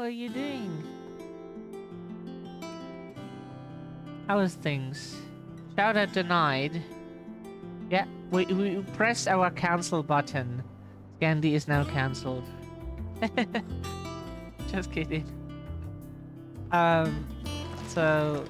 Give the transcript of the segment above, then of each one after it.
are you doing? How is things? Shout out denied. Yeah, we pressed our cancel button. Scandi is now cancelled. Just kidding. So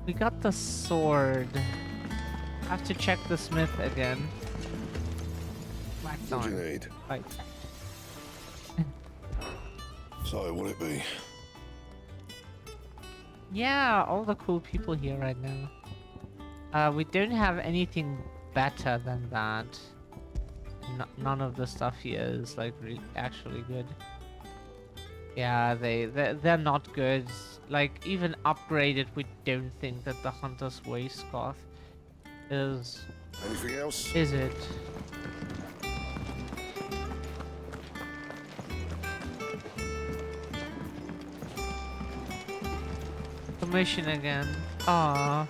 we got the sword. Have to check the smith again. What do you need? Right. So, what'll it be? Yeah, all the cool people here right now. We don't have anything better than that. None of the stuff here is like actually good. Yeah, they're not good. Like even upgraded, we don't think that the Hunter's Waistcloth is. Anything else? Is it? Commission again. Ah.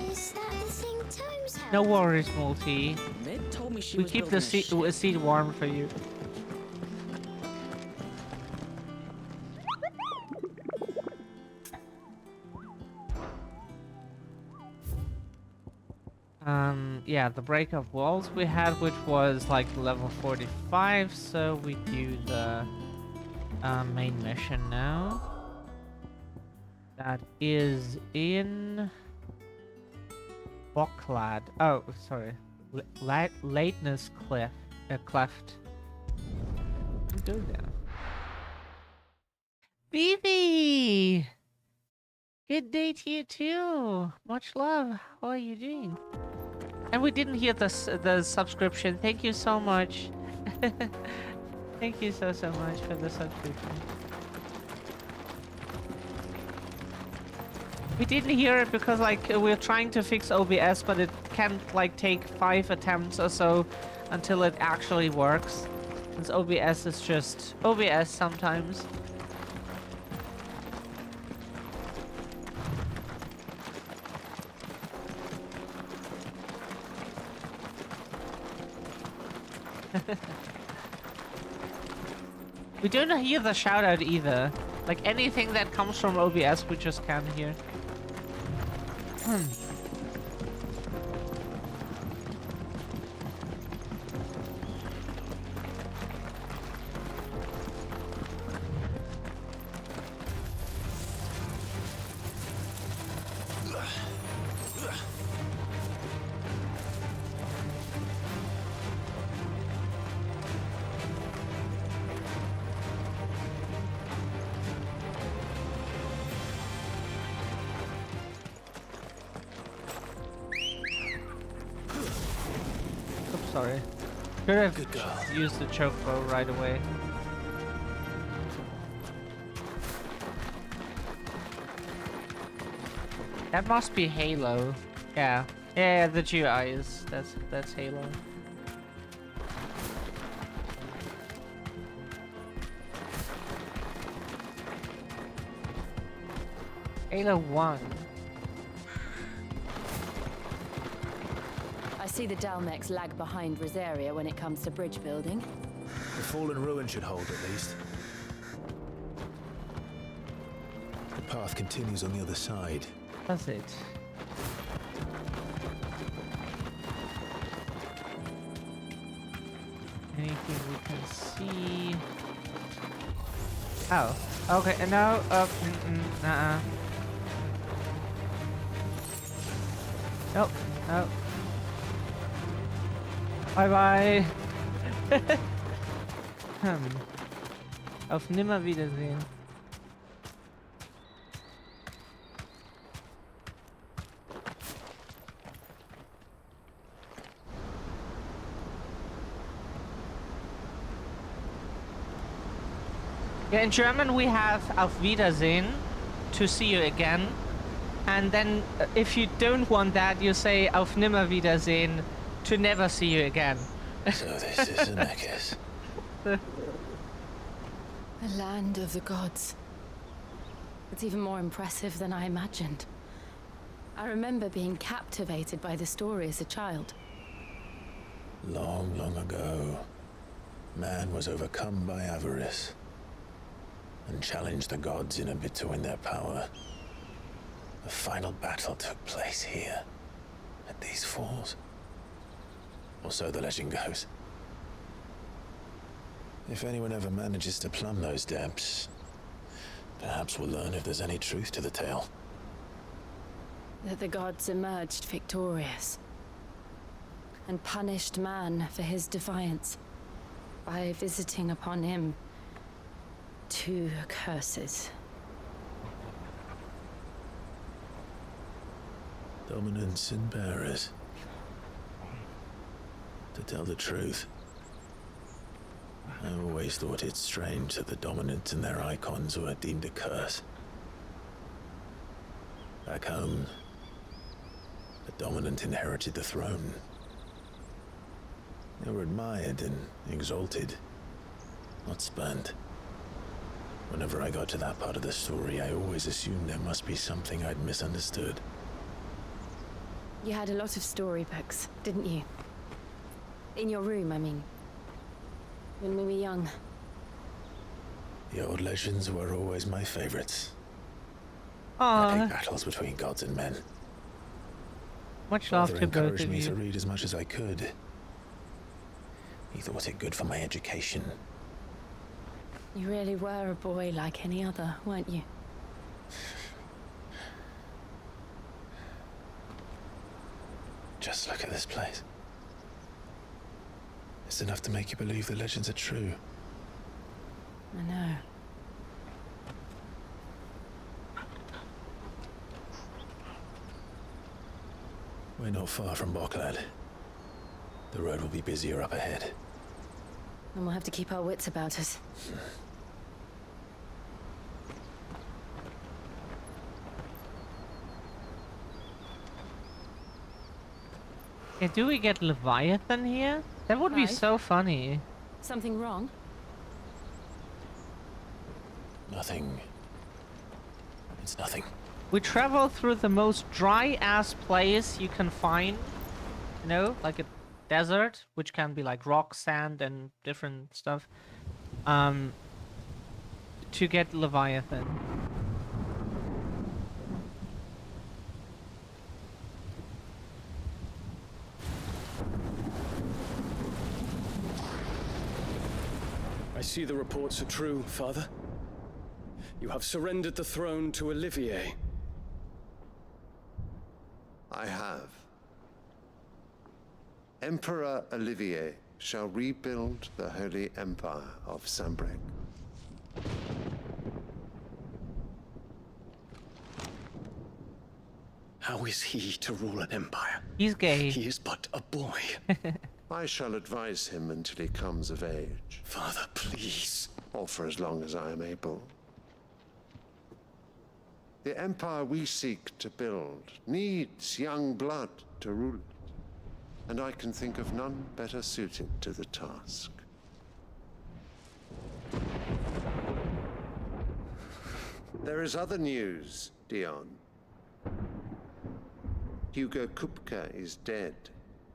Is that the thing Tomes had? No worries, Multi. Mid told me she We was keep the building a ship. seat warm for you. Yeah, the break of walls we had, which was like level 45, so we do the main mission now. That is in Bocklad. Oh, sorry. Lateness Cleft. Go there. Vivi! Good day to you too. Much love. How are you doing? And we didn't hear the subscription. Thank you so much. Thank you so much for the subscription. We didn't hear it because like we're trying to fix OBS, but it can't like take 5 attempts or so until it actually works. Since OBS is just OBS sometimes. We don't hear the shout out either. Like anything that comes from OBS, we just can't hear. Sorry. Could have used the choke bow right away. That must be Halo. Yeah. Yeah, the GUI is that's Halo. Halo 1. I see the Dalmex lag behind Rosaria when it comes to bridge building. The fallen ruin should hold at least. The path continues on the other side. Does it? Anything we can see? Oh, okay. No. Nuh-uh. Nope. Nope. Bye bye. Auf Nimmerwiedersehen. Yeah, in German we have Auf Wiedersehen, to see you again. And then if you don't want that, you say Auf Nimmerwiedersehen, to never see you again. So this is a necklace. A land of the gods. It's even more impressive than I imagined. I remember being captivated by the story as a child. Long, long ago, man was overcome by avarice and challenged the gods in a bid to win their power. The final battle took place here, at these falls. Or so the legend goes. If anyone ever manages to plumb those depths, perhaps we'll learn if there's any truth to the tale. That the gods emerged victorious and punished man for his defiance by visiting upon him 2 curses. Dominants and bearers. To tell the truth, I always thought it strange that the dominant and their icons were deemed a curse. Back home, the dominant inherited the throne. They were admired and exalted, not spurned. Whenever I got to that part of the story, I always assumed there must be something I'd misunderstood. You had a lot of storybooks, didn't you? In your room, I mean. When we were young. The old legends were always my favorites. Aww. Epic battles between gods and men. Much love Father to both encouraged of me to you. read as much as I could. He thought it good for my education. You really were a boy like any other, weren't you? Just look at this place. It's enough to make you believe the legends are true. I know. We're not far from Boklad. The road will be busier up ahead. And we'll have to keep our wits about us. Yeah, do we get Leviathan here? That would be Right. so funny. Something wrong? Nothing. It's nothing. We travel through the most dry-ass place you can find. You know, like a desert, which can be like rock, sand, and different stuff. To get Leviathan. I see the reports are true, Father. You have surrendered the throne to Olivier. I have. Emperor Olivier shall rebuild the Holy Empire of Sambrec. How is he to rule an empire? He's gay. He is but a boy. I shall advise him until he comes of age, Father, please. or for as long as I am able. The empire we seek to build needs young blood to rule it, and I can think of none better suited to the task. There is other news, Dion. Hugo Kupka is dead,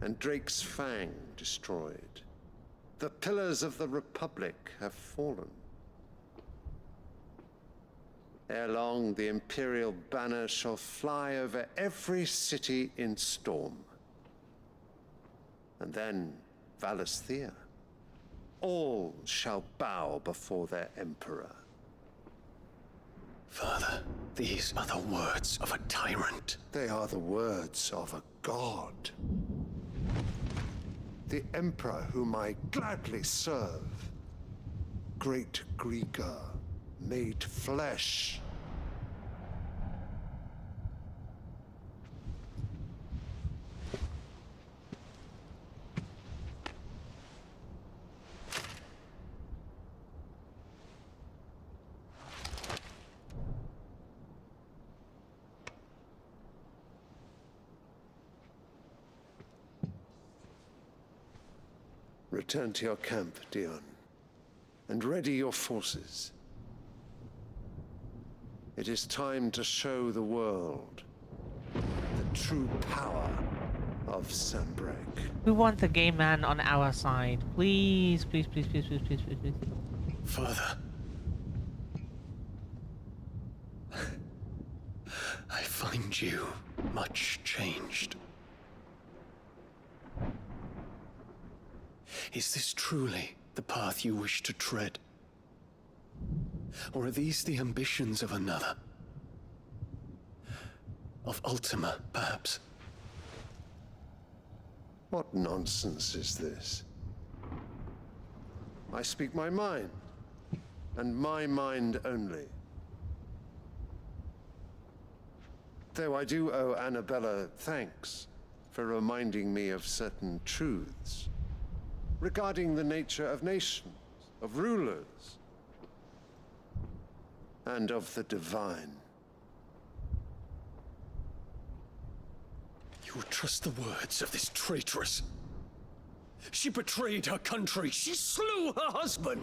and Drake's Fang destroyed. The pillars of the Republic have fallen. Ere long, the Imperial banner shall fly over every city in Storm. And then Valisthea. All shall bow before their Emperor. Father, these are the words of a tyrant. They are the words of a god. The Emperor whom I gladly serve. Great Greeker, made flesh. Return to your camp, Dion, and ready your forces. It is time to show the world the true power of Sanbreque. We want the gay man on our side. Please, please, please, please, please, please, please, please. Father. I find you much changed. Is this truly the path you wish to tread? Or are these the ambitions of another? Of Ultima, perhaps? What nonsense is this? I speak my mind, and my mind only. Though I do owe Annabella thanks for reminding me of certain truths regarding the nature of nations, of rulers, and of the divine. You would trust the words of this traitress? She betrayed her country. She slew her husband.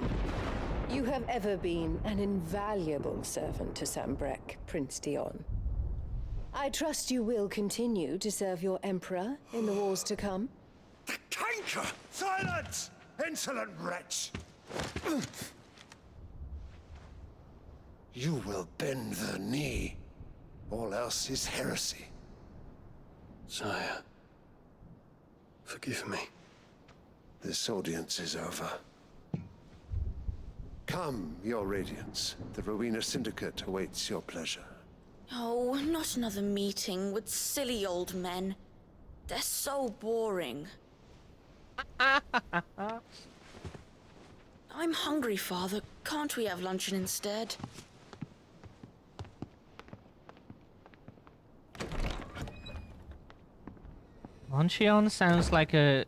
You have ever been an invaluable servant to Sanbreque, Prince Dion. I trust you will continue to serve your Emperor in the wars to come. The canker! Silence! Insolent wretch! You will bend the knee. All else is heresy. Sire, forgive me. This audience is over. Come, your Radiance. The Rowena Syndicate awaits your pleasure. Oh, not another meeting with silly old men. They're so boring. I'm hungry, Father. Can't we have luncheon instead? Luncheon sounds like a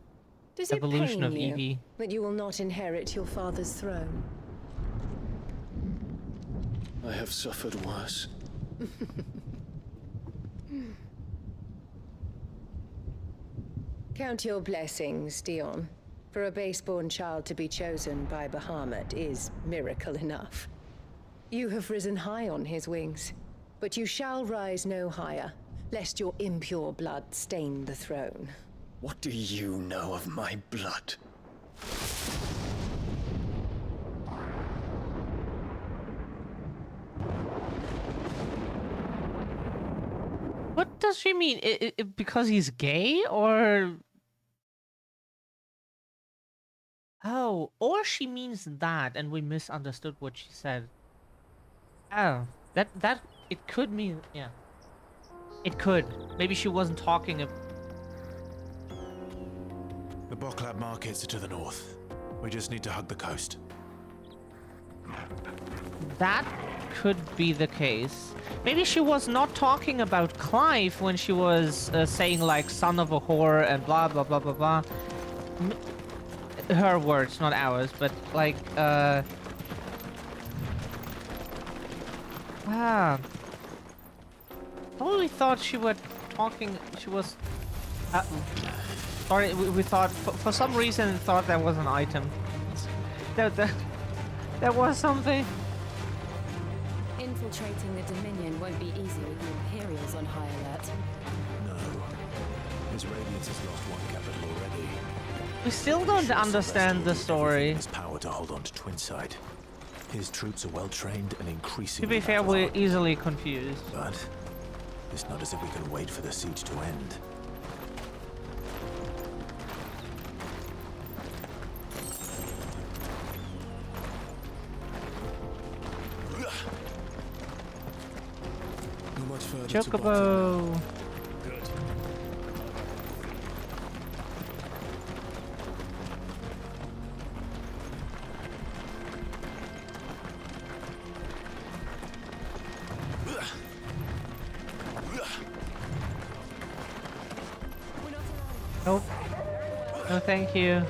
Does it evolution pain of you Evie. that you will not inherit your father's throne? I have suffered worse. Count your blessings, Dion. For a base-born child to be chosen by Bahamut is miracle enough. You have risen high on his wings, but you shall rise no higher, lest your impure blood stain the throne. What do you know of my blood? What does she mean? Because he's gay, or? Oh, or she means that, and we misunderstood what she said. Oh, that it could mean, yeah. It could. Maybe she wasn't talking. The Boklab markets are to the north. We just need to hug the coast. That could be the case. Maybe she was not talking about Clive when she was saying like son of a whore and blah blah blah blah blah. Her words, not ours, but like Totally thought she was talking. She was. Sorry, we thought for some reason thought that was an item. That was something. Infiltrating the Dominion won't be easy with the Imperials on high alert. No. His Radiance has lost one capital already. We still don't understand the story. His power to hold on to Twinside. His troops are well trained and To increasingly. be fair, we're easily confused. But it's not as if we can wait for the siege to end. How much further Chocobo. Good. Nope. No, thank you.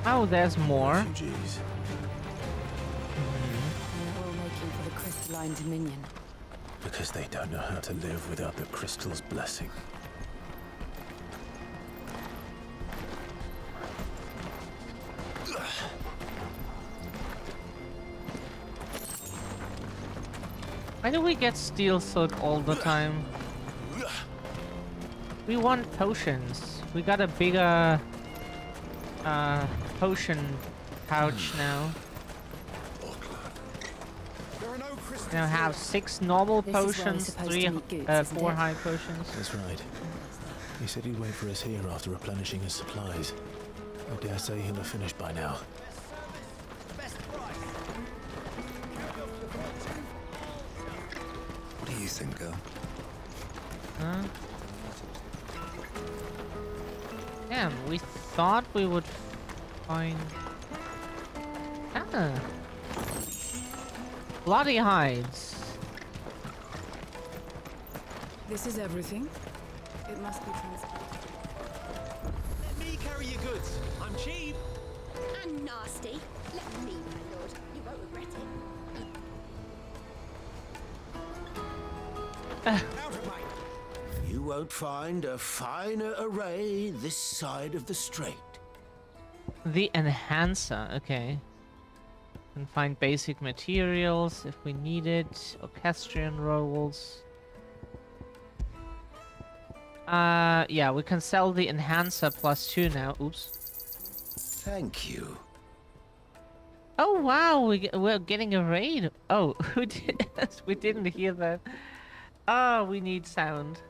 Oh, there's more. Refugees. We're all making for the crystalline Dominion. Because they don't know how to live without the crystal's blessing. Why do we get steel silk all the time? We want potions. We got a bigger potion pouch now. We now have 6 normal This is where we're potions, supposed 3, to meet Goots, isn't 4 it? high potions. That's right. He said he'd wait for us here after replenishing his supplies. I dare say he'll have finished by now. What do you think, girl? Huh? Damn, we thought we would find... Ah! Bloody hides. This is everything. It must be transported. Let me carry your goods. I'm cheap. And nasty. Let me, my lord. You won't regret it. Out of my... You won't find a finer array this side of the strait. The enhancer, okay. Can find basic materials if we need it. Orchestrion rolls. Yeah, we can sell the enhancer +2 now. Oops. Thank you. Oh wow, we're getting a raid. Oh, who did? We didn't hear that. Oh, we need sound.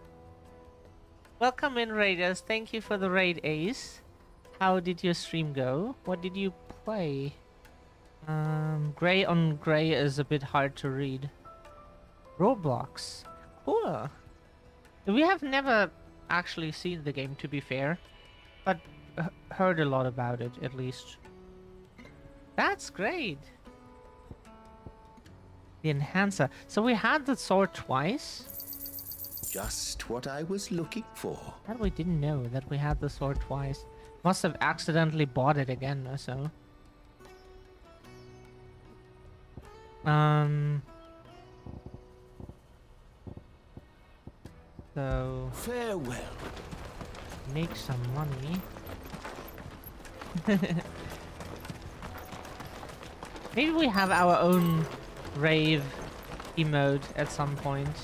Welcome in, raiders. Thank you for the raid, Ace. How did your stream go? What did you play? Gray on gray is a bit hard to read. Roblox. Cool. We have never actually seen the game, to be fair, but heard a lot about it, at least. That's great. The enhancer. So we had the sword twice. Just what I was looking for. And we didn't know that we had the sword twice. Must have accidentally bought it again or so. So Farewell. make some money. Maybe we have our own rave emote at some point.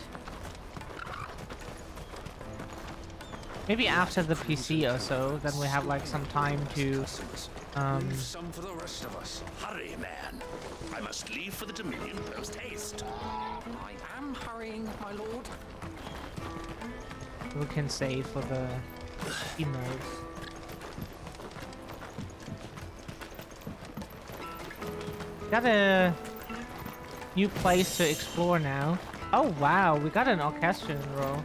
Maybe after the PC or so, then we have like some time to Some for the rest of us. Hurry, man. I must leave for the Dominion post haste. I am hurrying, my lord. we can save for the emotes. Got a new place to explore now. Oh wow, we got an orchestrion roll.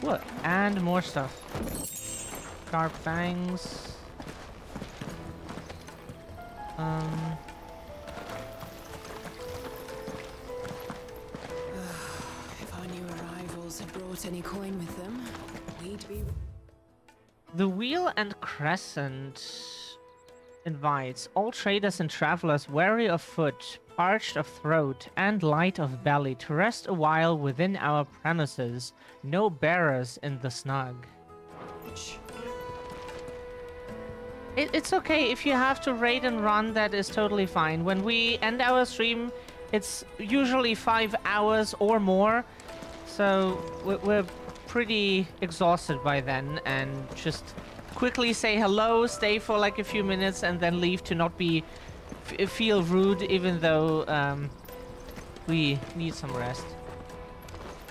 What? And more stuff. Sharp fangs. If our new arrivals had brought any coin with them, we'd be... The Wheel and Crescent invites all traders and travelers weary of foot, parched of throat, and light of belly to rest a while within our premises. No bearers in the snug. It's okay if you have to raid and run, that is totally fine. When we end our stream, it's usually 5 hours or more, so we're pretty exhausted by then, and just quickly say hello, stay for like a few minutes, and then leave to not be feel rude, even though we need some rest.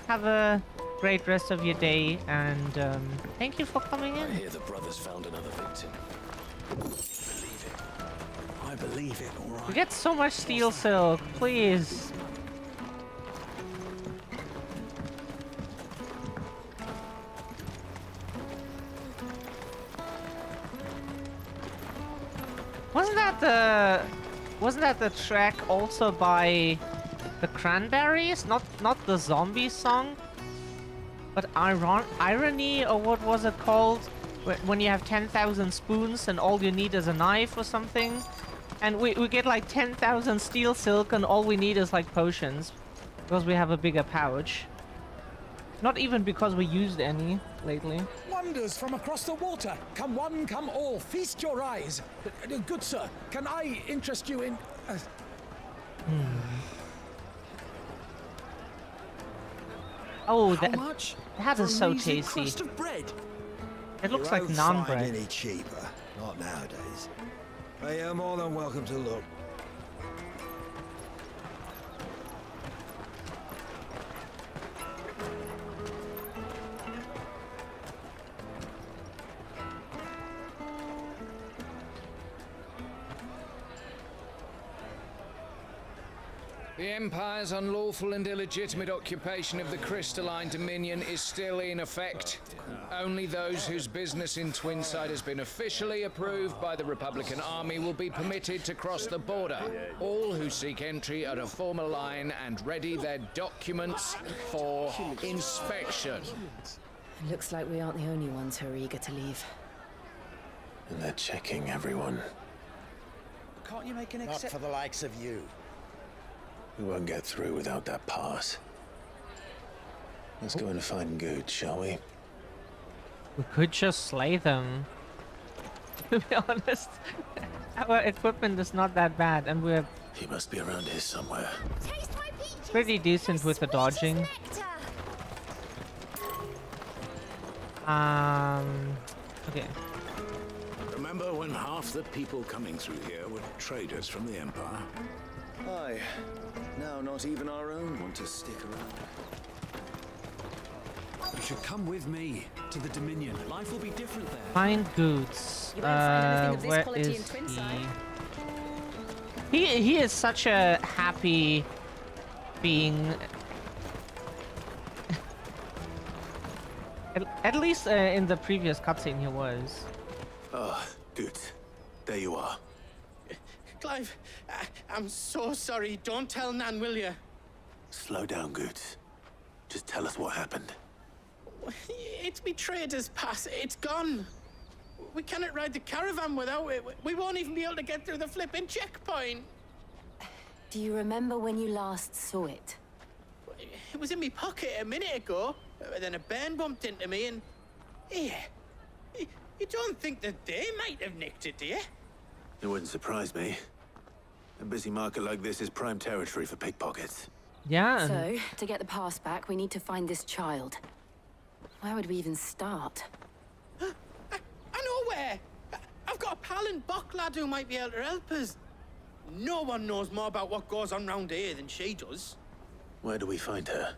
Have a great rest of your day, and thank you for coming I in. hear the brothers found another victim. Believe it. I believe it, all right. We get so much steel silk, please. Wasn't that the track also by the Cranberries? Not the zombie song, but Irony, or what was it called? When you have 10,000 spoons and all you need is a knife or something, and we get like 10,000 steel silk and all we need is like potions. Because we have a bigger pouch. Not even because we used any lately. Wonders from across the water. Come one, come all. Feast your eyes. Good sir, can I interest you in... Oh, How much? that For is a so measly tasty. crust of bread. It looks You like won't naan find bread. any cheaper. Not nowadays. But you're more than welcome to look. The Empire's unlawful and illegitimate occupation of the crystalline dominion is still in effect. Only those whose business in Twinside has been officially approved by the Republican Army will be permitted to cross the border. All who seek entry are to form a line and ready their documents for inspection. Looks like we aren't the only ones who are eager to leave. And they're checking everyone. Can't you make an Not exception? for the likes of you. We won't get through without that pass. Let's go and find Good, shall we? We could just slay them. To be honest, our equipment is not that bad, and we're He must be around here somewhere. Taste my peaches. pretty decent with the Sweet as dodging. nectar. Okay. Remember when half the people coming through here were traders from the Empire? Aye. Now not even our own want to stick around. You should come with me to the Dominion. Life will be different there. Find Goods. You won't find anything of this Where quality in is Twinside. he is such a happy being. At least in the previous cutscene he was. Oh, Good. There you are. Clive, I'm so sorry. Don't tell Nan, will you? Slow down, Good. Just tell us what happened. It's me trader's pass. It's gone. We cannot ride the caravan without it. We won't even be able to get through the flipping checkpoint. Do you remember when you last saw it? It was in my pocket a minute ago. Then a bairn bumped into me and... Yeah. You don't think that they might have nicked it, do you? It wouldn't surprise me. A busy market like this is prime territory for pickpockets. Yeah. So, to get the pass back, we need to find this child. Where would we even start? I know where. I've got a pal in Bock lad who might be able to help us. No one knows more about what goes on round here than she does. Where do we find her?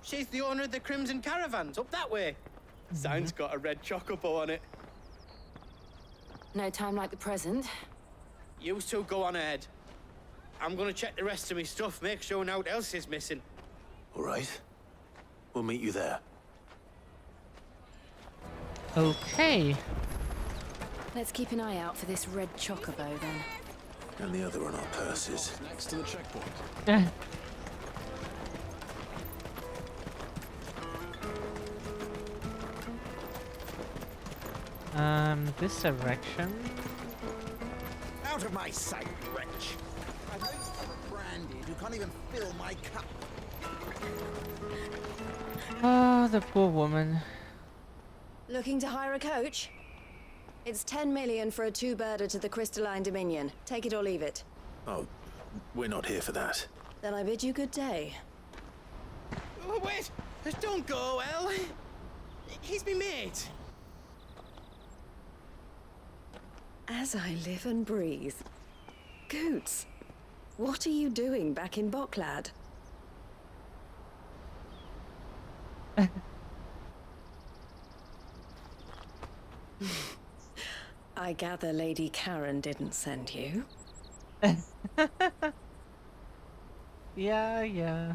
She's the owner of the Crimson Caravans, up that way. Sign's got a red chocobo on it. No time like the present. You two go on ahead. I'm gonna check the rest of my stuff, make sure no one else is missing. All right. We'll meet you there. Okay. Let's keep an eye out for this red chocobo then. And the other on our purses. Next to the checkpoint. This direction. Out of my sight, wretch. I've known you branded who can't even fill my cup. Oh, the poor woman. Looking to hire a coach? It's 10 million for a two-birder to the Crystalline Dominion. Take it or leave it. Oh, we're not here for that. Then I bid you good day. Oh, wait! Don't go, El. He's me mate. As I live and breathe. Goots, what are you doing back in Bocklad? I gather Lady Karen didn't send you. Yeah.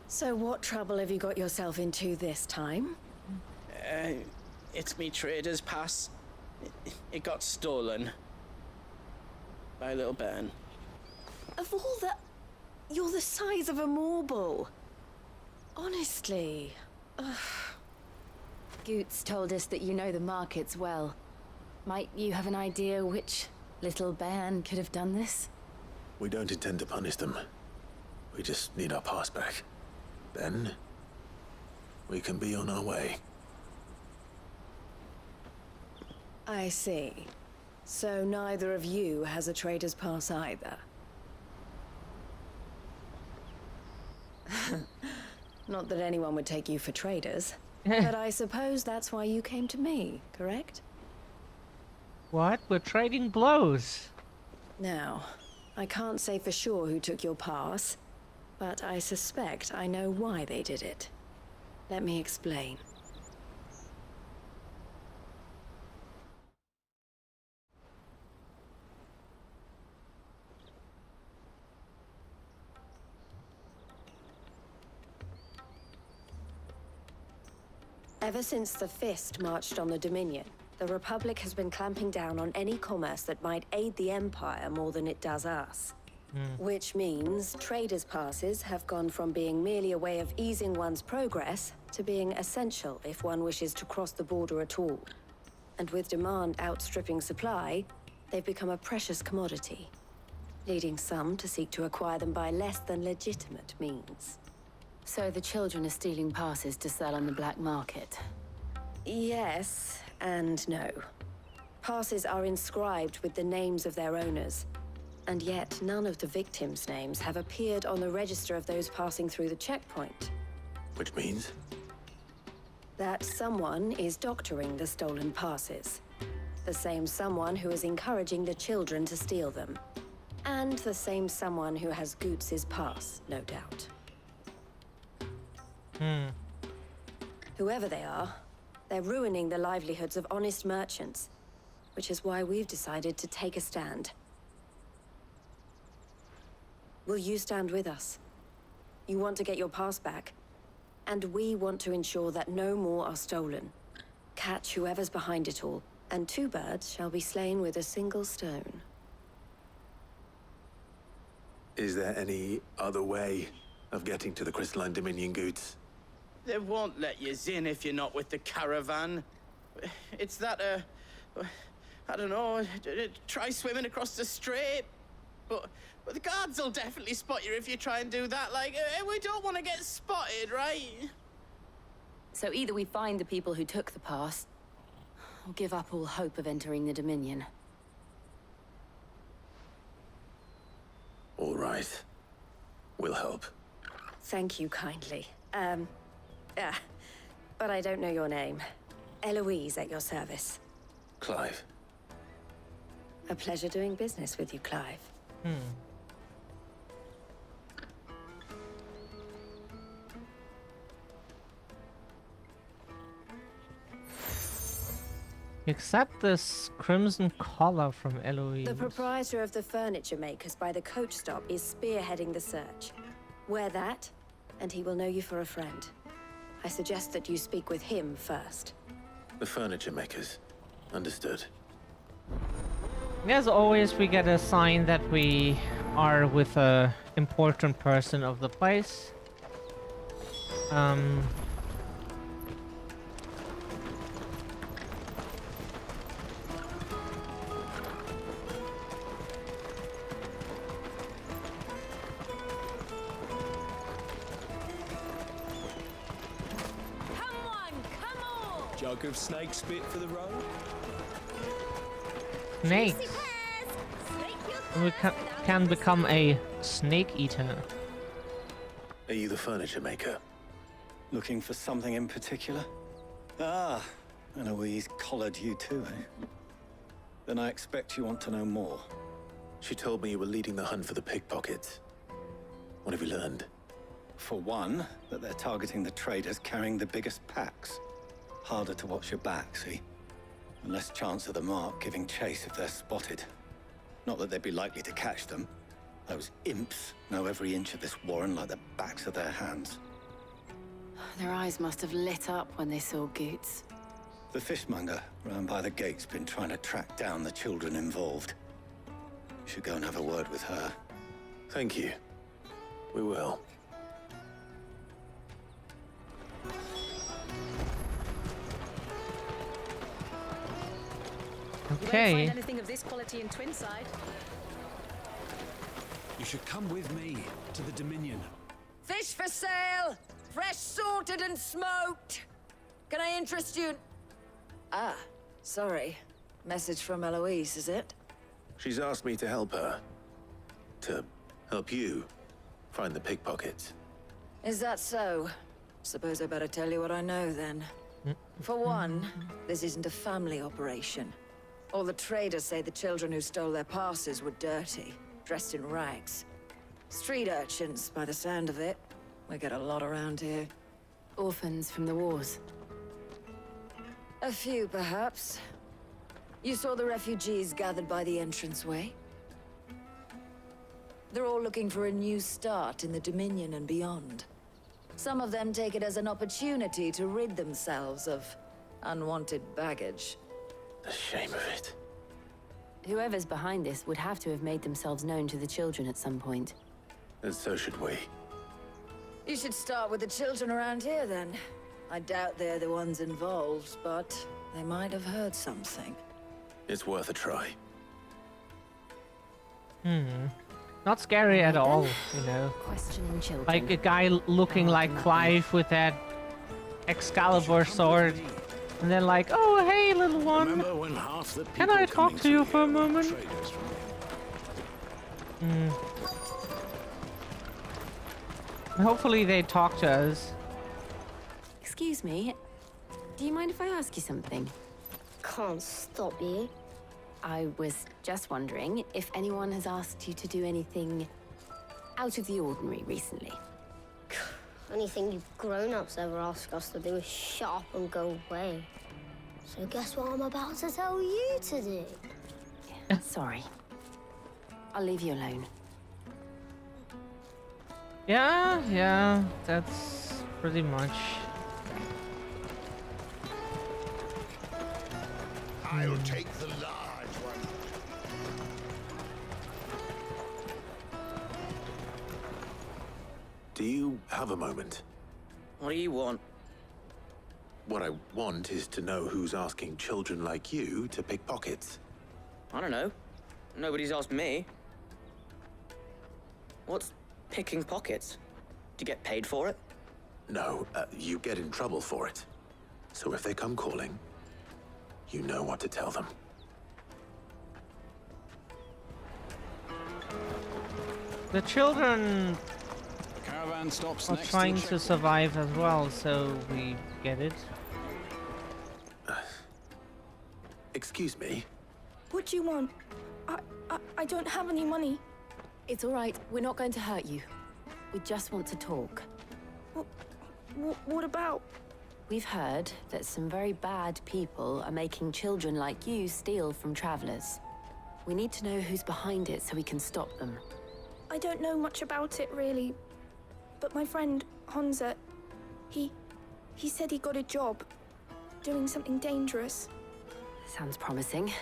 So what trouble have you got yourself into this time? It's me trader's pass. It got stolen. By a little bairn. Of all the... You're the size of a marble. Honestly. Ugh. Goots told us that you know the markets well. Might you have an idea which Little Bairn could have done this? We don't intend to punish them. We just need our pass back. Then, we can be on our way. I see. So neither of you has a trader's pass either. Not that anyone would take you for traders, but I suppose that's why you came to me, correct? What? We're trading blows. Now, I can't say for sure who took your pass, but I suspect I know why they did it. Let me explain. Ever since the Fist marched on the Dominion, the Republic has been clamping down on any commerce that might aid the Empire more than it does us. Which means traders' passes have gone from being merely a way of easing one's progress to being essential if one wishes to cross the border at all. And with demand outstripping supply, they've become a precious commodity, leading some to seek to acquire them by less than legitimate means. So the children are stealing passes to sell on the black market? Yes and no. Passes are inscribed with the names of their owners, and yet none of the victims' names have appeared on the register of those passing through the checkpoint. Which means? That someone is doctoring the stolen passes. The same someone who is encouraging the children to steal them. And the same someone who has Goots's pass, no doubt. Whoever they are, they're ruining the livelihoods of honest merchants, which is why we've decided to take a stand. Will you stand with us? You want to get your pass back, and we want to ensure that no more are stolen. Catch whoever's behind it all, and 2 birds shall be slain with a single stone. Is there any other way of getting to the Crystalline Dominion Goods? They won't let you in if you're not with the caravan. It's that, I don't know, try swimming across the strait. But the guards will definitely spot you if you try and do that. Like, we don't want to get spotted, right? So either we find the people who took the pass, or give up all hope of entering the Dominion. All right. We'll help. Thank you kindly. But I don't know your name. Eloise at your service. Clive. A pleasure doing business with you, Clive. Accept this crimson collar from Eloise. The proprietor of the furniture makers by the coach stop is spearheading the search. Wear that, and he will know you for a friend. I suggest that you speak with him first. The furniture makers. Understood. As always, we get a sign that we are with a important person of the place. Jug of snake spit for the road? Snakes. And we can become a snake eater. Are you the furniture maker? Looking for something in particular? Ah, Eloise collared you too, eh? Then I expect you want to know more. She told me you were leading the hunt for the pickpockets. What have you learned? For one, that they're targeting the traders carrying the biggest packs. Harder to watch your back, see? And less chance of the mark giving chase if they're spotted. Not that they'd be likely to catch them. Those imps know every inch of this warren like the backs of their hands. Their eyes must have lit up when they saw Goots. The fishmonger round by the gate's been trying to track down the children involved. You should go and have a word with her. Thank you. We will. You won't Okay. find anything of this quality in Twinside. You should come with me to the Dominion. Fish for sale! Fresh sorted and smoked! Can I interest you? Ah, sorry. Message from Eloise, is it? She's asked me to help her. To help you find the pickpockets. Is that so? Suppose I better tell you what I know then. For one, this isn't a family operation. All the traders say the children who stole their passes were dirty, dressed in rags. Street urchins, by the sound of it. We get a lot around here. Orphans from the wars. A few, perhaps. You saw the refugees gathered by the entranceway? They're all looking for a new start in the Dominion and beyond. Some of them take it as an opportunity to rid themselves of unwanted baggage. The shame of it. Whoever's behind this would have to have made themselves known to the children at some point. And so should we. You should start with the children around here, then. I doubt they're the ones involved, but they might have heard something. It's worth a try. Not scary at all, you know. Questioning children. Like a guy looking like Clive with that Excalibur sword. And then like, oh hey little one, Remember when half the can I people talk coming to you through for a here were moment? traders from here? Hopefully they talk to us. Excuse me, do you mind if I ask you something? Can't stop you. I was just wondering if anyone has asked you to do anything out of the ordinary recently. Anything you grown-ups ever ask us to do is shut up and go away. So guess what I'm about to tell you to do? Sorry. I'll leave you alone. Yeah, that's pretty much. I'll take the large one. Do you have a moment? What do you want? What I want is to know who's asking children like you to pick pockets. I don't know. Nobody's asked me. What's picking pockets? Do you get paid for it? No, you get in trouble for it. So if they come calling, you know what to tell them. The children Caravan stops are next trying to the to survive as well, so we get it. Excuse me? What do you want? I don't have any money. It's all right. We're not going to hurt you. We just want to talk. What about? We've heard that some very bad people are making children like you steal from travelers. We need to know who's behind it so we can stop them. I don't know much about it, really. But my friend, Honza, he said he got a job doing something dangerous. Sounds promising.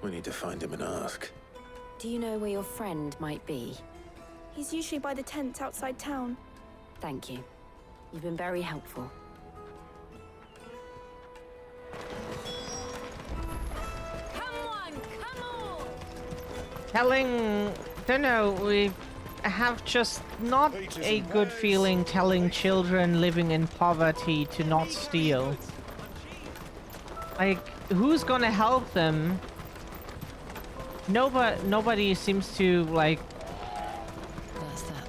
We need to find him and ask. Do you know where your friend might be? He's usually by the tents outside town. Thank you. You've been very helpful. Don't know, we have just not a good feeling telling children living in poverty to not steal. Like, who's gonna help them? Nobody seems to, like,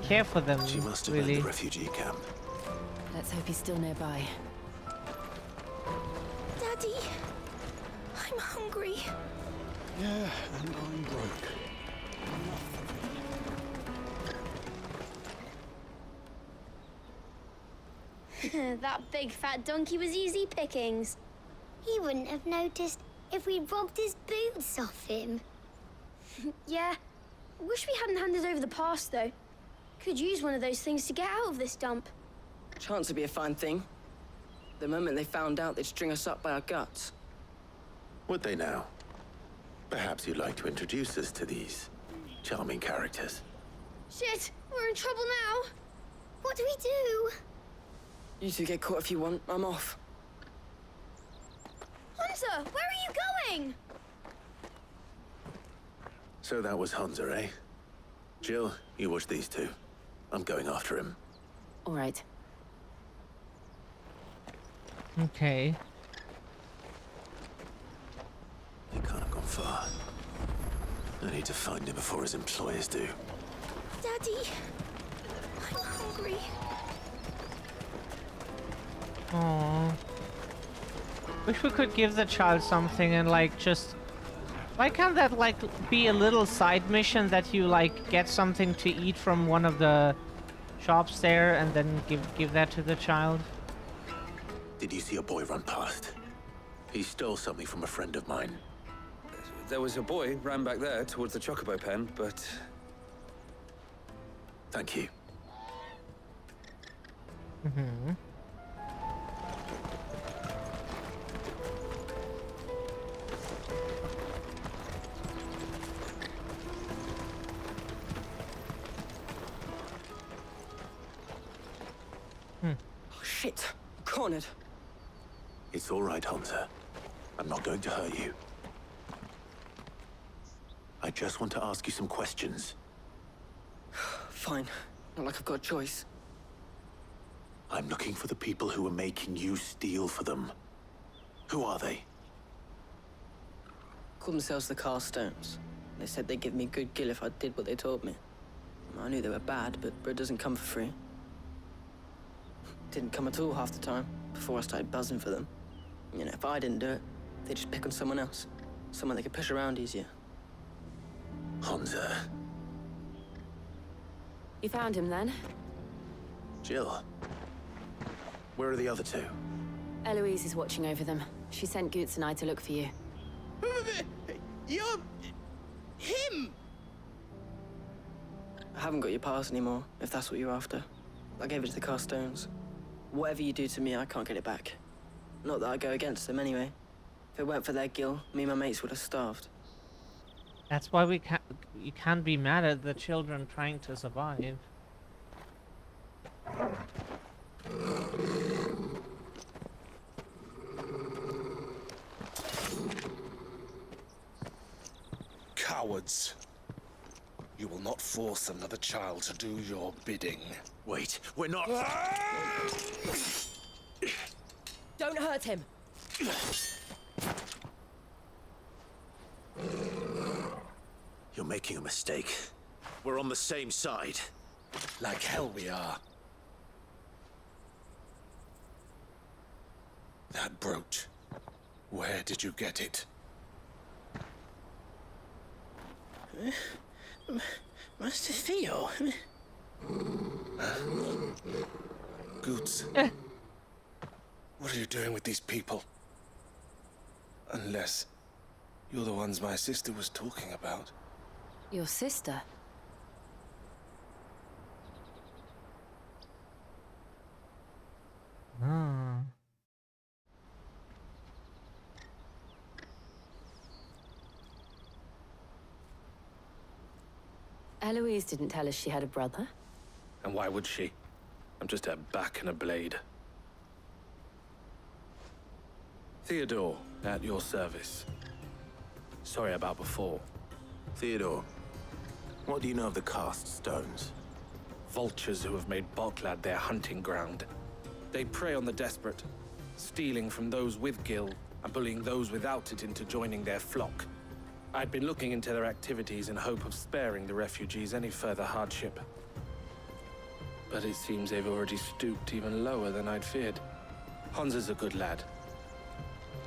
care for them, She must have really. been the refugee camp. Let's hope he's still nearby. Daddy, I'm hungry. Yeah, and I'm broke. That big fat donkey was easy pickings. He wouldn't have noticed if we'd robbed his boots off him. Yeah. Wish we hadn't handed over the pass, though. Could use one of those things to get out of this dump. Chance would be a fine thing. The moment they found out, they'd string us up by our guts. Would they now? Perhaps you'd like to introduce us to these charming characters. Shit, we're in trouble now. What do we do? You two get caught if you want. I'm off. Hunter, where are you going? So that was Hansa, eh? Jill, you watch these two. I'm going after him. All right. Okay. He can't have gone far. I need to find him before his employers do. Daddy, I'm hungry. Aww. Wish we could give the child something and like just... Why can't that like be a little side mission that you like get something to eat from one of the shops there and then give that to the child? Did you see a boy run past? He stole something from a friend of mine. There was a boy ran back there towards the chocobo pen, but... Thank you. Mm-hmm. Oh, shit. Cornered. It's all right, Hunter. I'm not going to hurt you. I just want to ask you some questions. Fine. Not like I've got a choice. I'm looking for the people who are making you steal for them. Who are they? Called themselves the Carstones. They said they'd give me good gill if I did what they told me. I knew they were bad, but bread doesn't come for free. Didn't come at all half the time, before I started buzzing for them. You know, if I didn't do it, they'd just pick on someone else. Someone they could push around easier. Hansa. You found him then? Jill. Where are the other two? Eloise is watching over them. She sent Goots and I to look for you. You're... him! I haven't got your pass anymore, if that's what you're after. I gave it to the Carstones. Whatever you do to me, I can't get it back. Not that I go against them anyway. If it weren't for their gill, me and my mates would have starved. That's why you can't be mad at the children trying to survive. Cowards. You will not force another child to do your bidding. Wait, we're not... Don't hurt him. You're making a mistake. We're on the same side. Like hell we are. That brooch. Where did you get it? Master Theo? Goots. What are you doing with these people? Unless you're the ones my sister was talking about. Your sister? Ah. Eloise didn't tell us she had a brother. And why would she? I'm just her back and a blade. Theodore, at your service. Sorry about before. Theodore, what do you know of the cast stones? Vultures who have made Boklad their hunting ground. They prey on the desperate, stealing from those with gil and bullying those without it into joining their flock. I'd been looking into their activities in hope of sparing the refugees any further hardship. But it seems they've already stooped even lower than I'd feared. Hansa's a good lad.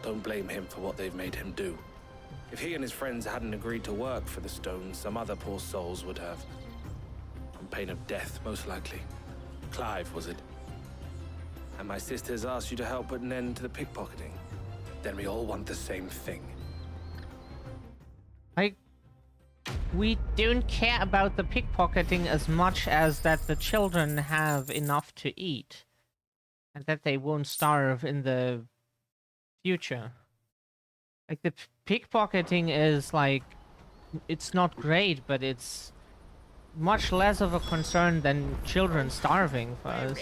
Don't blame him for what they've made him do. If he and his friends hadn't agreed to work for the stones, some other poor souls would have. On pain of death, most likely. Clive, was it? And my sisters asked you to help put an end to the pickpocketing. Then we all want the same thing. We don't care about the pickpocketing as much as that the children have enough to eat. And that they won't starve in the future. Like, the pickpocketing is, like, it's not great, but it's much less of a concern than children starving for us.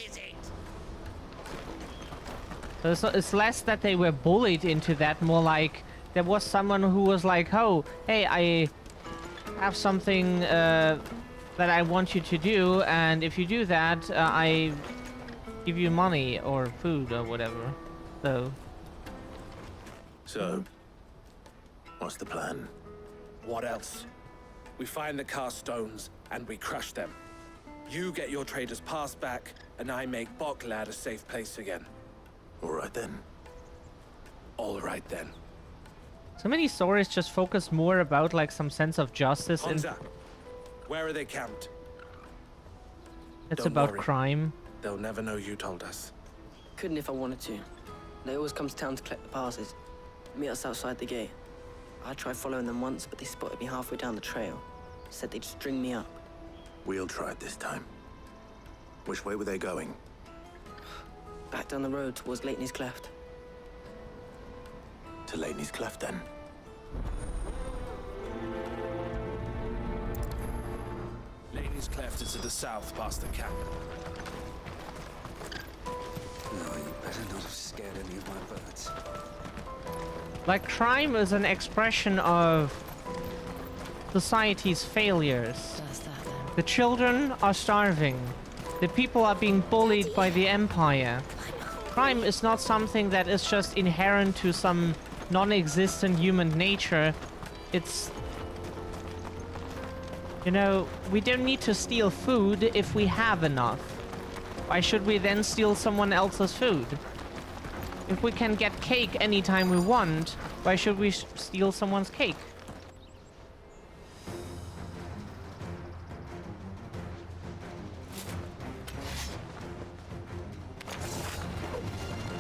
So it's less that they were bullied into that, more like there was someone who was like, oh, hey, have something that I want you to do, and if you do that, I give you money or food or whatever. So, what's the plan? What else? We find the cast stones and we crush them. You get your trader's pass back, and I make Boklad a safe place again. All right then. All right then. So many stories just focus more about like some sense of justice and Hansa, where are they camped? it's Don't about worry. crime. They'll never know you told us. Couldn't if I wanted to. They always come to town to collect the passes. Meet us outside the gate. I tried following them once, but they spotted me halfway down the trail. Said they'd string me up. We'll try it this time. Which way were they going? Back down the road towards Lateney's Cleft. To Lateney's Cleft, then. Laney's Cleft is to the south, past the camp. No, you better not have scared any of my birds. Like, crime is an expression of society's failures. The children are starving. The people are being bullied by the Empire. Crime is not something that is just inherent to some non-existent human nature. It's... You know, we don't need to steal food if we have enough. Why should we then steal someone else's food? If we can get cake anytime we want, why should we steal someone's cake?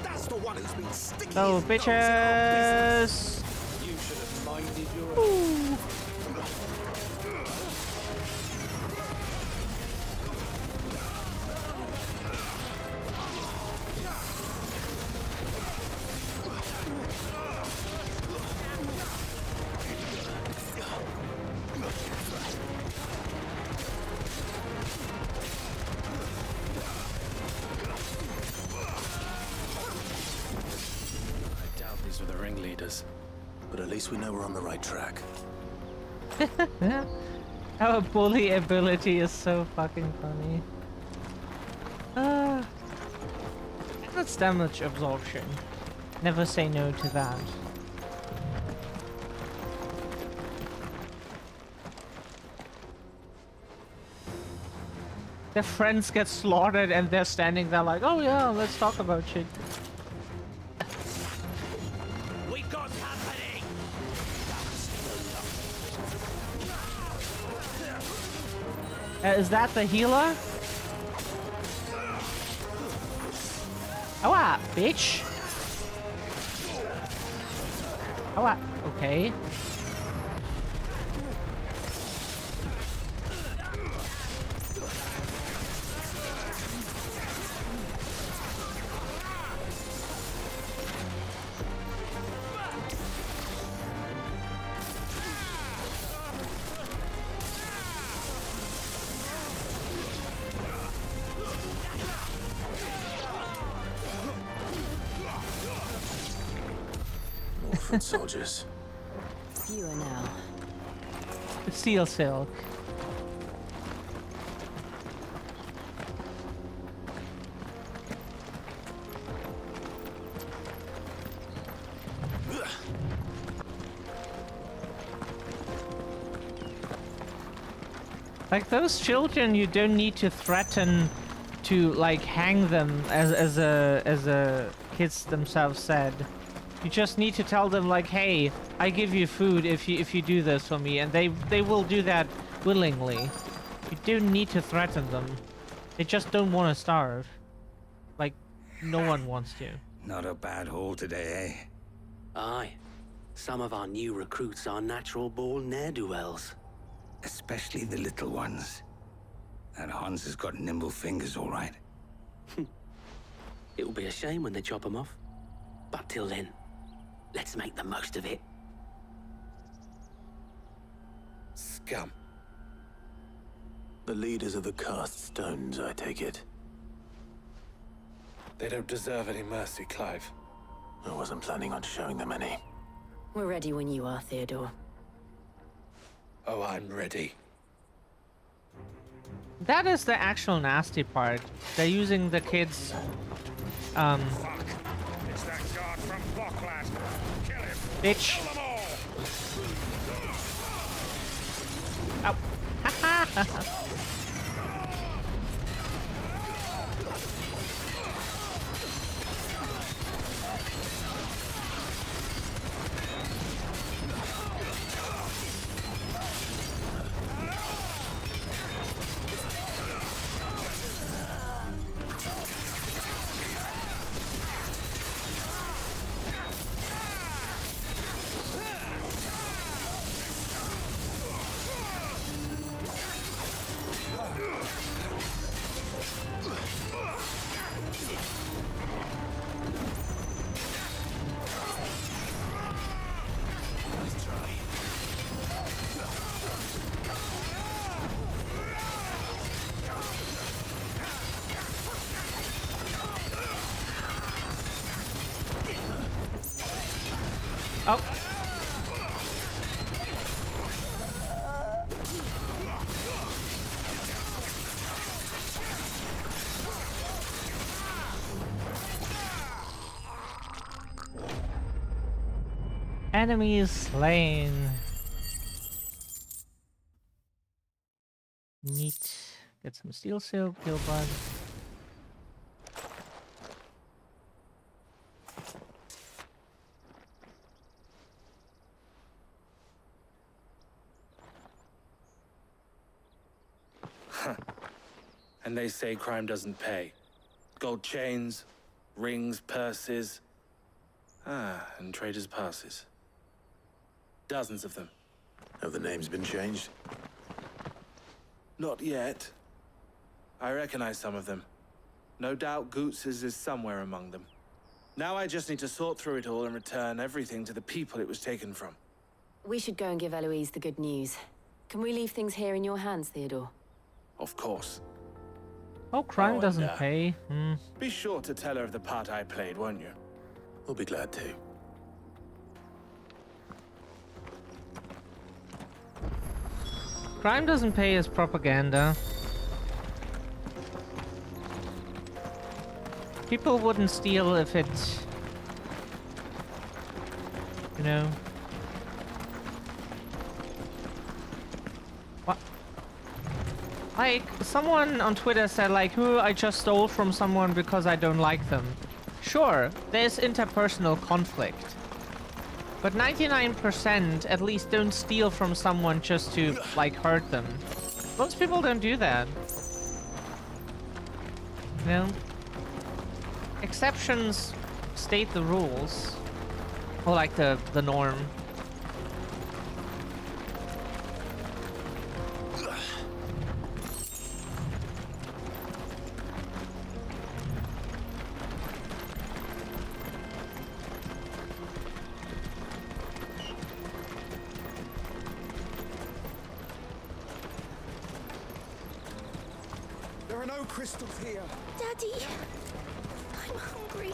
That's the one who's been sticking Oh, his nose in our business. bitches! You should have minded your own. These were the ringleaders. But at least we know we're on the right track. Our bully ability is so fucking funny. That's damage absorption. Never say no to that. Their friends get slaughtered and they're standing there like, oh yeah, let's talk about shit. We got company. Is that the healer? Oh, bitch! Oh, okay. Foot soldiers. Fewer now. Steel silk. Like those children, you don't need to threaten to like hang them, as a kids themselves said. You just need to tell them like, hey, I give you food if you do this for me, and they will do that willingly. You don't need to threaten them. They just don't want to starve. Like, no one wants to. Not a bad haul today, eh? Aye. Some of our new recruits are natural-born ne'er-do-wells. Especially the little ones. That Hans has got nimble fingers, all right. It'll be a shame when they chop them off. But till then, let's make the most of it. Scum. The leaders of the cast stones, I take it. They don't deserve any mercy, Clive. I wasn't planning on showing them any. We're ready when you are, Theodore. Oh, I'm ready. That is the actual nasty part. They're using the kids. Fuck. It's that guard from Bocklad. Kill him. Bitch. Kill them all. Ow. Oh. Enemies slain. Neat. Get some steel silk, kill bug. And they say crime doesn't pay. Gold chains, rings, purses. And traders' passes. Dozens of them. Have the names been changed? Not yet. I recognize some of them. No doubt Goots's is somewhere among them. Now I just need to sort through it all and return everything to the people it was taken from. We should go and give Eloise the good news. Can we leave things here in your hands, Theodore? Of course. Oh, crime doesn't pay. Be sure to tell her of the part I played, won't you? We'll be glad to. Crime doesn't pay as propaganda. People wouldn't steal if it, you know. What? Like, someone on Twitter said, like, who I just stole from someone because I don't like them. Sure, there's interpersonal conflict. But 99% at least don't steal from someone just to, like, hurt them. Most people don't do that. You know? Exceptions state the rules. Or, like, the norm. There are no crystals here. Daddy, I'm hungry.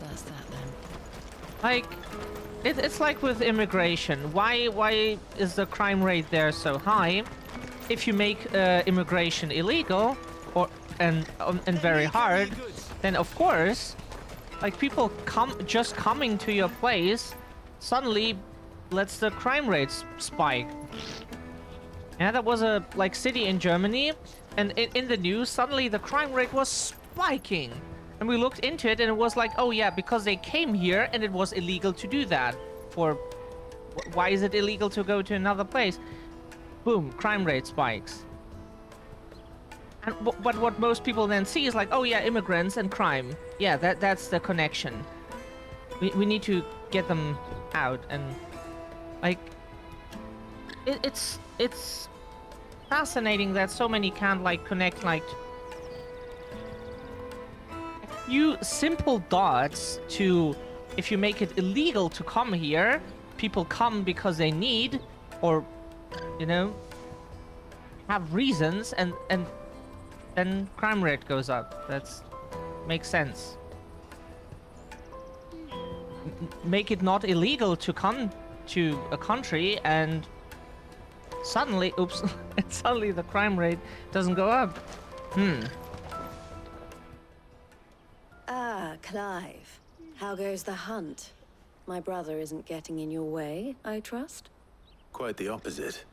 That's that then. Like, it's like with immigration. Why is the crime rate there so high? If you make immigration illegal and very hard, then of course, like, people just coming to your place suddenly lets the crime rates spike. Yeah, that was a city in Germany, and in the news suddenly the crime rate was spiking. And we looked into it and it was like, oh yeah, because they came here and it was illegal to do that. Why is it illegal to go to another place? Boom, crime rate spikes. And but what most people then see is like, oh yeah, immigrants and crime. Yeah, that's the connection. We need to get them out, and like it's fascinating that so many can't like connect like a few simple dots to, if you make it illegal to come here, people come because they need, or you know, have reasons, and then crime rate goes up. That's makes sense. Make it not illegal to come to a country and suddenly, oops, suddenly the crime rate doesn't go up. Ah, Clive. How goes the hunt? My brother isn't getting in your way, I trust? Quite the opposite.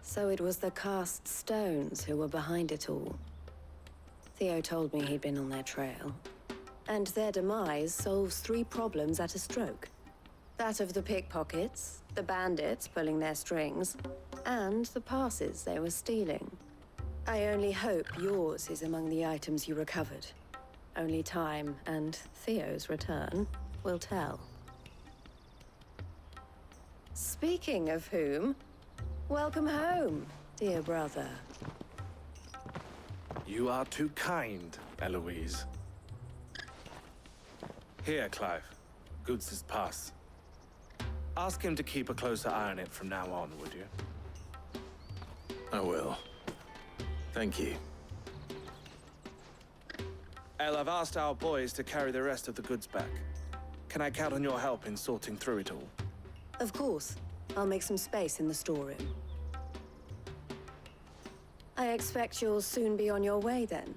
So it was the cast stones who were behind it all. Theo told me he'd been on their trail. And their demise solves 3 problems at a stroke. That of the pickpockets, the bandits pulling their strings, and the passes they were stealing. I only hope yours is among the items you recovered. Only time and Theo's return will tell. Speaking of whom, welcome home, dear brother. You are too kind, Eloise. Here, Clive. Goods' pass. Ask him to keep a closer eye on it from now on, would you? I will. Thank you. El, I've asked our boys to carry the rest of the goods back. Can I count on your help in sorting through it all? Of course. I'll make some space in the storeroom. I expect you'll soon be on your way then.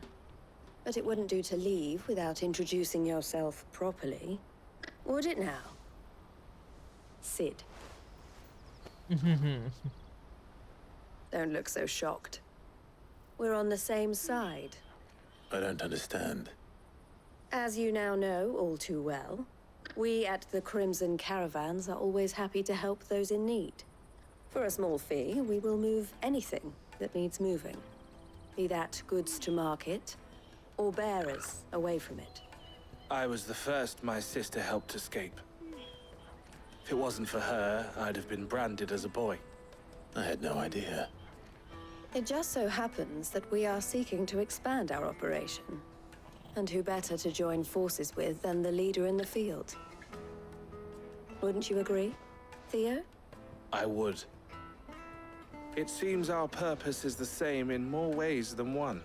But it wouldn't do to leave without introducing yourself properly. Would it now? Sid. Don't look so shocked. We're on the same side. I don't understand. As you now know all too well, we at the Crimson Caravans are always happy to help those in need. For a small fee, we will move anything that needs moving. Be that goods to market, or bearers away from it. I was the first my sister helped escape. If it wasn't for her, I'd have been branded as a boy. I had no idea. It just so happens that we are seeking to expand our operation. And who better to join forces with than the leader in the field? Wouldn't you agree, Theo? I would. It seems our purpose is the same in more ways than one.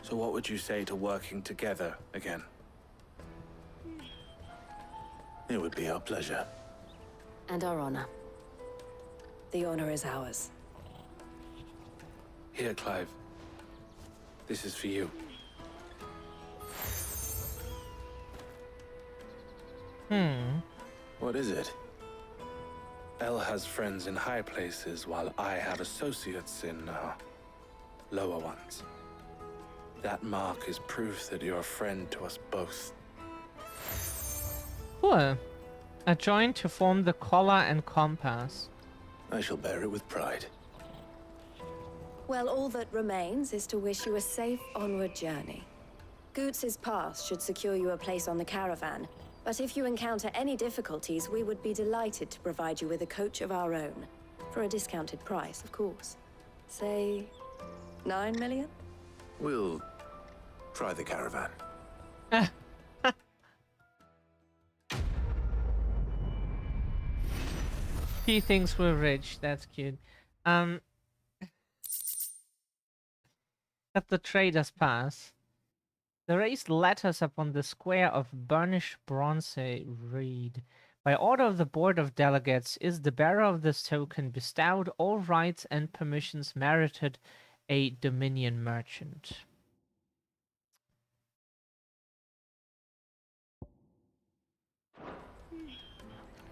So what would you say to working together again? It would be our pleasure. And our honor. The honor is ours. Here, Clive. This is for you. What is it? El has friends in high places, while I have associates in, lower ones. That mark is proof that you're a friend to us both. Cool. A joint to form the collar and compass. I shall bear it with pride. Well, all that remains is to wish you a safe onward journey. Goots' pass should secure you a place on the caravan, but if you encounter any difficulties, we would be delighted to provide you with a coach of our own. For a discounted price, of course. Say, 9 million? We'll try the caravan. He thinks we're rich. That's cute. At the trader's pass, the raised letters upon the square of burnished bronze read, "By order of the Board of Delegates is the bearer of this token bestowed all rights and permissions merited a Dominion merchant."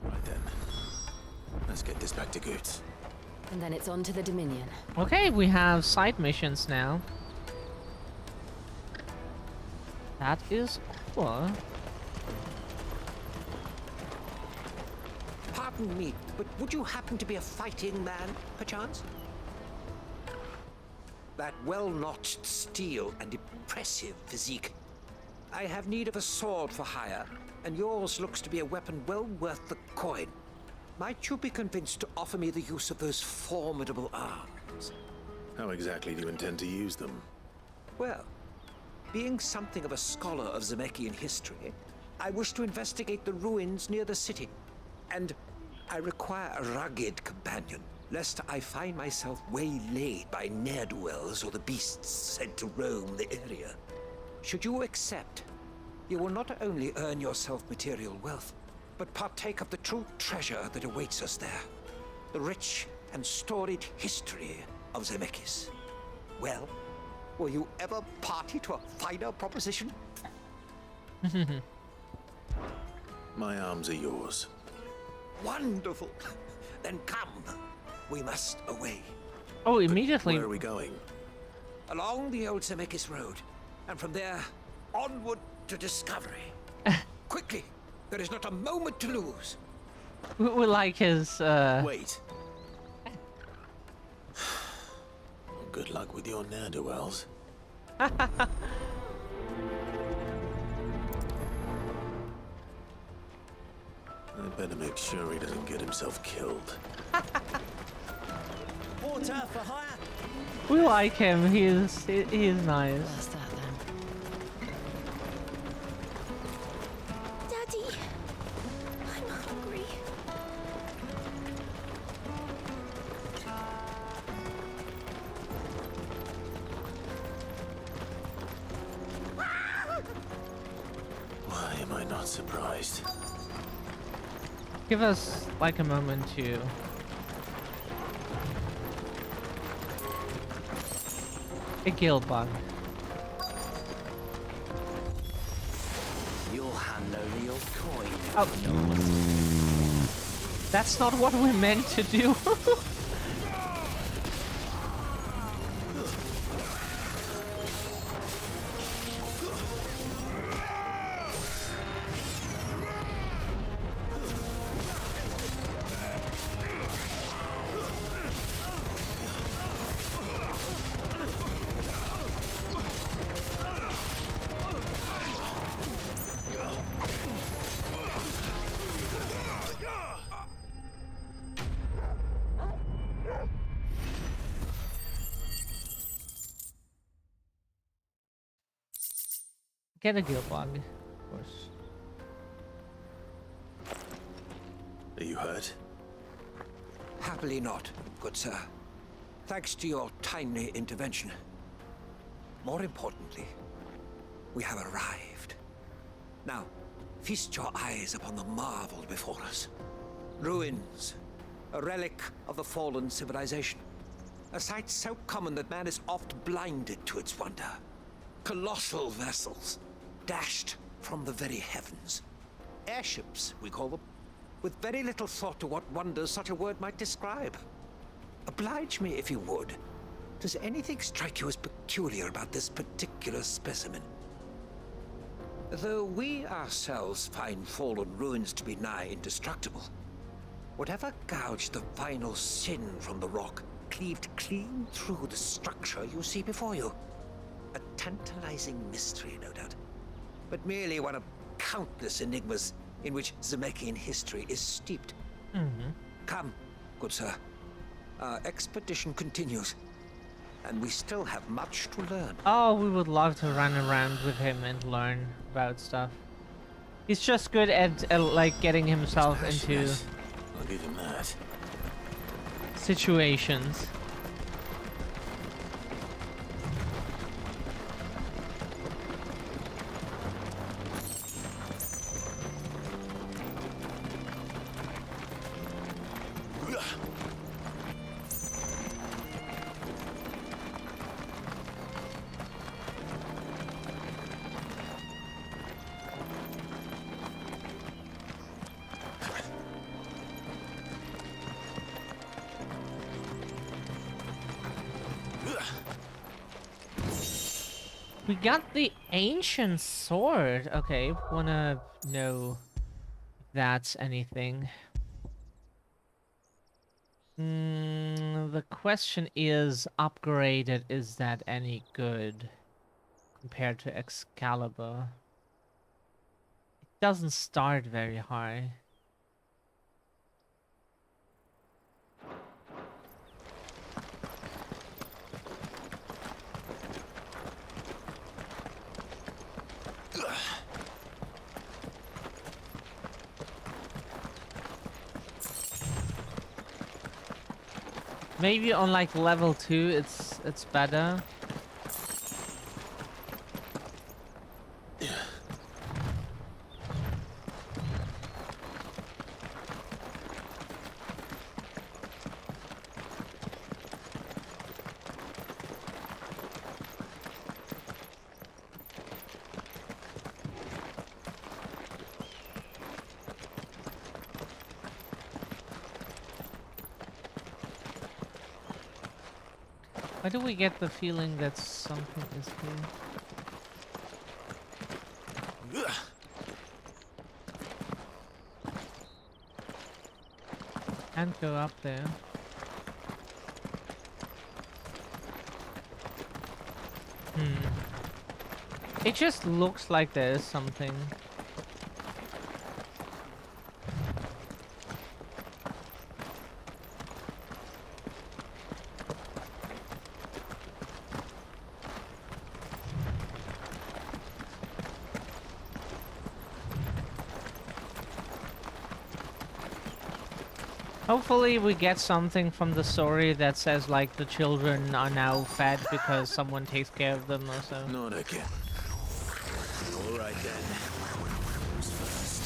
Right then. Let's get this back to Goots. And then it's on to the Dominion. Okay, we have side missions now. That is cool. Pardon me, but would you happen to be a fighting man, perchance? That well-notched steel and impressive physique. I have need of a sword for hire, and yours looks to be a weapon well worth the coin. Might you be convinced to offer me the use of those formidable arms? How exactly do you intend to use them? Well, being something of a scholar of Zemeckis history, I wish to investigate the ruins near the city. And I require a rugged companion, lest I find myself waylaid by ne'er-do-wells or the beasts sent to roam the area. Should you accept, you will not only earn yourself material wealth, but partake of the true treasure that awaits us there. The rich and storied history of Zemeckis. Well, will you ever party to a finer proposition? My arms are yours. Wonderful. Then come. We must away. Oh, immediately. Where are we going? Along the old Zemeckis Road, and from there, onward to discovery. Quickly! There is not a moment to lose. We like his, Wait. Good luck with your ne'er-do-wells. I better make sure he doesn't get himself killed. Water for hire. We like him. He is nice. What's that then? Daddy, I'm hungry. Why am I not surprised? Give us like a moment to. A gill bug. You'll hand over your coin. Oh. That's not what we're meant to do. Get a gill bug, of course. Are you hurt? Happily not, good sir. Thanks to your timely intervention. More importantly, we have arrived. Now, feast your eyes upon the marvel before us. Ruins, a relic of the fallen civilization. A sight so common that man is oft blinded to its wonder. Colossal vessels, dashed from the very heavens. Airships, we call them, with very little thought to what wonders such a word might describe. Oblige me if you would. Does anything strike you as peculiar about this particular specimen? Though we ourselves find fallen ruins to be nigh indestructible, whatever gouged the final sin from the rock cleaved clean through the structure you see before you. A tantalizing mystery, no doubt, but merely one of countless enigmas in which Zemeckis history is steeped. Come, good sir. Our expedition continues, and we still have much to learn. Oh, we would love to run around with him and learn about stuff. He's just good at like getting himself into I'll give him that. situations. We got the ancient sword. Okay, wanna know if that's anything. The question is, upgraded, is that any good compared to Excalibur? It doesn't start very high. Maybe on like level 2 it's better. Why do we get the feeling that something is here? Can't go up there. It just looks like there is something. Hopefully we get something from the story that says like the children are now fed because someone takes care of them or so. Not again. All right then. Who's first?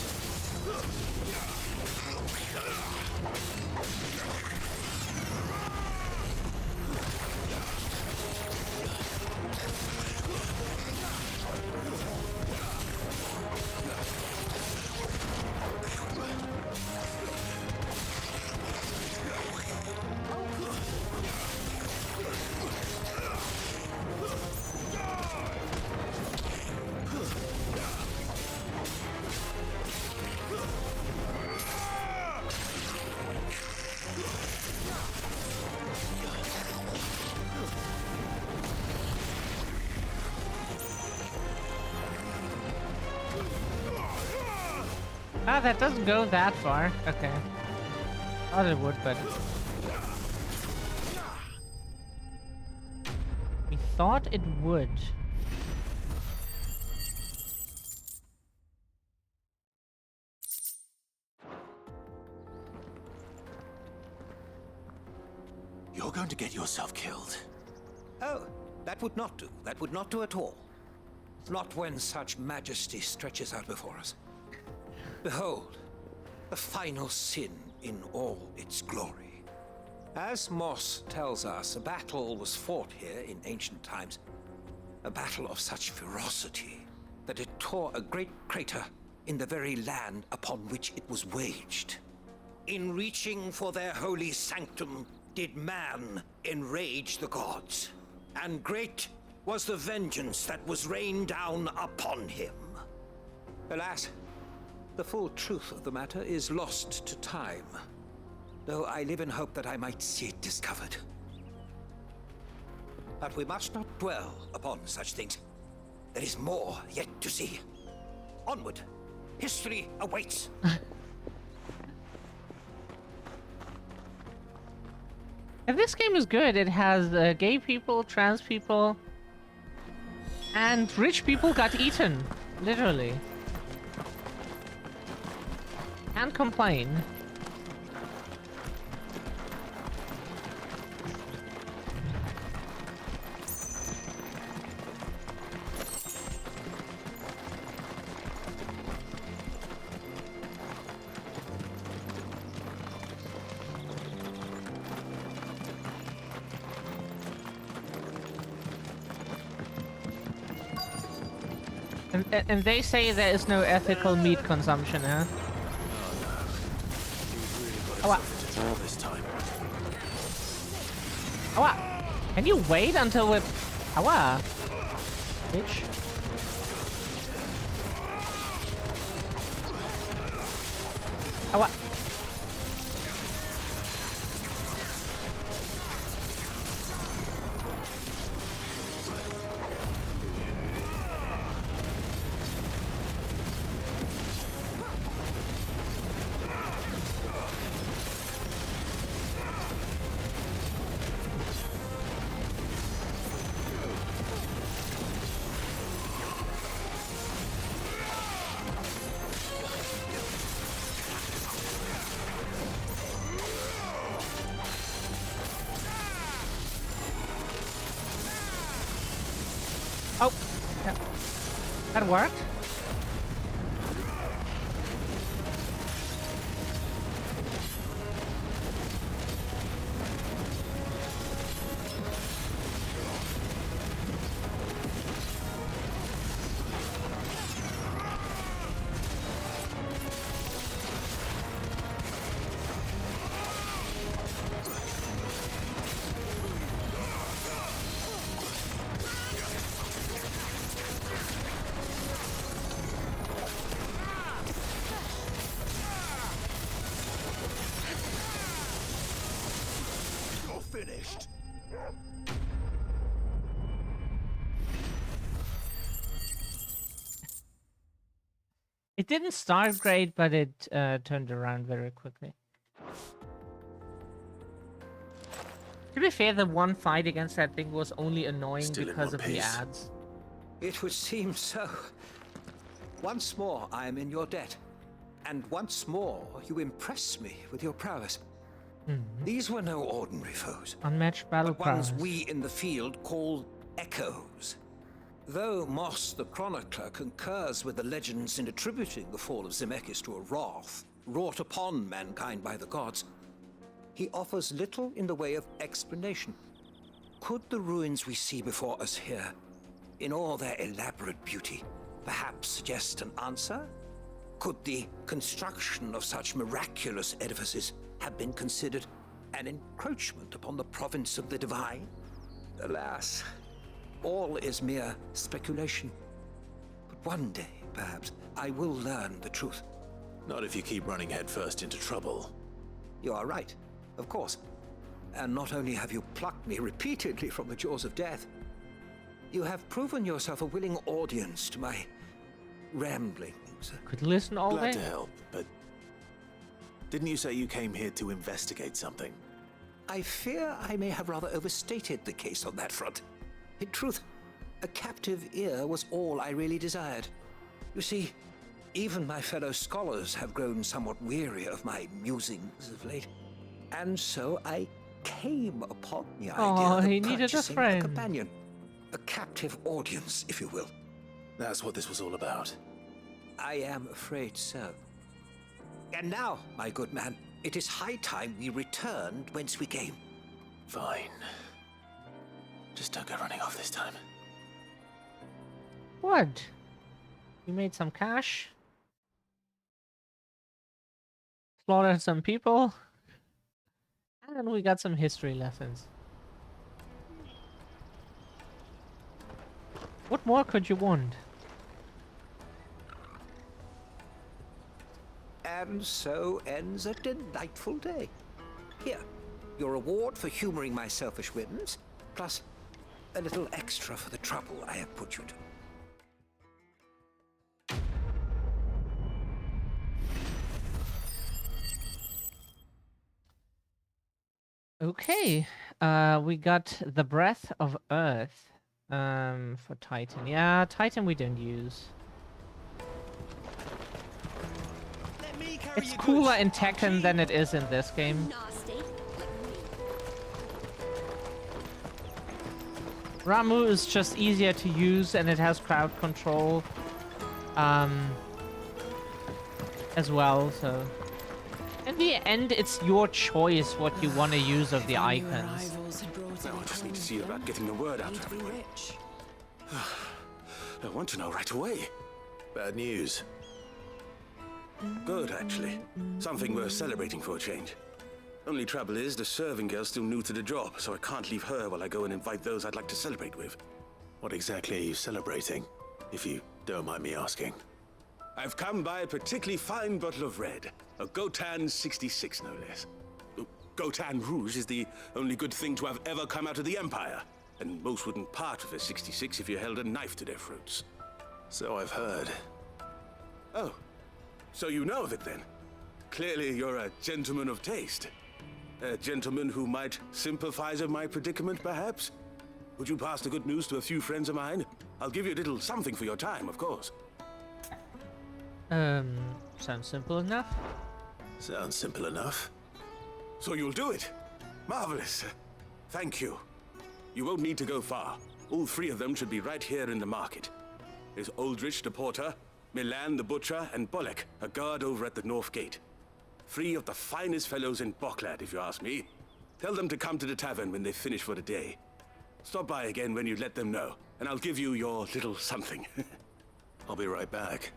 Ah, that doesn't go that far. Okay. Thought it would, but... We thought it would. You're going to get yourself killed. Oh, that would not do. That would not do at all. Not when such majesty stretches out before us. Behold, the final sin in all its glory. As Moss tells us, a battle was fought here in ancient times. A battle of such ferocity that it tore a great crater in the very land upon which it was waged. In reaching for their holy sanctum, did man enrage the gods. And great was the vengeance that was rained down upon him. Alas, the full truth of the matter is lost to time, though I live in hope that I might see it discovered. But we must not dwell upon such things. There is more yet to see. Onward. History awaits. And this game is good. It has gay people, trans people, and rich people got eaten. Literally. Can't complain. And they say there is no ethical meat consumption, huh? This time. Awa! Can you wait until we're... Awa! Bitch. Awa! Oh, yeah. That worked. Finished. It didn't start great, but it turned around very quickly. To be fair, the one fight against that thing was only annoying because of the ads. It would seem so. Once more, I am in your debt. And once more, you impress me with your prowess. These were no ordinary foes. Unmatched battle but ones prowess. we in the field call echoes. Though Moss the Chronicler concurs with the legends in attributing the fall of Zemeckis to a wrath wrought upon mankind by the gods, he offers little in the way of explanation. Could the ruins we see before us here, in all their elaborate beauty, perhaps suggest an answer? Could the construction of such miraculous edifices have been considered an encroachment upon the province of the divine? Alas, all is mere speculation. But one day, perhaps, I will learn the truth. Not if you keep running headfirst into trouble. You are right, of course. And not only have you plucked me repeatedly from the jaws of death, you have proven yourself a willing audience to my ramblings. Could listen all Glad day. to help, but didn't you say you came here to investigate something? I fear I may have rather overstated the case on that front. In truth, a captive ear was all I really desired. You see, even my fellow scholars have grown somewhat weary of my musings of late. And so I came upon the idea of he needed a purchasing friend. companion. A captive audience, if you will. That's what this was all about. I am afraid so. And now, my good man, it is high time we returned whence we came. Fine. Just don't go running off this time. What? You made some cash? Slaughtered some people? And we got some history lessons. What more could you want? And so ends a delightful day. Here, your reward for humoring my selfish whims, plus a little extra for the trouble I have put you to. Okay, we got the Breath of Earth for Titan. Yeah, Titan we don't use. It's cooler in Tekken than it is in this game. Ramu is just easier to use and it has crowd control as well, so in the end it's your choice what you want to use of the icons. Now I just need to see about getting the word out to everybody. I want to know right away. Bad news. Good, actually. Something worth celebrating for a change. Only trouble is, the serving girl's still new to the job, so I can't leave her while I go and invite those I'd like to celebrate with. What exactly are you celebrating, if you don't mind me asking? I've come by a particularly fine bottle of red. A Gotan 66, no less. Gotan Rouge is the only good thing to have ever come out of the Empire. And most wouldn't part with a 66 if you held a knife to their throats. So I've heard. Oh, so you know of it then? Clearly you're a gentleman of taste. A gentleman who might sympathize with my predicament, perhaps? Would you pass the good news to a few friends of mine? I'll give you a little something for your time, of course. Sounds simple enough. Sounds simple enough. So you'll do it? Marvelous. Thank you. You won't need to go far. All three of them should be right here in the market. There's Aldrich, the porter, Milan, the butcher, and Bolek, a guard over at the north gate. Three of the finest fellows in Boklad, if you ask me. Tell them to come to the tavern when they finish for the day. Stop by again when you let them know, and I'll give you your little something. I'll be right back.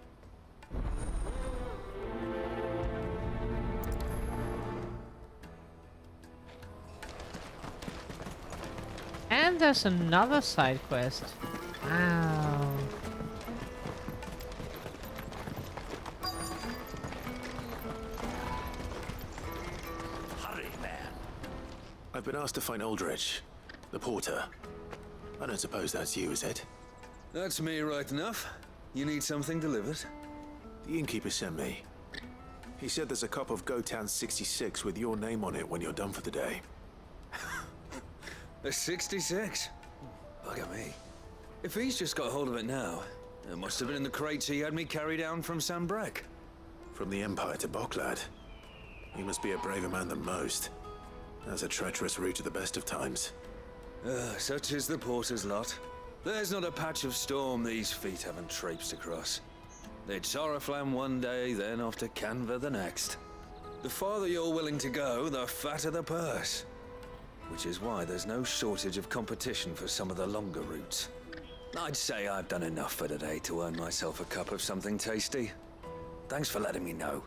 And there's another side quest. Wow. Hurry, man. I've been asked to find Aldrich, the porter. I don't suppose that's you, is it? That's me right enough. You need something delivered? The innkeeper sent me. He said there's a cup of Gotan 66 with your name on it when you're done for the day. A 66? Bugger me. If he's just got hold of it now, it must have been in the crates he had me carry down from Sanbrek. From the Empire to Boklad. He must be a braver man than most. That's a treacherous route at the best of times. Such is the porter's lot. There's not a patch of storm these feet haven't traipsed across. It's Oriflamme one day, then off to Canva the next. The farther you're willing to go, the fatter the purse. Which is why there's no shortage of competition for some of the longer routes. I'd say I've done enough for today to earn myself a cup of something tasty. Thanks for letting me know.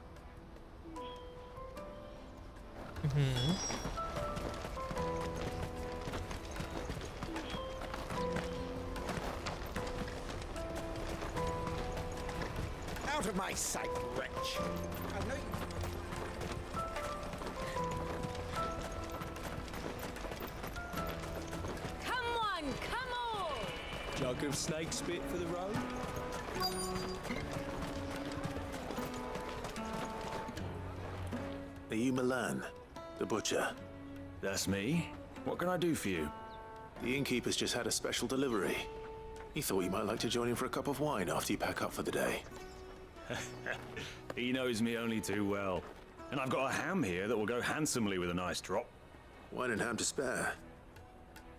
Out of my sight, wretch! I know you... Come on, come on! Jug of snake spit for the road? Are you Milan, the butcher? That's me. What can I do for you? The innkeeper's just had a special delivery. He thought you might like to join him for a cup of wine after you pack up for the day. He knows me only too well. And I've got a ham here that will go handsomely with a nice drop. Wine and ham to spare.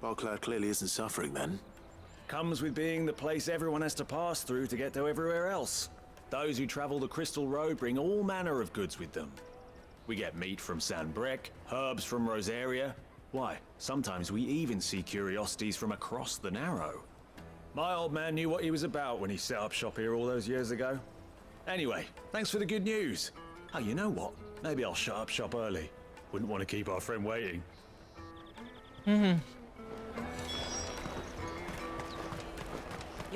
Boklad clearly isn't suffering then. Comes with being the place everyone has to pass through to get to everywhere else. Those who travel the Crystal Road bring all manner of goods with them. We get meat from Sanbrek, herbs from Rosaria. Why, sometimes we even see curiosities from across the Narrow. My old man knew what he was about when he set up shop here all those years ago. Anyway, thanks for the good news. Oh, you know what? Maybe I'll shut up shop early. Wouldn't want to keep our friend waiting. You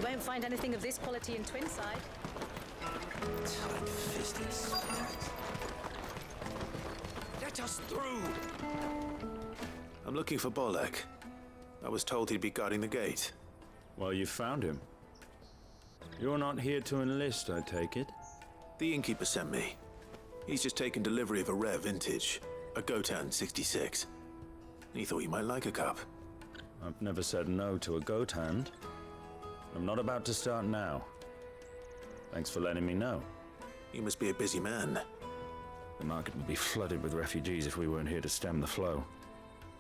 won't find anything of this quality in Twinside. Tight-fisted spirit. Let us through! I'm looking for Bolek. I was told he'd be guarding the gate. Well, you found him. You're not here to enlist, I take it? The innkeeper sent me. He's just taken delivery of a rare vintage, a Gotan 66. He thought you might like a cup. I've never said no to a goat hand. I'm not about to start now. Thanks for letting me know. You must be a busy man. The market would be flooded with refugees if we weren't here to stem the flow.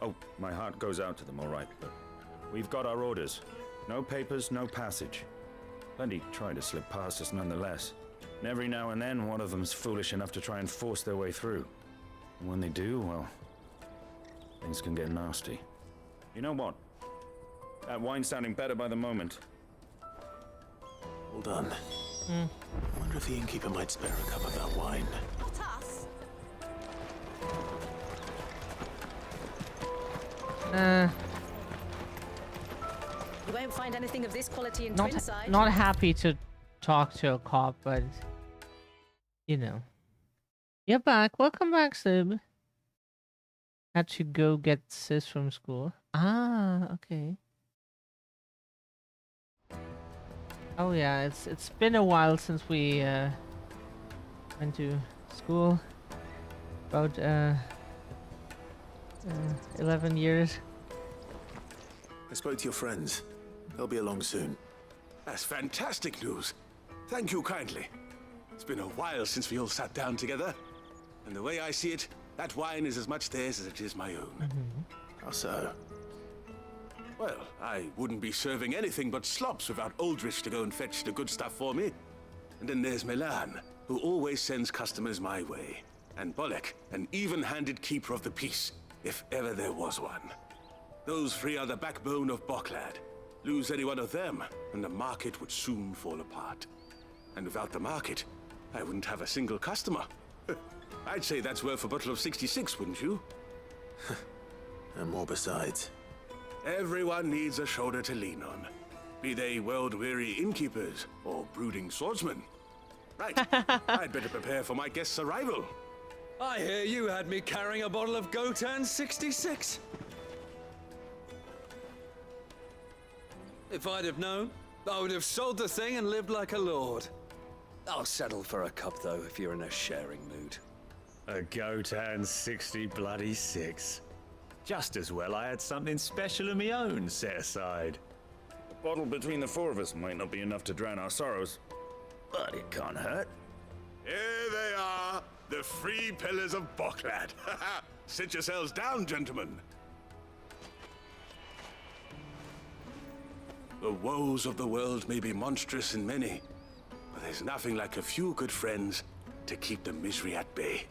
Oh, my heart goes out to them, all right, but we've got our orders. No papers, no passage. Plenty try to slip past us nonetheless. And every now and then, one of them's foolish enough to try and force their way through. And when they do, well, things can get nasty. You know what? That wine's sounding better by the moment. Hold on. I wonder if the innkeeper might spare a cup of that wine. Not us. You won't find anything of this quality in Twinside. Not happy to talk to a cop, but you know. You're back. Welcome back, Sib. Had to go get sis from school. Ah, okay. Oh yeah, it's been a while since we went to school. About 11 years. I spoke to your friends. They'll be along soon. That's fantastic news. Thank you kindly. It's been a while since we all sat down together. And the way I see it, that wine is as much theirs as it is my own. How so? Well, I wouldn't be serving anything but slops without Aldrich to go and fetch the good stuff for me. And then there's Milan, who always sends customers my way. And Bolek, an even-handed keeper of the peace, if ever there was one. Those three are the backbone of Boklad. Lose any one of them, and the market would soon fall apart. And without the market, I wouldn't have a single customer. I'd say that's worth a bottle of 66, wouldn't you? And more besides. Everyone needs a shoulder to lean on. Be they world-weary innkeepers or brooding swordsmen. Right, I'd better prepare for my guest's arrival. I hear you had me carrying a bottle of Gotan 66. If I'd have known, I would have sold the thing and lived like a lord. I'll settle for a cup, though, if you're in a sharing mood. A Gotan 66. Just as well I had something special of my own set aside. A bottle between the four of us might not be enough to drown our sorrows, but it can't hurt. Here they are, the three pillars of Boklad. Sit yourselves down, gentlemen. The woes of the world may be monstrous and many, but there's nothing like a few good friends to keep the misery at bay.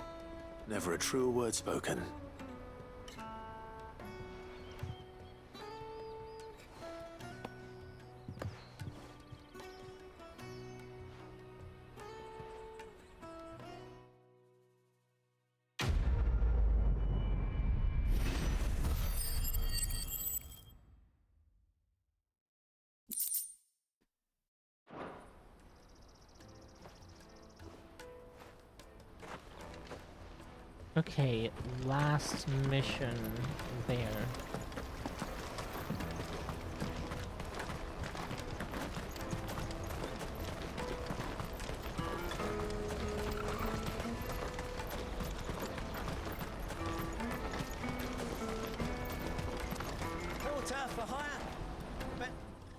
Never a truer word spoken. Okay, last mission there.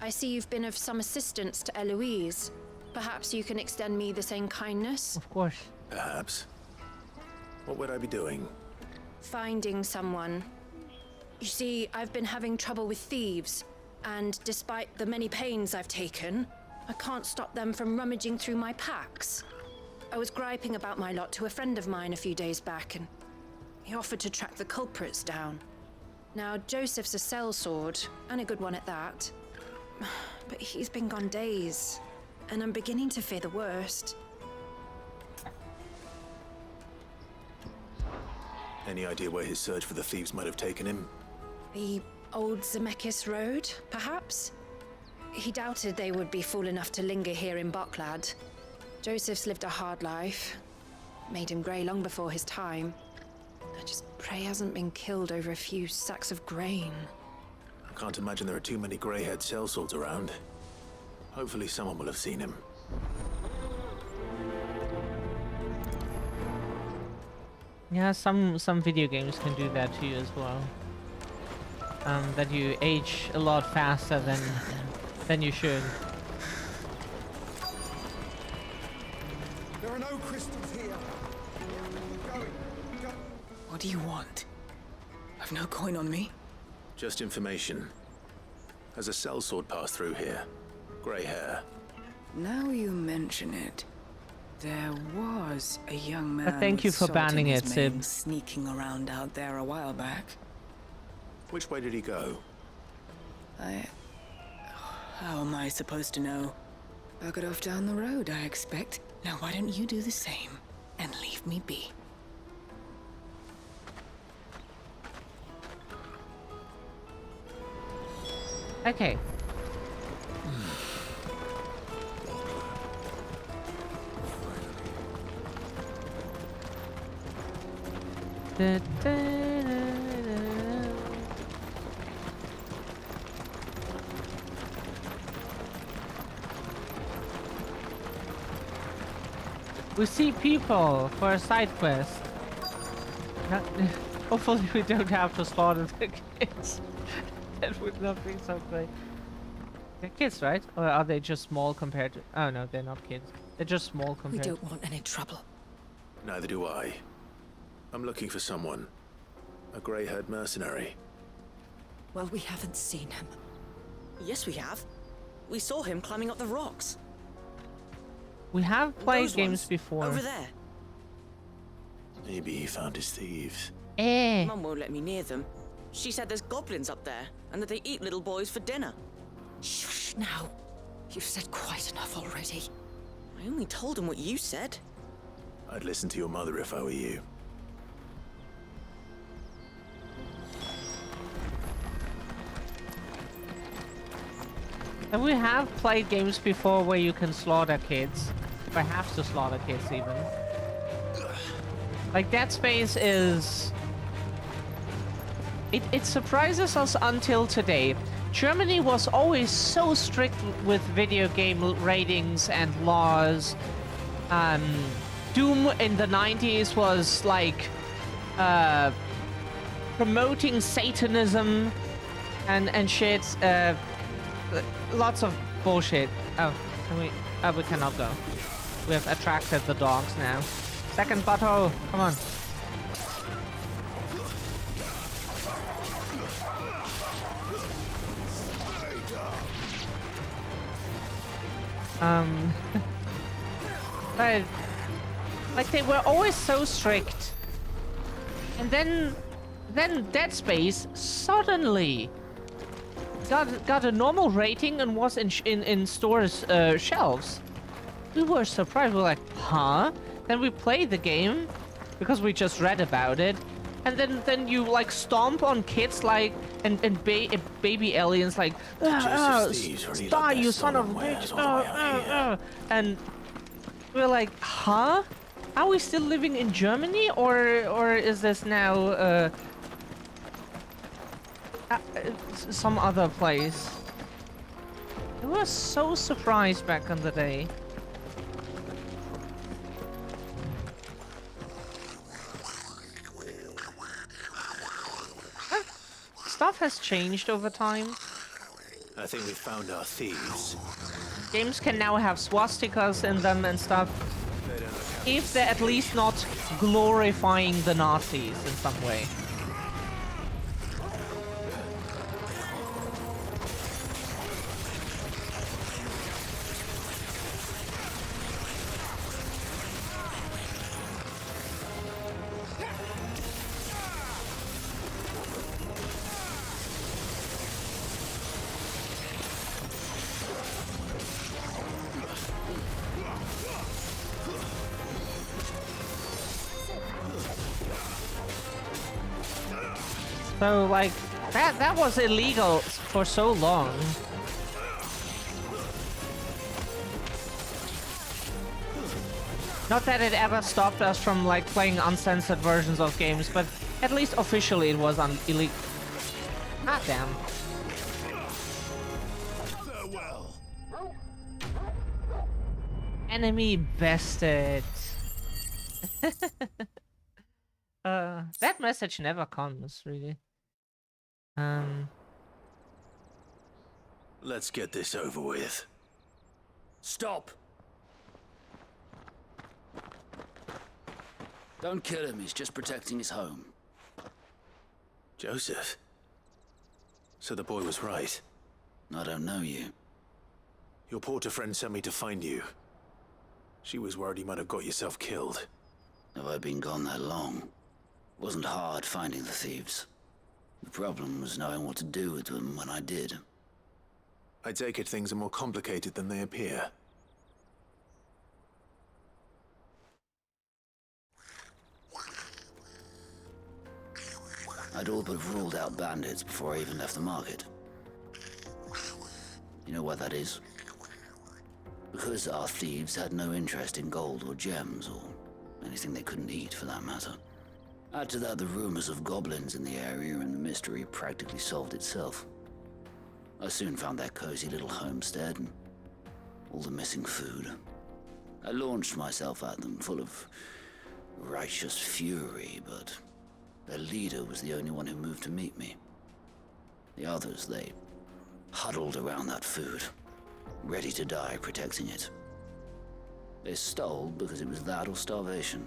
I see you've been of some assistance to Eloise. Perhaps you can extend me the same kindness? Of course. Perhaps. What would I be doing? Finding someone. You see, I've been having trouble with thieves, and despite the many pains I've taken, I can't stop them from rummaging through my packs. I was griping about my lot to a friend of mine a few days back, and he offered to track the culprits down. Now, Joseph's a sellsword, and a good one at that. But he's been gone days, and I'm beginning to fear the worst. Any idea where his search for the thieves might have taken him? The old Zemeckis Road, perhaps? He doubted they would be fool enough to linger here in Boklad. Joseph's lived a hard life. Made him grey long before his time. I just pray he hasn't been killed over a few sacks of grain. I can't imagine there are too many grey-haired sellswords around. Hopefully someone will have seen him. Yeah, some video games can do that to you as well. That you age a lot faster than you should. There are no crystals here. What do you want? I've no coin on me. Just information. Has a sellsword passed through here? Grey hair. Now you mention it. There was a young man thank you with for salt banning in his it, mane Sib. sneaking around out there a while back. Which way did he go? How am I supposed to know? Buggered off down the road, I expect. Now why don't you do the same and leave me be? Okay. Da, da, da, da. We see people for a side quest. Hopefully we don't have to slaughter the kids. That would not be so great. They're kids, right? Or are they just small compared to... Oh no, they're not kids. They're just small compared to... We don't want any trouble. Neither do I. I'm looking for someone. A grey-haired mercenary. Well, we haven't seen him. Yes, we have. We saw him climbing up the rocks. We have played Those games ones, before. over there. Maybe he found his thieves. Mum won't let me near them. She said there's goblins up there, and that they eat little boys for dinner. Shush now. You've said quite enough already. I only told him what you said. I'd listen to your mother if I were you. And we have played games before where you can slaughter kids. Or have to slaughter kids even. Like Dead Space is... It surprises us until today. Germany was always so strict with video game ratings and laws. Doom in the 90s was like promoting Satanism and shit. Lots of bullshit. Oh, can we? Oh, we cannot go. We have attracted the dogs now. Second butthole, come on. But like they were always so strict, and then Dead Space suddenly got a normal rating and was in stores shelves. We were surprised. We're like, huh? Then we played the game because we just read about it, and then you like stomp on kids like and baby aliens like die, you son of a bitch, and we're like, huh? Are we still living in Germany, or is this now some other place? I was so surprised back in the day. Stuff has changed over time. I think we found our thieves. Games can now have swastikas in them and stuff. If they're at least not glorifying the Nazis in some way. So, like, that was illegal for so long. Not that it ever stopped us from, like, playing uncensored versions of games, but at least officially it was illegal. Ah, damn. Enemy bested. That message never comes, really. Let's get this over with. Stop! Don't kill him, he's just protecting his home. Joseph? So the boy was right. I don't know you. Your porter friend sent me to find you. She was worried you might have got yourself killed. Have I been gone that long? It wasn't hard finding the thieves. The problem was knowing what to do with them when I did. I take it things are more complicated than they appear. I'd all but ruled out bandits before I even left the market. You know why that is? Because our thieves had no interest in gold or gems, or anything they couldn't eat for that matter. Add to that the rumors of goblins in the area, and the mystery practically solved itself. I soon found their cozy little homestead, and all the missing food. I launched myself at them, full of righteous fury, but their leader was the only one who moved to meet me. The others, they huddled around that food, ready to die protecting it. They stole because it was that or starvation.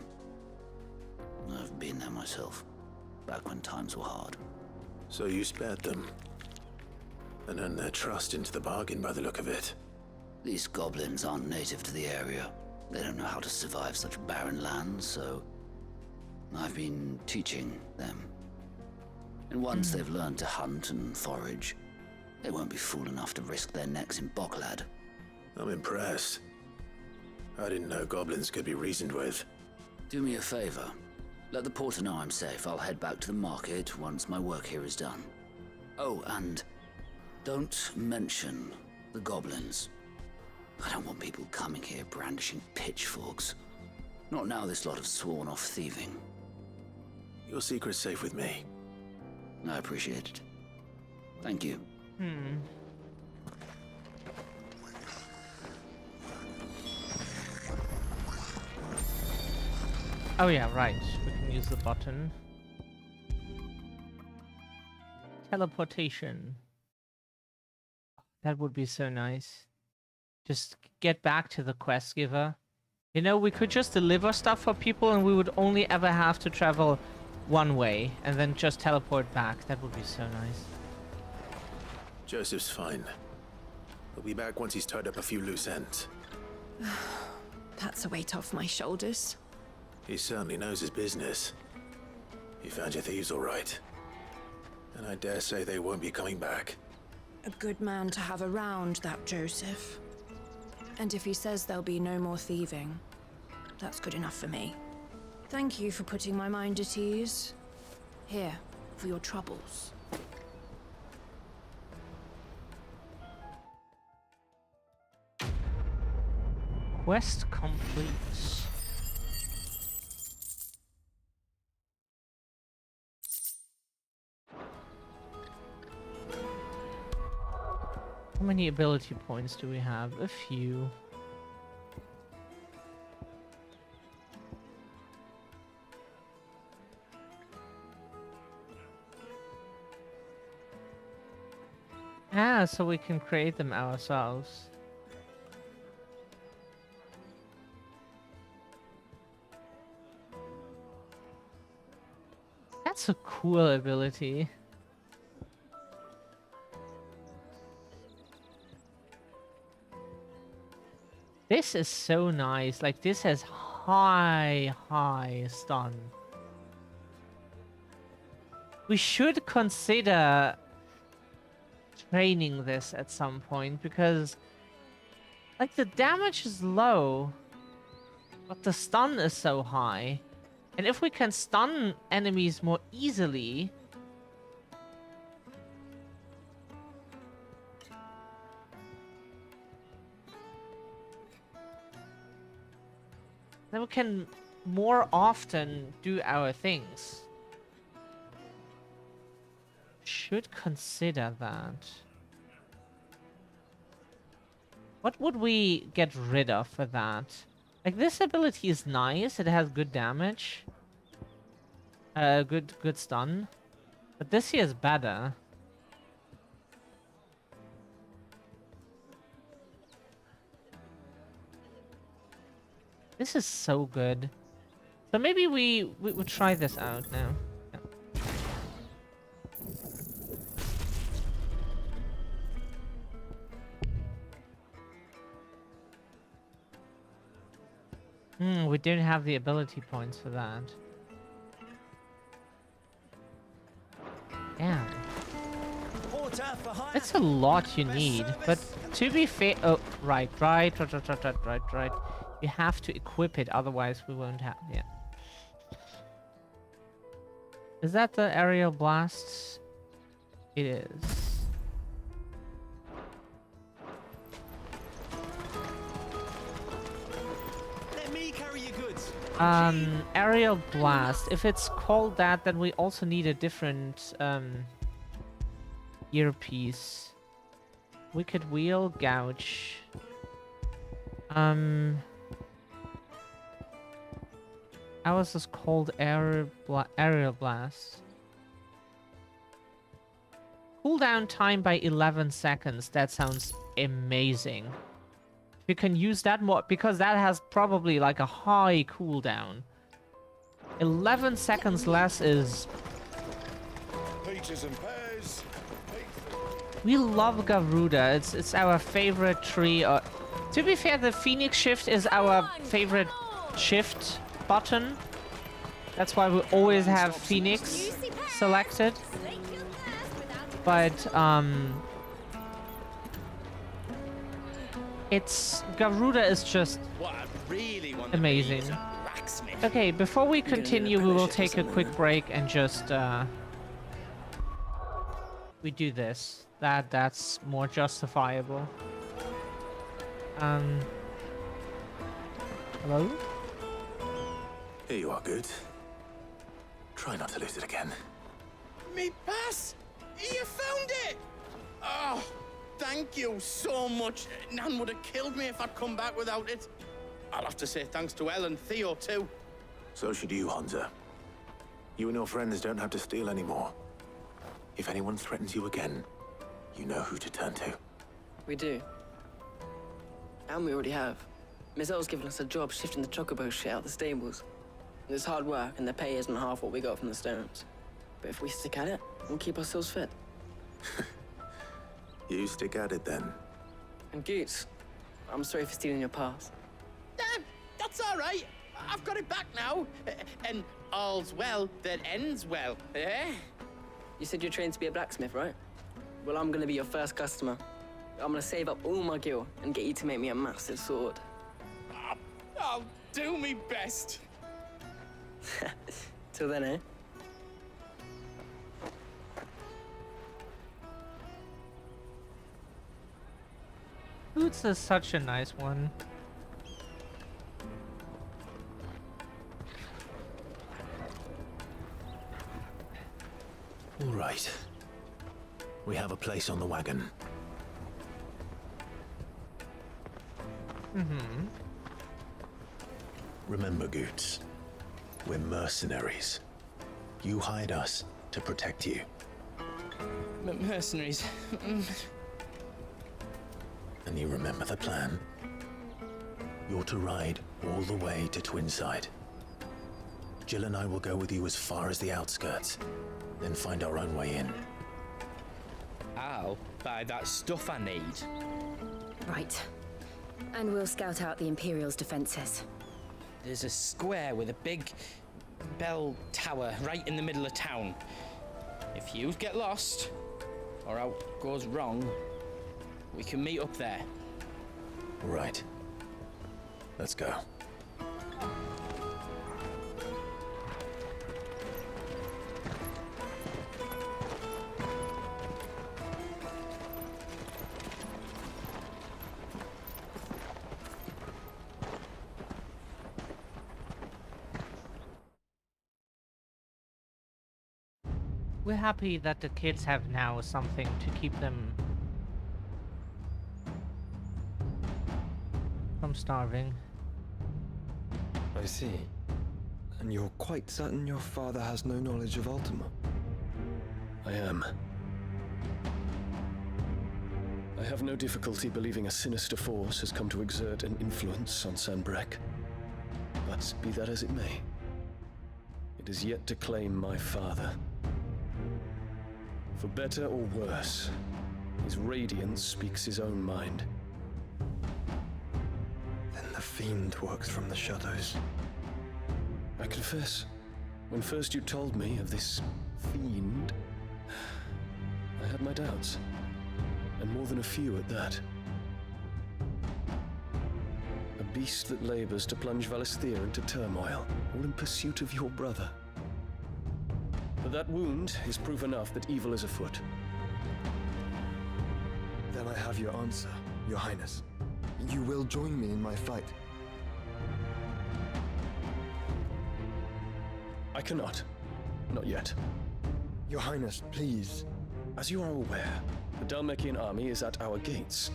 I've been there myself, back when times were hard. So you spared them? And earn their trust into the bargain by the look of it. These goblins aren't native to the area. They don't know how to survive such barren lands, so I've been teaching them. And once they've learned to hunt and forage, they won't be fool enough to risk their necks in Bocklad. I'm impressed. I didn't know goblins could be reasoned with. Do me a favor. Let the porter know I'm safe. I'll head back to the market once my work here is done. Oh, and don't mention the goblins. I don't want people coming here brandishing pitchforks. Not now this lot have sworn off thieving. Your secret's safe with me. I appreciate it. Thank you. Oh yeah, right. We can use the button. Teleportation. That would be so nice. Just get back to the quest giver. You know, we could just deliver stuff for people and we would only ever have to travel one way and then just teleport back. That would be so nice. Joseph's fine. He'll be back once he's tied up a few loose ends. That's a weight off my shoulders. He certainly knows his business. He found your thieves all right. And I dare say they won't be coming back. A good man to have around, that Joseph. And if he says there'll be no more thieving, that's good enough for me. Thank you for putting my mind at ease. Here, for your troubles. Quest complete. How many ability points do we have? A few. Ah, so we can create them ourselves. That's a cool ability. This is so nice. Like, this has high stun. We should consider training this at some point because, like, the damage is low, but the stun is so high. And if we can stun enemies more easily, then we can more often do our things. Should consider that. What would we get rid of for that? Like, this ability is nice. It has good damage. Good stun. But this here is better. This is so good. So maybe we would try this out now. We don't have the ability points for that. Yeah. It's a lot you need, but to be fair... Oh, right. You have to equip it, otherwise we won't have... Yeah. Is that the aerial blasts? It is. Aerial blast. If it's called that, then we also need a different earpiece. Wicked wheel, gouge. How is this called? Aerial blast. Cooldown time by 11 seconds. That sounds amazing. We can use that more because that has probably like a high cooldown. 11 seconds less is... Peaches and pears. We love Garuda. It's our favorite tree. To be fair, the Phoenix shift is our favorite shift button. That's why we always have Phoenix selected. But it's Garuda is just amazing. Okay, before we continue, we will take a quick break and just we do this. That's more justifiable. Hello? Here you are, Good. Try not to lose it again. Me pass! You found it! Oh, thank you so much. Nan would have killed me if I'd come back without it. I'll have to say thanks to Elle and Theo, too. So should you, Hansa. You and your friends don't have to steal anymore. If anyone threatens you again, you know who to turn to. We do. And we already have. Miss Elle's given us a job shifting the chocobo shit out the stables. It's hard work, and the pay isn't half what we got from the stones. But if we stick at it, we'll keep ourselves fit. You stick at it, then. And Goots, I'm sorry for stealing your pass. That's all right. I've got it back now. And all's well that ends well, eh? You said you're trained to be a blacksmith, right? Well, I'm gonna be your first customer. I'm gonna save up all my gil and get you to make me a massive sword. I'll do me best. Till then, eh? Boots is such a nice one. All right. We have a place on the wagon. Remember, Goots, we're mercenaries. You hired us to protect you. Mercenaries. And you remember the plan? You're to ride all the way to Twinside. Jill and I will go with you as far as the outskirts, then find our own way in. I'll buy that stuff I need. Right. And we'll scout out the Imperial's defenses. There's a square with a big bell tower right in the middle of town. If you get lost, or out goes wrong, we can meet up there. Right. Let's go. We're happy that the kids have now something to keep them from starving. I see. And you're quite certain your father has no knowledge of Ultima? I am. I have no difficulty believing a sinister force has come to exert an influence on Sanbreque. But be that as it may, it is yet to claim my father. For better or worse, his radiance speaks his own mind. Then the fiend works from the shadows. I confess, when first you told me of this fiend, I had my doubts, and more than a few at that. A beast that labors to plunge Valisthea into turmoil, all in pursuit of your brother. But that wound is proof enough that evil is afoot. Then I have your answer, Your Highness. You will join me in my fight. I cannot. Not yet. Your Highness, please. As you are aware, the Dhalmekian army is at our gates.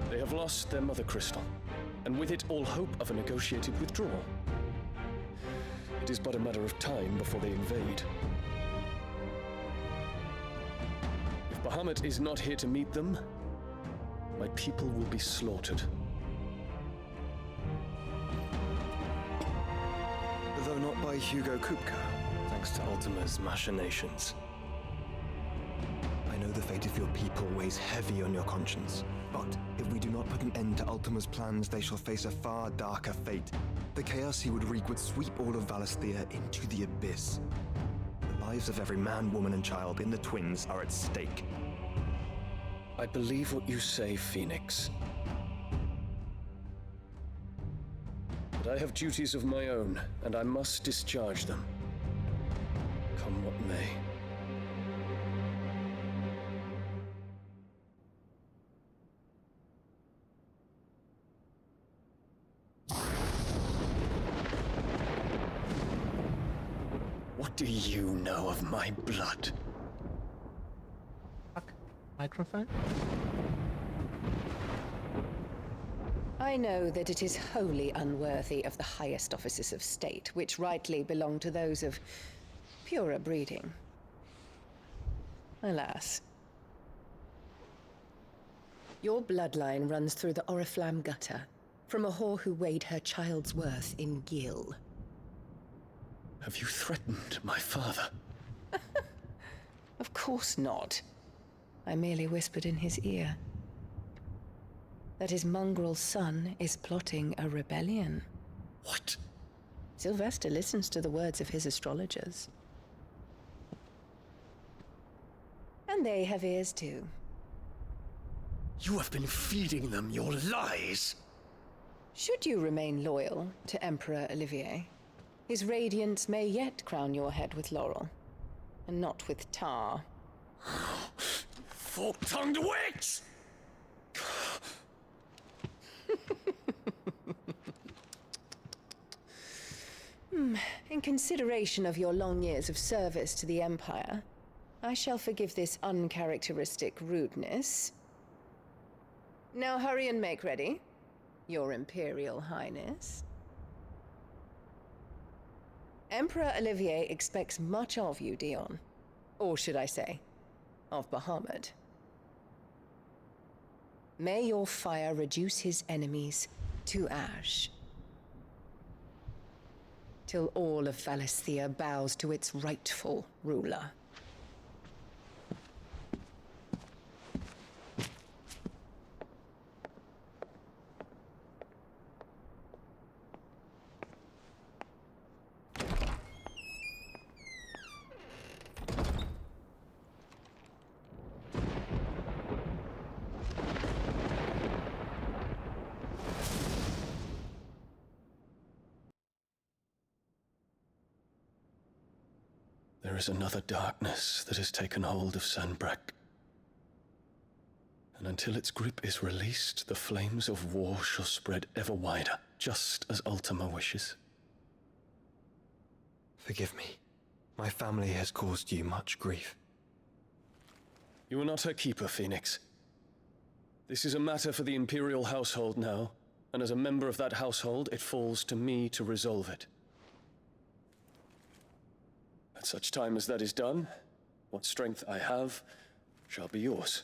They have lost their mother crystal, and with it all hope of a negotiated withdrawal. It is but a matter of time before they invade. If Bahamut is not here to meet them, my people will be slaughtered. Though not by Hugo Kupka, thanks to Ultima's machinations. I know the fate of your people weighs heavy on your conscience. But if we do not put an end to Ultima's plans, they shall face a far darker fate. The chaos he would wreak would sweep all of Valisthea into the abyss. The lives of every man, woman, and child in the Twins are at stake. I believe what you say, Phoenix. But I have duties of my own, and I must discharge them. Come what may. What do you know of my blood? Microphone? I know that it is wholly unworthy of the highest offices of state, which rightly belong to those of purer breeding. Alas. Your bloodline runs through the Oriflamme gutter, from a whore who weighed her child's worth in gill. Have you threatened my father? Of course not. I merely whispered in his ear that his mongrel son is plotting a rebellion. What? Sylvester listens to the words of his astrologers. And they have ears too. You have been feeding them your lies! Should you remain loyal to Emperor Olivier, his radiance may yet crown your head with laurel, and not with tar. Fork-tongued witch! In consideration of your long years of service to the Empire, I shall forgive this uncharacteristic rudeness. Now hurry and make ready, Your Imperial Highness. Emperor Olivier expects much of you, Dion. Or should I say, of Bahamut. May your fire reduce his enemies to ash, till all of Valisthea bows to its rightful ruler. There is another darkness that has taken hold of Sanbreque. And until its grip is released, the flames of war shall spread ever wider, just as Ultima wishes. Forgive me. My family has caused you much grief. You are not her keeper, Phoenix. This is a matter for the Imperial household now, and as a member of that household, it falls to me to resolve it. At such time as that is done, what strength I have shall be yours.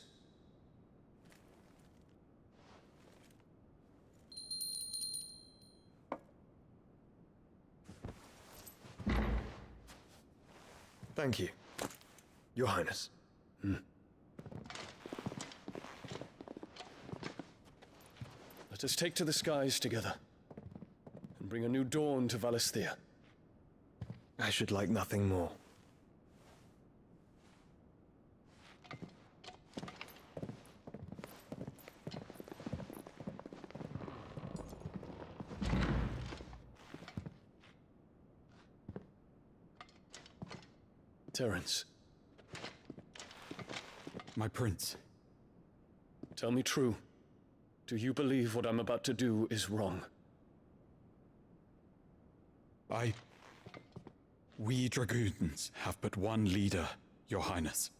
Thank you, Your Highness. Let us take to the skies together, and bring a new dawn to Valisthea. I should like nothing more. Terence. My prince. Tell me true. Do you believe what I'm about to do is wrong? We dragoons have but one leader, Your Highness.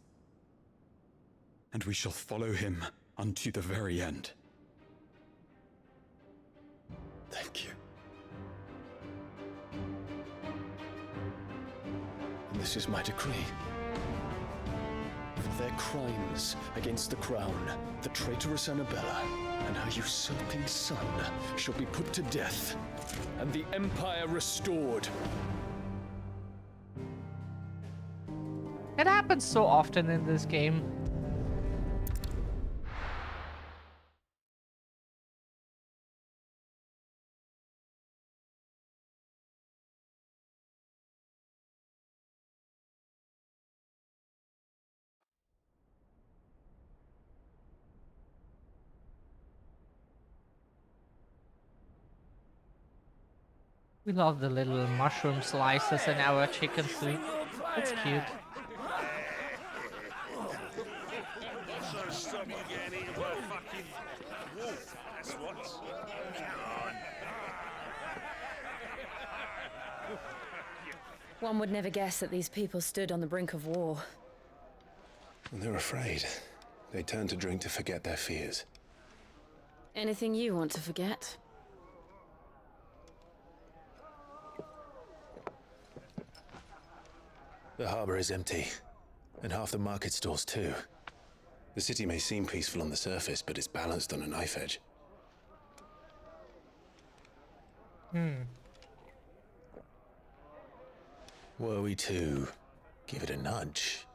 And we shall follow him unto the very end. Thank you. And this is my decree. For their crimes against the crown, the traitorous Annabella and her usurping son shall be put to death, and the Empire restored. It happens so often in this game. We love the little mushroom slices in our chicken soup. That's cute. One would never guess that these people stood on the brink of war. They're afraid. They turn to drink to forget their fears. Anything you want to forget? The harbor is empty, and half the market stalls too. The city may seem peaceful on the surface, but it's balanced on a knife edge. Were we to give it a nudge,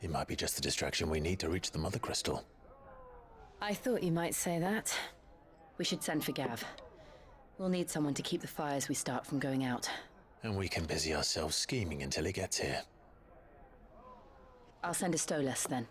it might be just the distraction we need to reach the Mother Crystal. I thought you might say that. We should send for Gav. We'll need someone to keep the fires we start from going out. And we can busy ourselves scheming until he gets here. I'll send a Stolas then.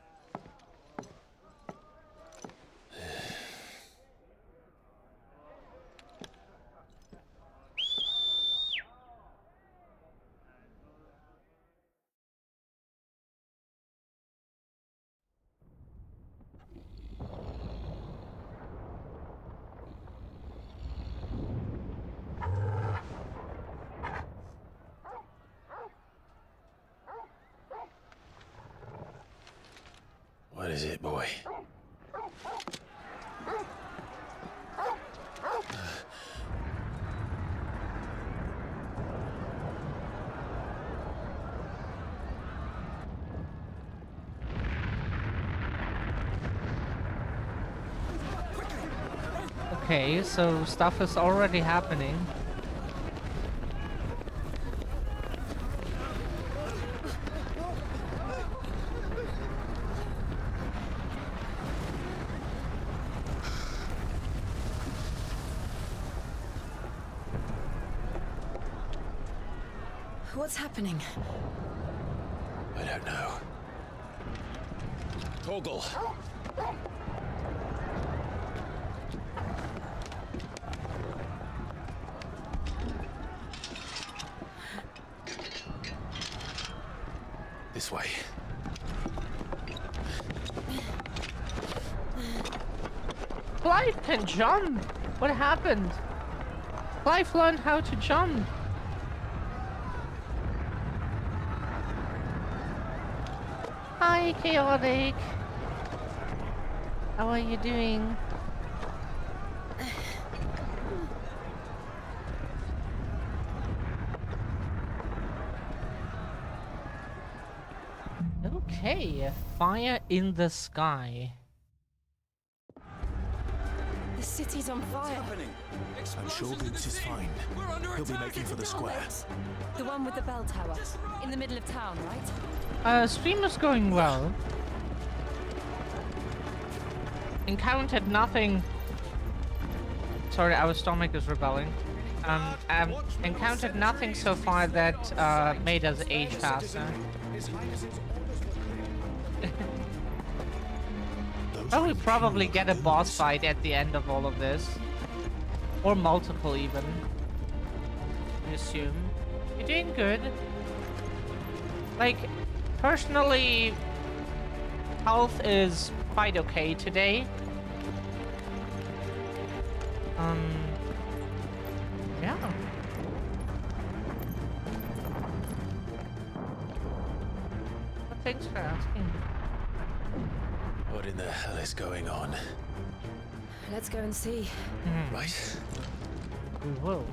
What is it, boy? Okay, so stuff is already happening. What's happening? I don't know. Torgal! This way. Clive can jump! What happened? Clive learned how to jump. Hi, Chaotic. How are you doing? Okay, fire in the sky. The city's on fire. I'm sure Boots is fine. He'll be making for the square. The one with the bell tower. In the middle of town, right? Stream is going well. Encountered nothing. Sorry, our stomach is rebelling. Encountered nothing so far that made us age faster. Oh, we probably get a boss fight at the end of all of this. Or multiple even. I assume. You're doing good. Like, personally, health is quite okay today. Yeah. Well, thanks for asking. What in the hell is going on? Let's go and see. Right? We will.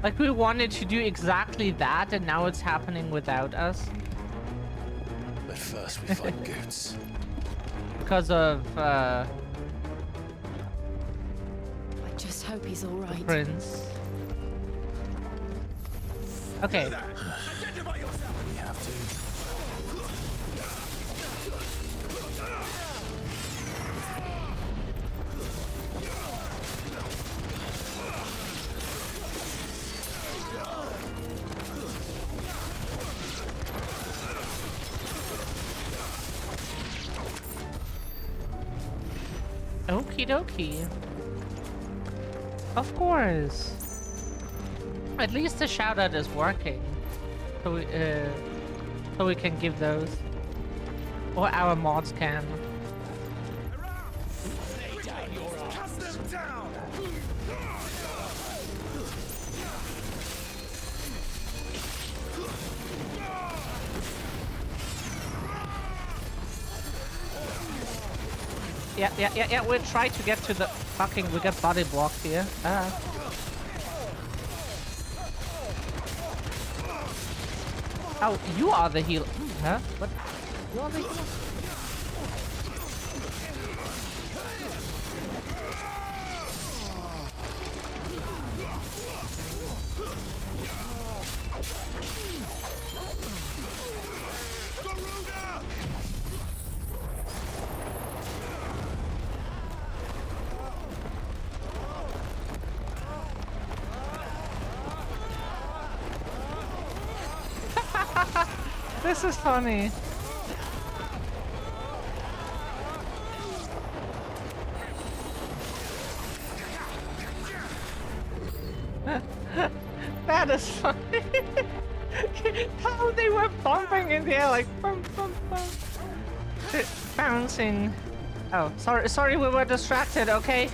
Like, we wanted to do exactly that, and now it's happening without us. But first we find Goots. Because of, I just hope he's all right. the prince. Okay. We have to. Okie dokie. Of course. At least the shoutout is working. So we can give those. Or our mods can. Yeah, we'll try to get to the fucking... We get body blocked here. Oh, you are the healer. Huh? What? You are the healer? This is funny. That is funny. How they were bumping in the air like bump, bump, bump. Bouncing. Oh, sorry, we were distracted, okay?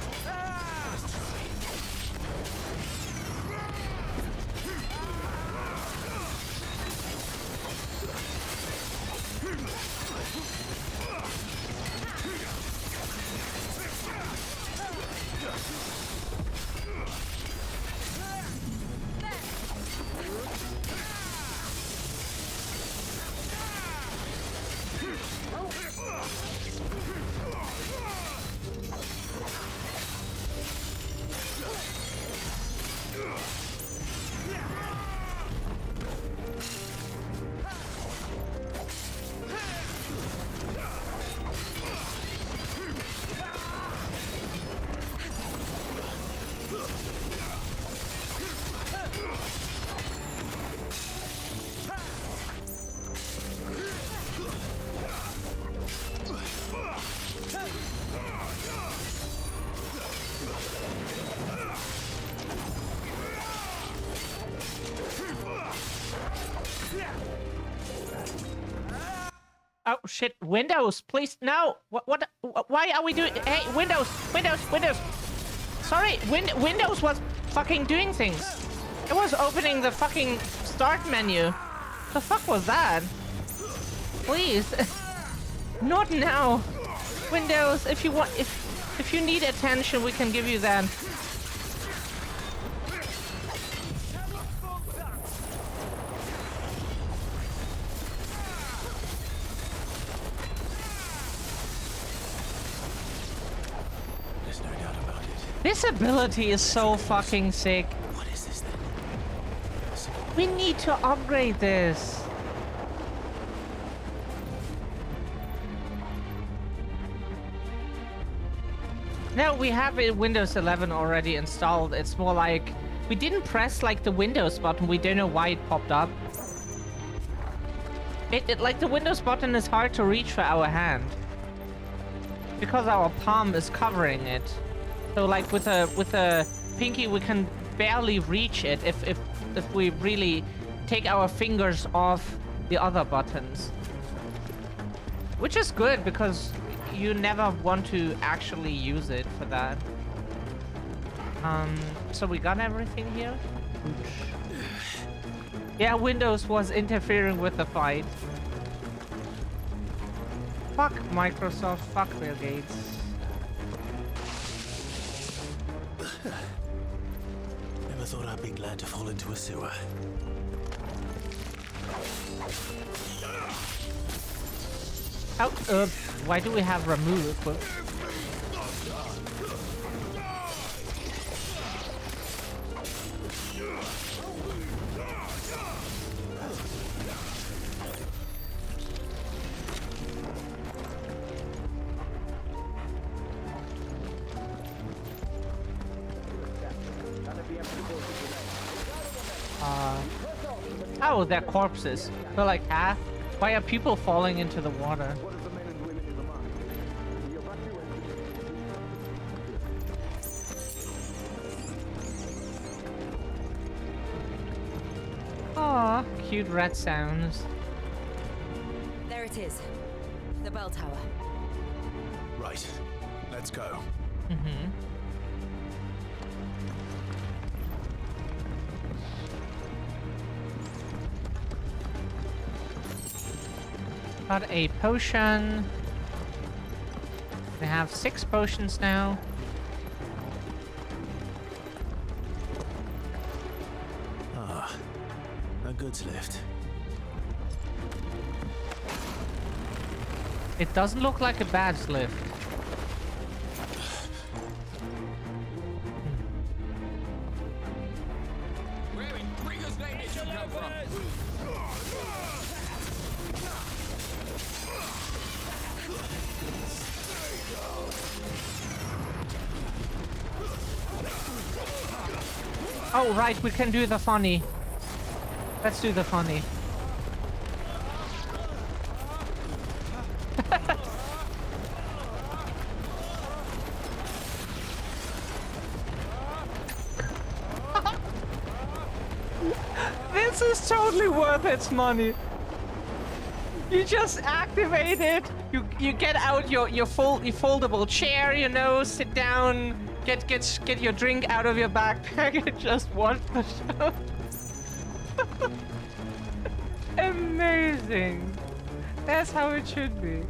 Oh shit, Windows, please, no! What, why are we doing, hey, Windows! Sorry, Windows was fucking doing things. It was opening the fucking start menu. The fuck was that? Please. Not now. Windows, if you want, if you need attention, we can give you that. This ability is so fucking sick. What is this then? We need to upgrade this. No, we have it Windows 11 already installed. It's more like we didn't press like the Windows button. We don't know why it popped up. It like the Windows button is hard to reach for our hand because our palm is covering it. So like with a pinky, we can barely reach it if we really take our fingers off the other buttons. Which is good because you never want to actually use it for that. So we got everything here. Yeah, Windows was interfering with the fight. Fuck Microsoft, fuck Bill Gates. Never thought I'd be glad to fall into a sewer. Oh, why do we have remove? Oh, they're corpses. They're like, ah, why are people falling into the water? Oh, cute rat sounds. There it is. The bell tower. Right. Let's go. Mm-hmm. Got a potion. We have 6 potions now. Ah, a goods lift. It doesn't look like a bad lift. Where in Gringo's name did you come from? Oh, right, we can do the funny. Let's do the funny. This is totally worth its money. You just activate it. You get out your foldable chair, you know, sit down, get your drink out of your backpack and just watch the show. Amazing. That's how it should be.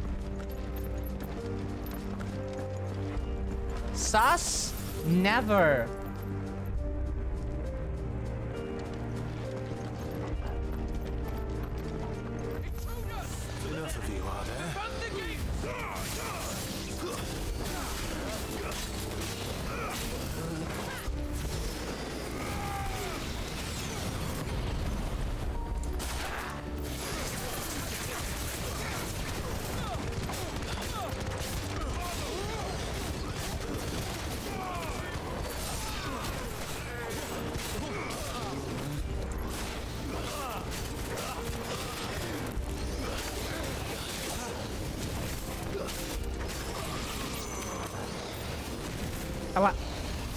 Sus? Never. Enough of you, are there?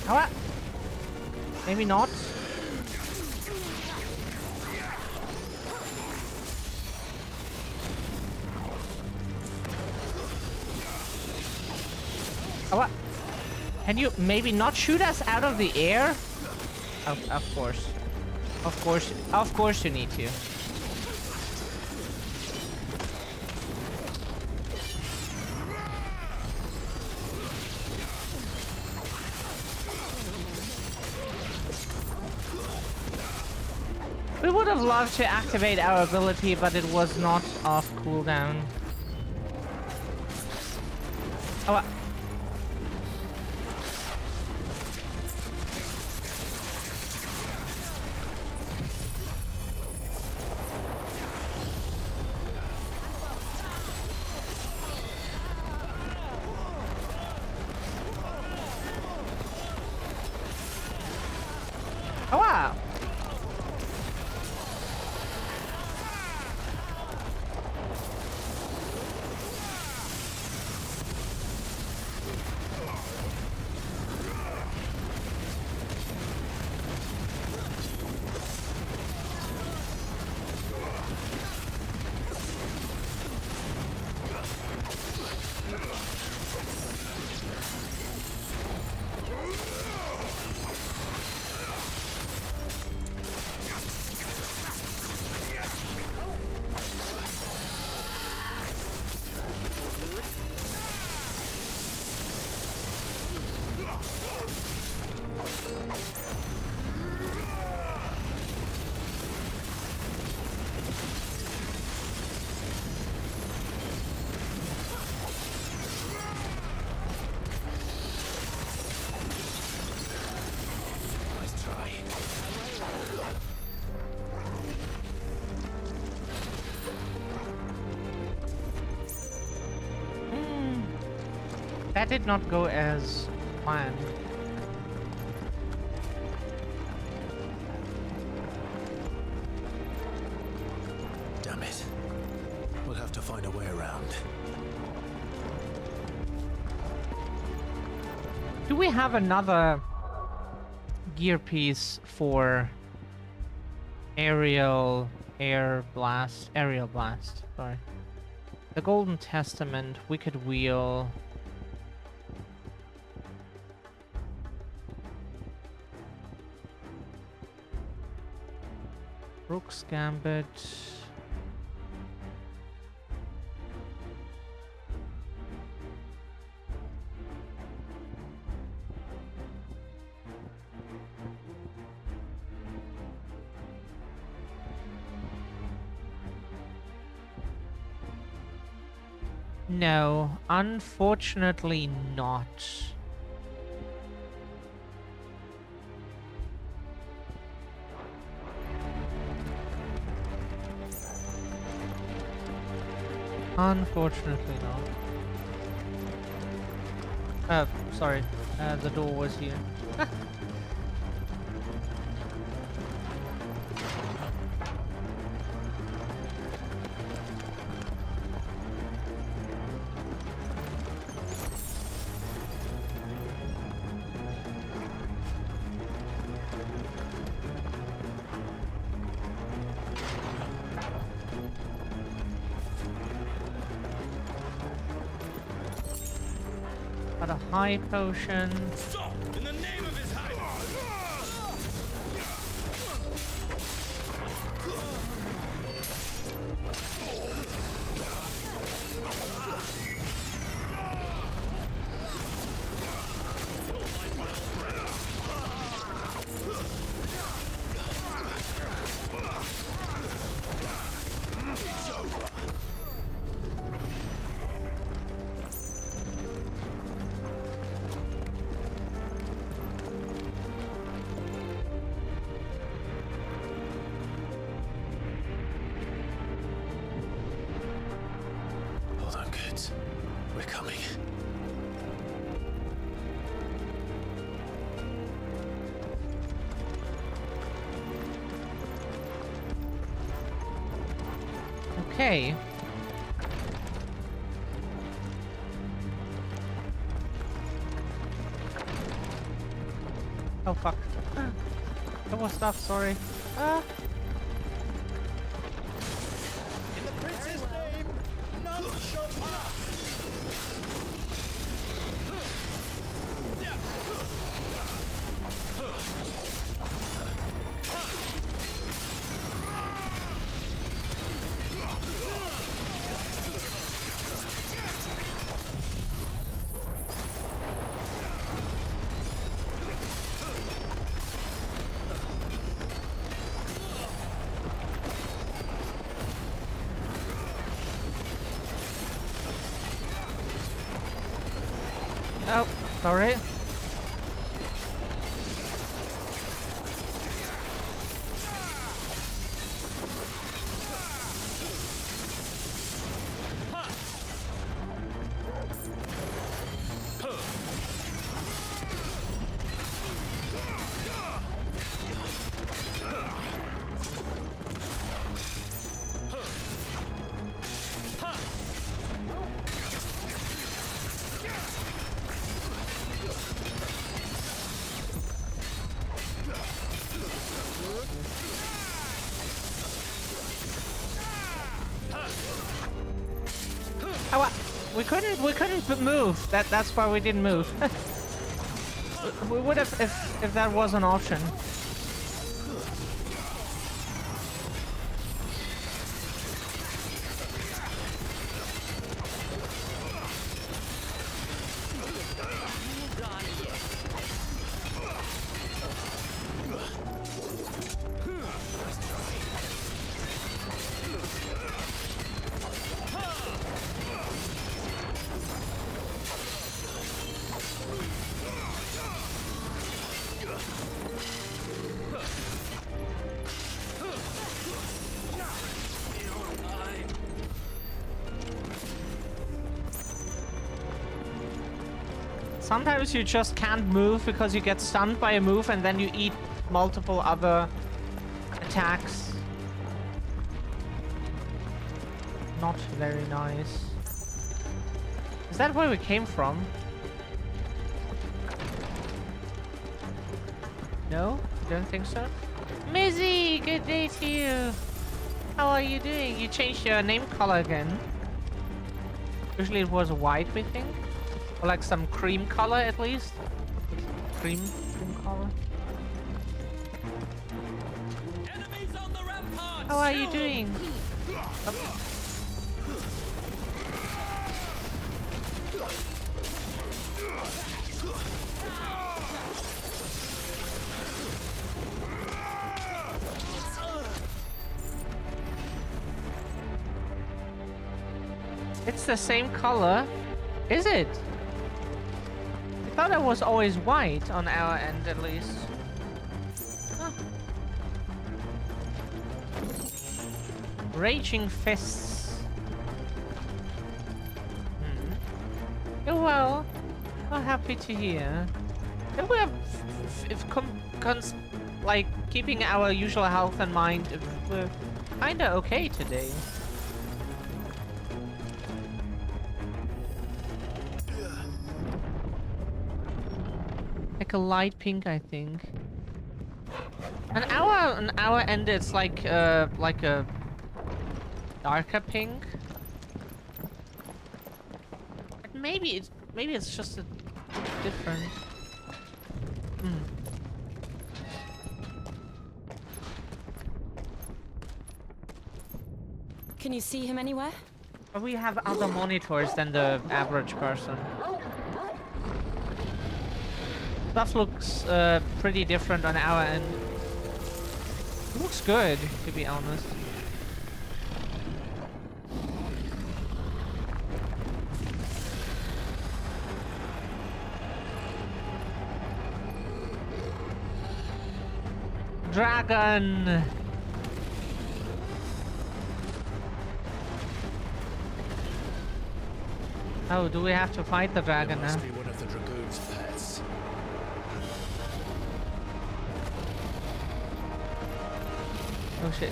How? Maybe not. How? Can you maybe not shoot us out of the air? Of course. Of course you need to. We would have loved to activate our ability, but it was not off cooldown. Oh, oh wow. That did not go as planned. Damn it. We'll have to find a way around. Do we have another gear piece for aerial aerial blast, sorry. The Golden Testament, Wicked Wheel. Rook's Gambit. No, unfortunately not. Unfortunately not. Sorry. The door was here. Got a high potion. Stop! In the name of his highness! Hold on, kids. We're coming. Okay. Oh fuck. There was stuff, sorry. Ah. In the prince's name, none shall pass! Oh, sorry. We couldn't move. That's why we didn't move. We would have if that was an option. Sometimes you just can't move because you get stunned by a move and then you eat multiple other attacks. Not very nice. Is that where we came from? No? Don't think so? Mizzy, good day to you. How are you doing? You changed your name color again. Usually it was white, we think. Or like some cream color at least. Cream color. How are you doing? It's the same color. Is it? I thought it was always white on our end at least. Huh. Raging fists. Oh well. I'm happy to hear. If we're like keeping our usual health in mind, we're kinda okay today. Like a light pink, I think. An hour end, it's like a darker pink. But maybe it's just a different. Can you see him anywhere? But we have other monitors than the average person. Stuff looks pretty different on our end. It looks good, to be honest. Dragon! Oh, do we have to fight the dragon now? Must be one of the dragoon's pets. Oh shit.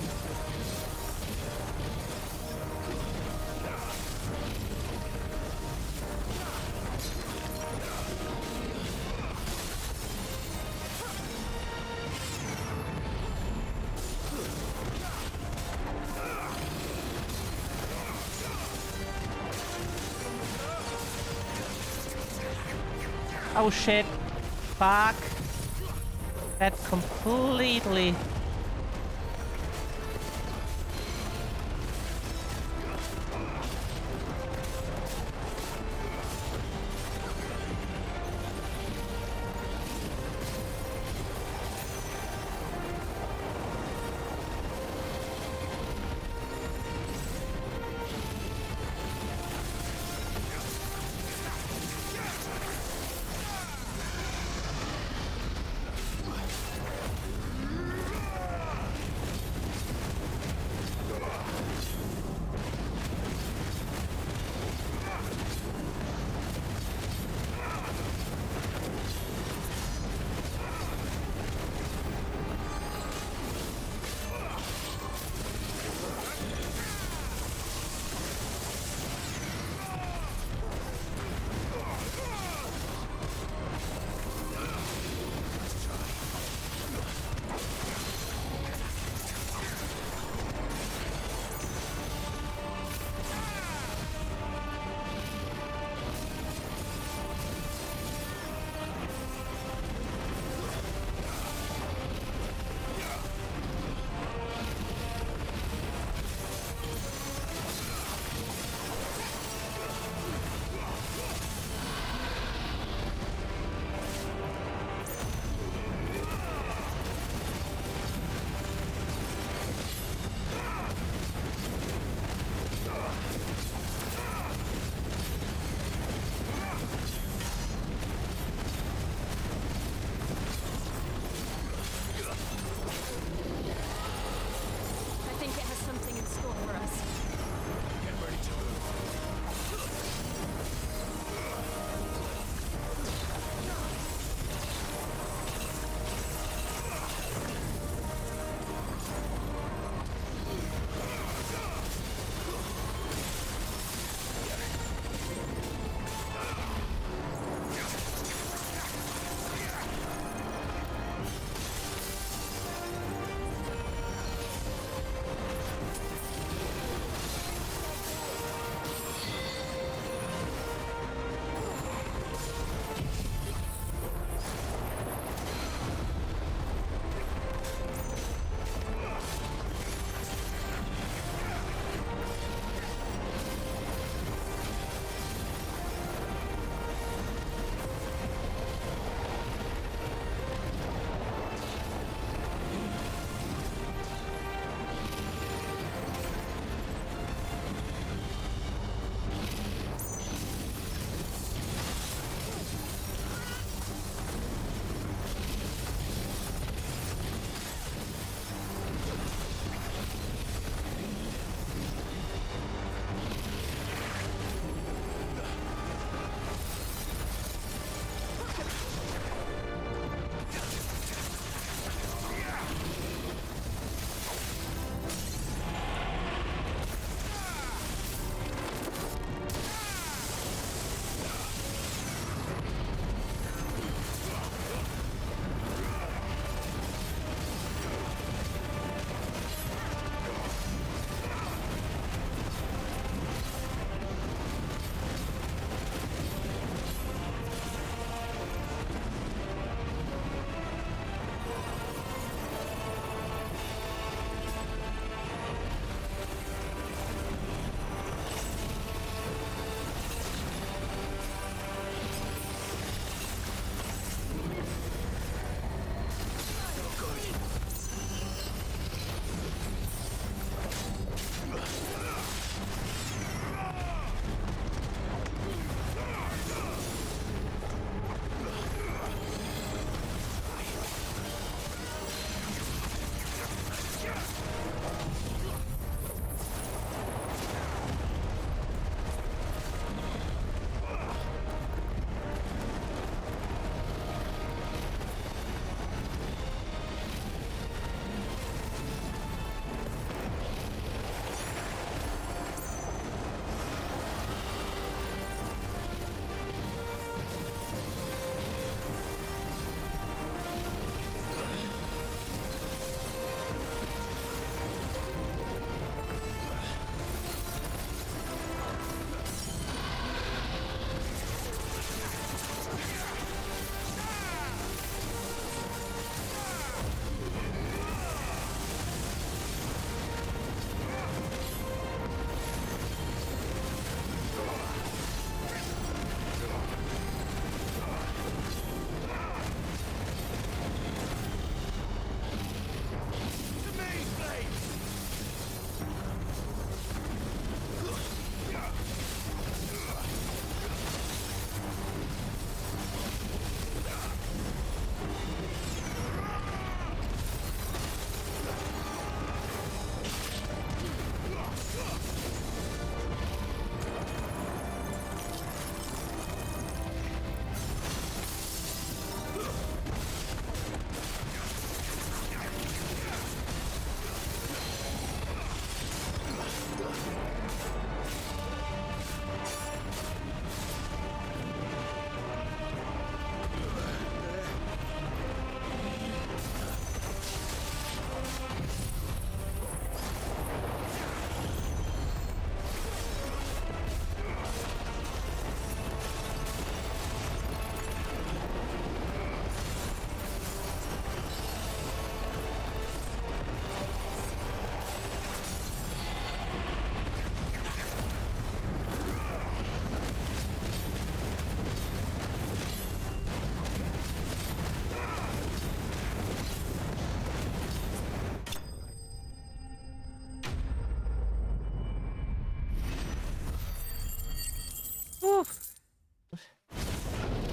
Oh shit. Fuck. That completely...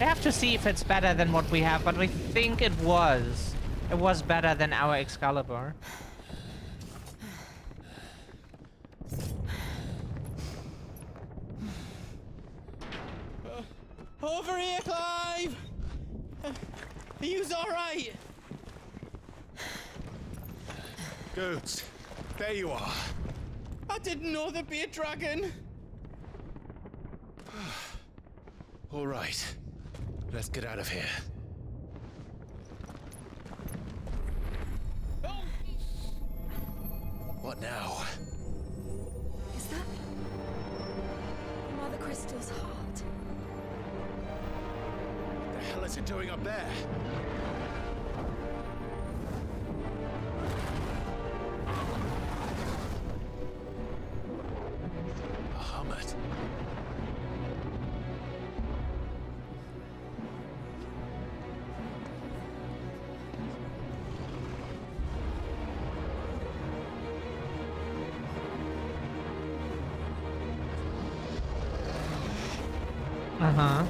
We have to see if it's better than what we have, but we think it was. It was better than our Excalibur. Over here, Clive! Are you alright? Goats, there you are. I didn't know there'd be a dragon. All right, let's get out of here. What now? Is that Mother Crystal's heart? What the hell is it doing up there? Bahamut. Uh-huh.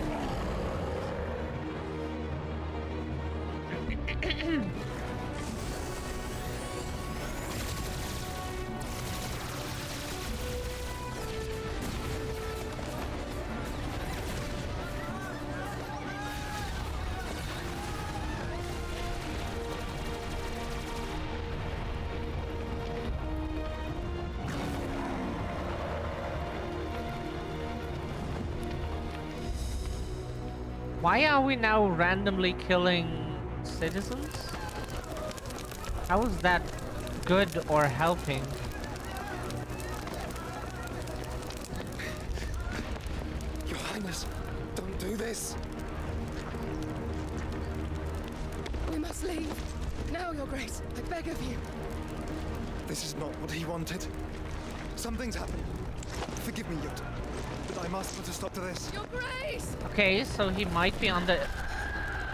Why are we now randomly killing citizens? How is that good or helping? Your Highness, don't do this. We must leave. Now, Your Grace. I beg of you. This is not what he wanted. Something's happened. Forgive me, Yut, but I must put a stop to this. Your Grace! Okay, so he might be on the...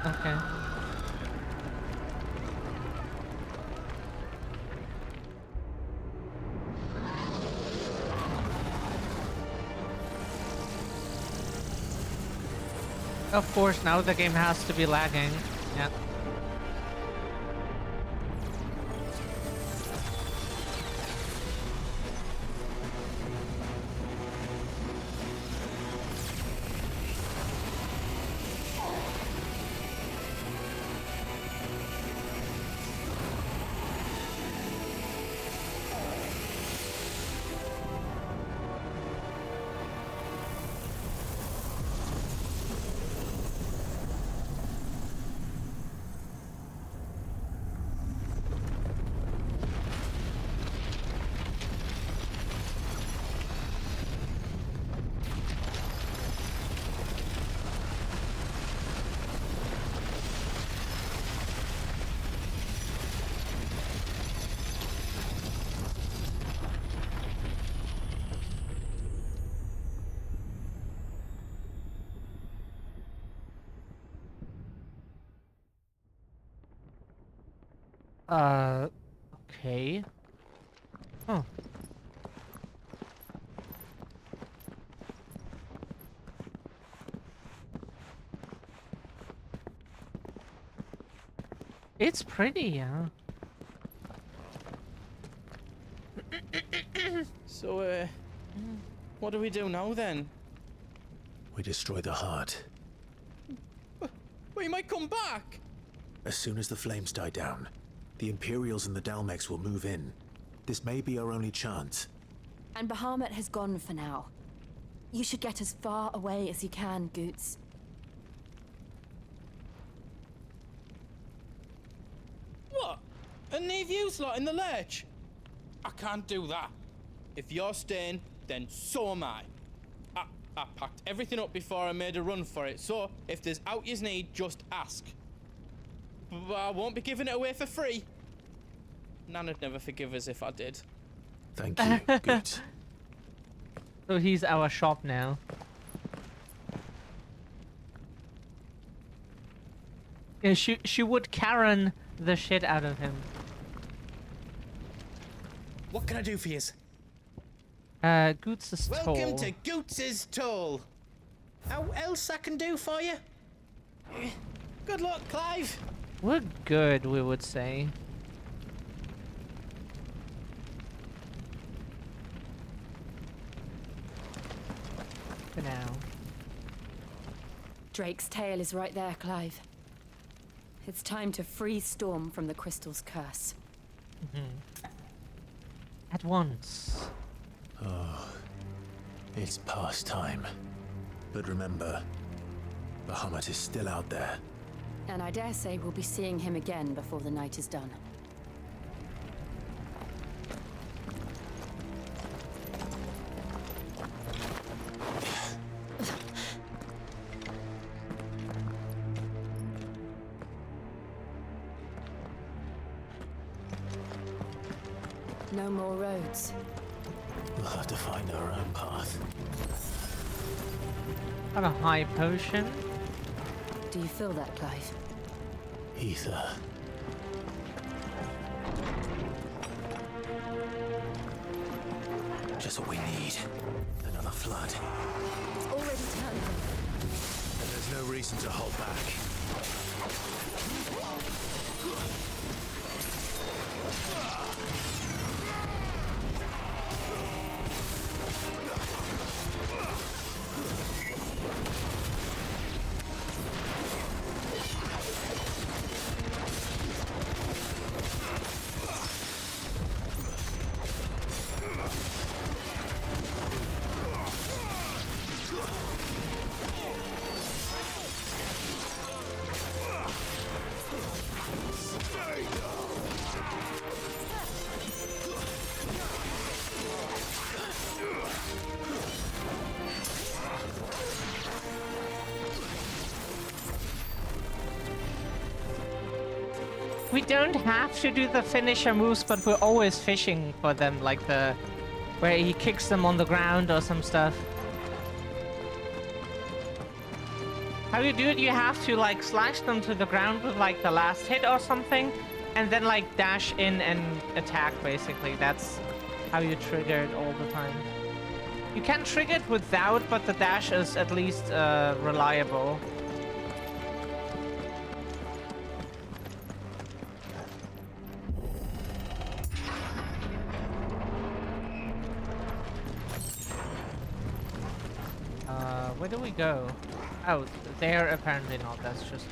Okay. Of course, now the game has to be lagging. Yeah. Okay. Huh. It's pretty, yeah. So, what do we do now then? We destroy the heart. We might come back! As soon as the flames die down, the Imperials and the Dalmex will move in. This may be our only chance. And Bahamut has gone for now. You should get as far away as you can, Goots. What? And leave you lot in the lurch? I can't do that. If you're staying, then so am I. I packed everything up before I made a run for it, so if there's out you need, just ask. But I won't be giving it away for free. Nana'd never forgive us if I did. Thank you, Goots. So he's our shop now. Yeah, she would Karen the shit out of him. What can I do for yous? Goots is tall. Welcome to Goots' Toll. How else I can do for you? Good luck, Clive. We're good, we would say. For now. Drake's tail is right there, Clive. It's time to free Storm from the crystal's curse. At once. Oh, it's past time. But remember, Bahamut is still out there. And I dare say we'll be seeing him again before the night is done. No more roads. We'll have to find our own path. Got a high potion. Do you feel that, Clive? Ether. Just what we need. Another flood. It's already turned. And there's no reason to hold back. We don't have to do the finisher moves, but we're always fishing for them, like the where he kicks them on the ground or some stuff. How you do it, you have to like slash them to the ground with like the last hit or something, and then like dash in and attack basically. That's how you trigger it all the time. You can trigger it without, but the dash is at least reliable. Where do we go? Oh, there apparently not. That's just...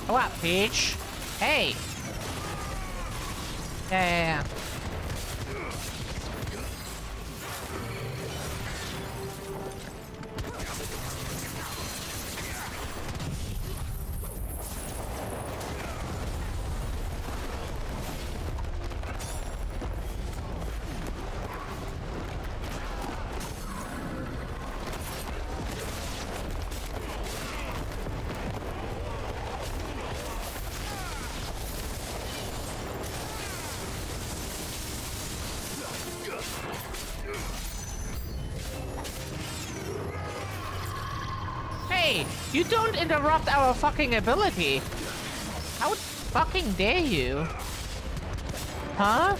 Oh, up, Peach! Hey! Yeah. Hey, you don't interrupt our fucking ability. How fucking dare you? Huh?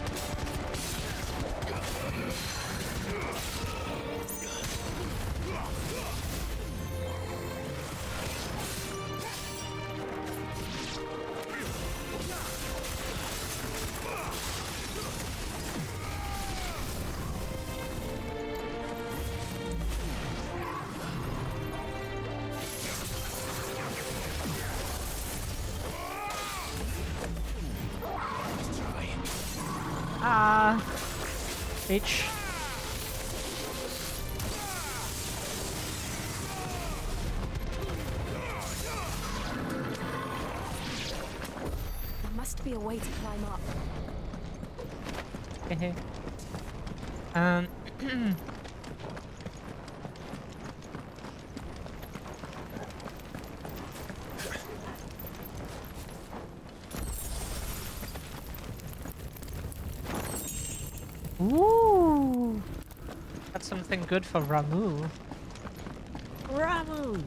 Bitch. There must be a way to climb up. Ooh, that's something good for Ramu. Ramu.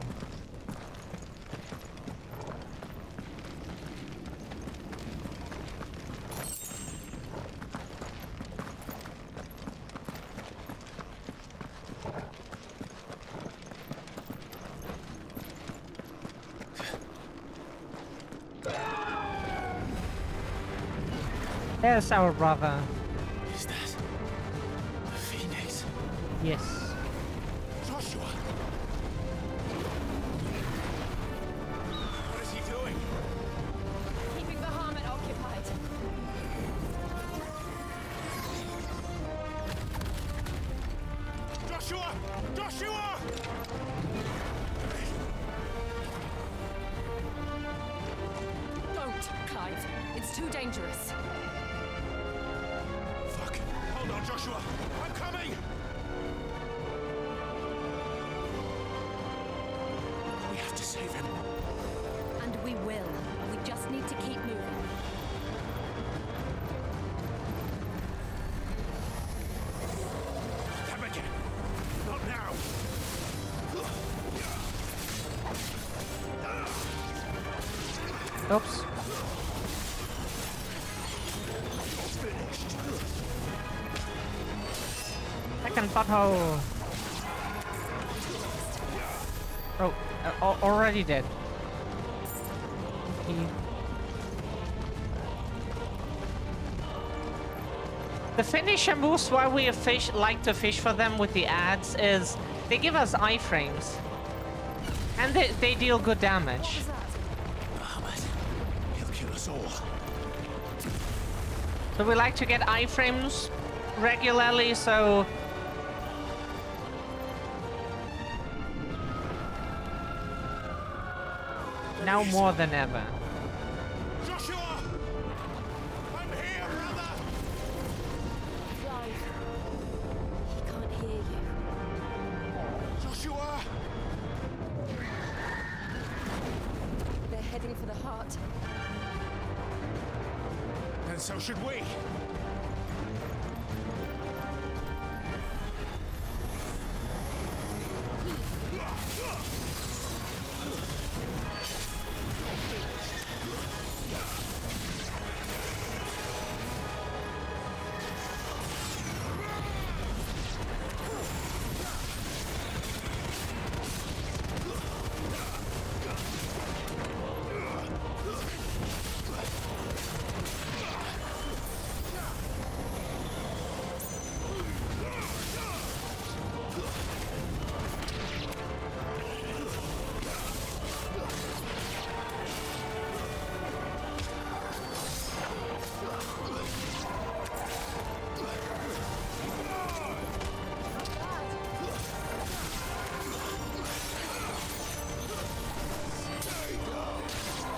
There's our brother. Is that the Phoenix? Yes. Joshua! What is he doing? Keeping the Harmon occupied. Joshua! Joshua! Don't, Clive. It's too dangerous. Fuck! Hold on, Joshua! I'm coming! We have to save him. And we will. We just need to keep moving. Them again! Not now! Oops. Second butthole. Oh, already dead. Okay. The finisher moves why we like to fish for them with the ads is they give us iframes. And they deal good damage. Muhammad, he'll kill us all. So we like to get iframes regularly, so now more than ever. Joshua! I'm here, brother! Clive. He can't hear you. Joshua! They're heading for the heart. And so should we.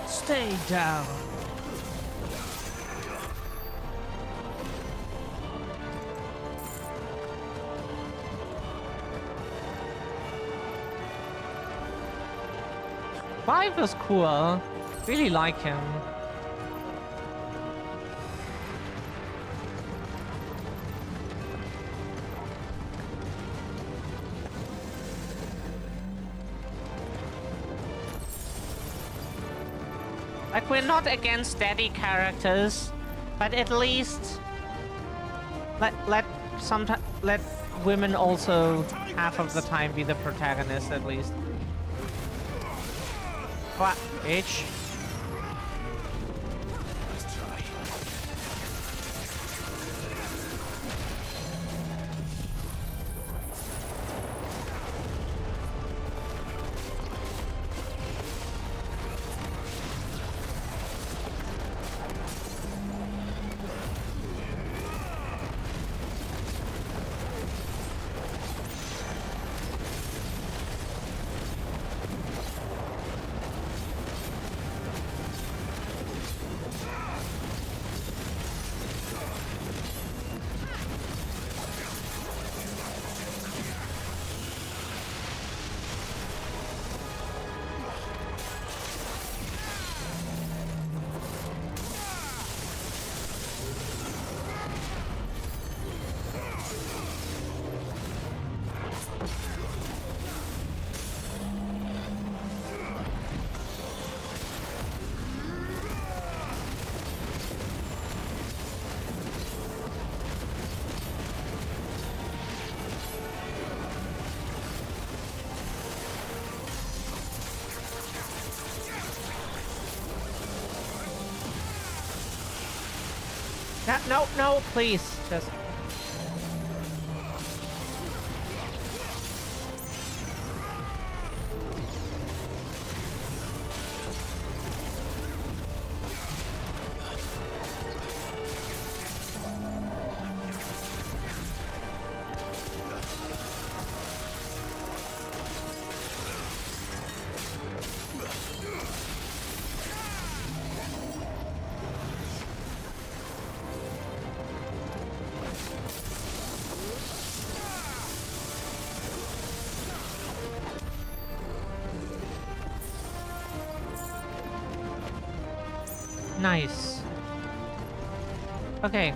Stay down. Clive was cool. Really like him. Like, we're not against daddy characters, but at least let women also half of the time be the protagonist at least. What, bitch? Let's try. No, no, please. Just... Nice. Okay,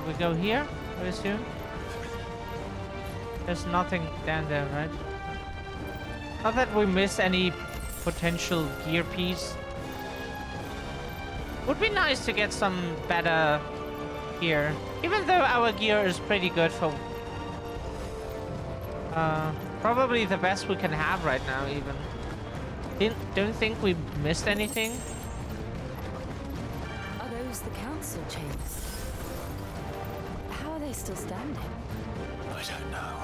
we go here, I assume. There's nothing down there, right? Not that we miss any potential gear piece. Would be nice to get some better gear. Even though our gear is pretty good for... probably the best we can have right now, even. Don't think we missed anything. The council chains. How are they still standing? I don't know.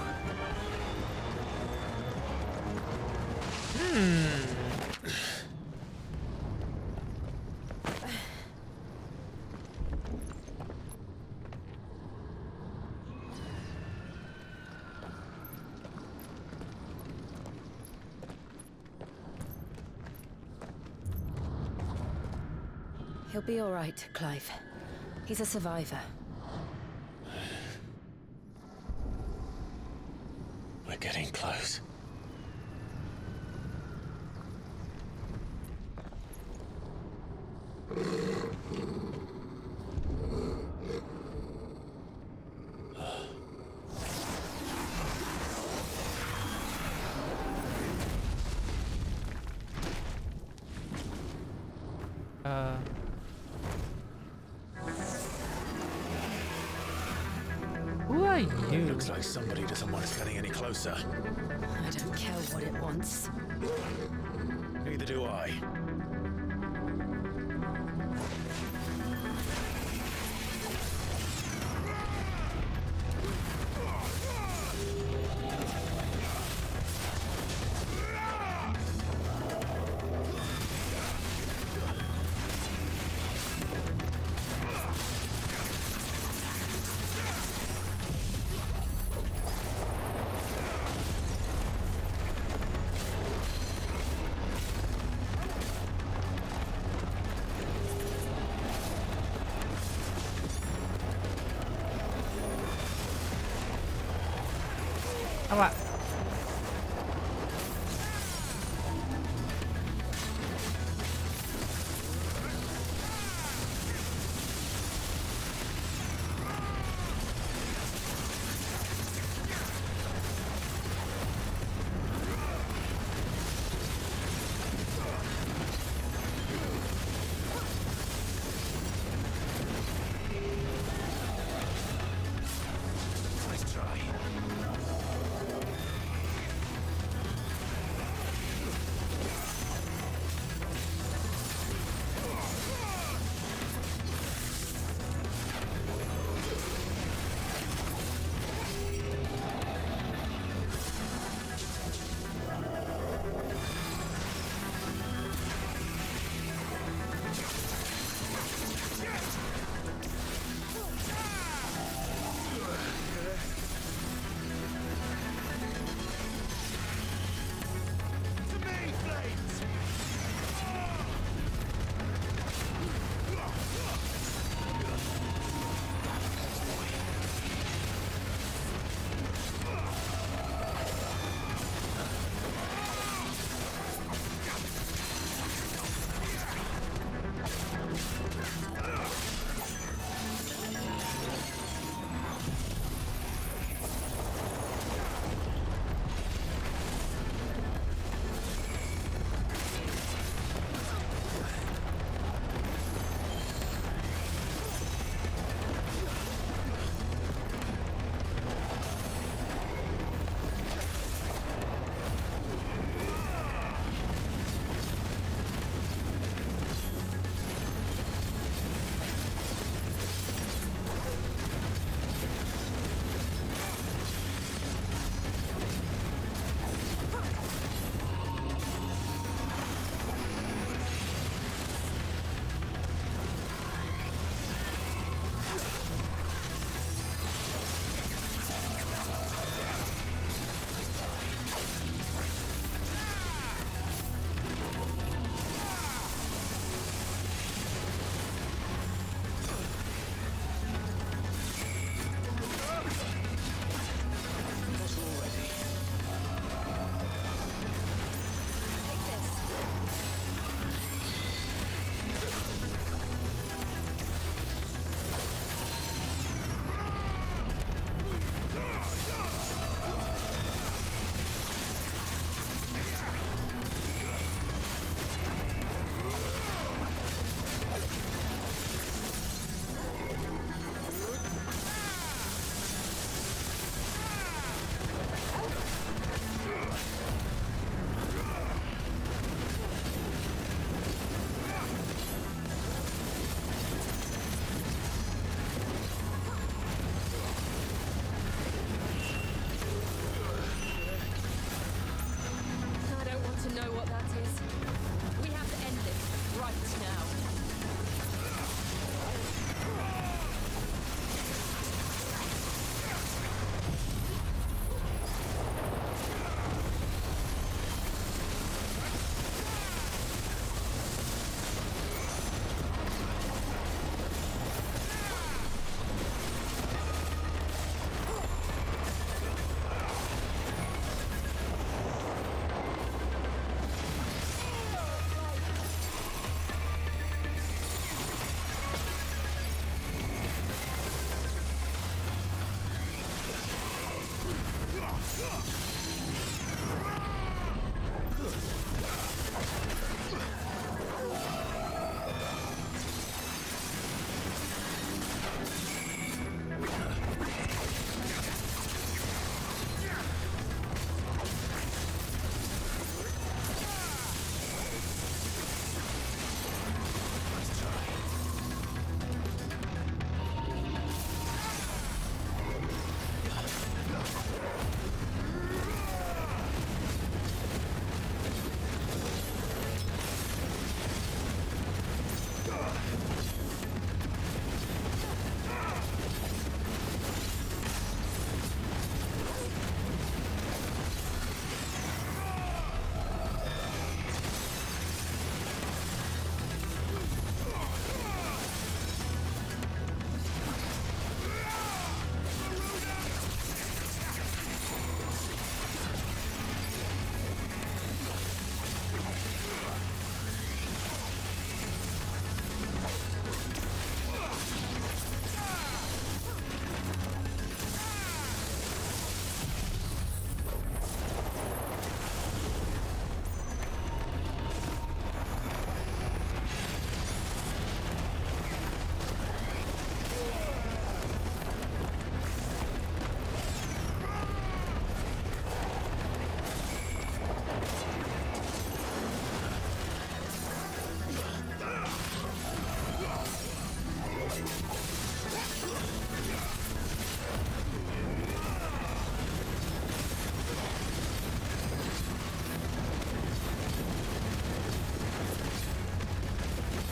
He'll be all right, Clive. He's a survivor. We're getting close. Who are you? Looks like somebody doesn't want us getting any closer. I don't care what it wants. Neither do I. All right. Nice try.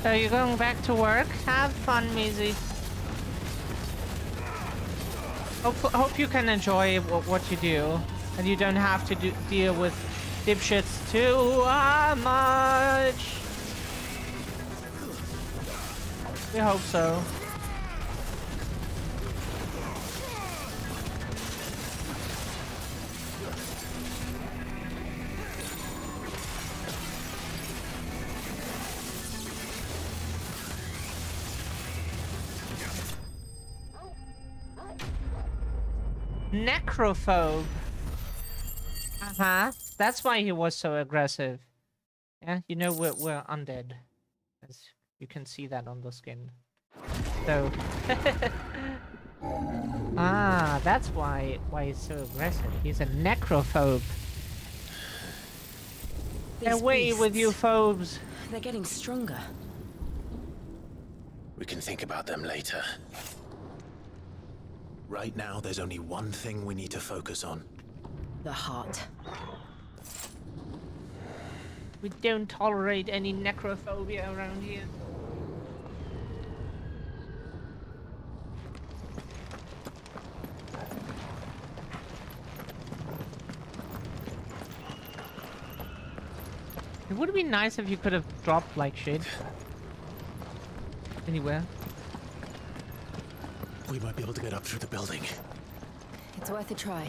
So you're going back to work? Have fun, Maisie. Hope you can enjoy what you do, and you don't have to deal with dipshits too much. We hope so. Necrophobe. That's why he was so aggressive. Yeah, you know we're undead. As you can see that on the skin. So that's why he's so aggressive. He's a necrophobe. Away with you phobes. They're getting stronger. We can think about them later. Right now, there's only one thing we need to focus on. The heart. We don't tolerate any necrophobia around here. It would have been nice if you could have dropped like shit. Anywhere. We might be able to get up through the building. It's worth a try.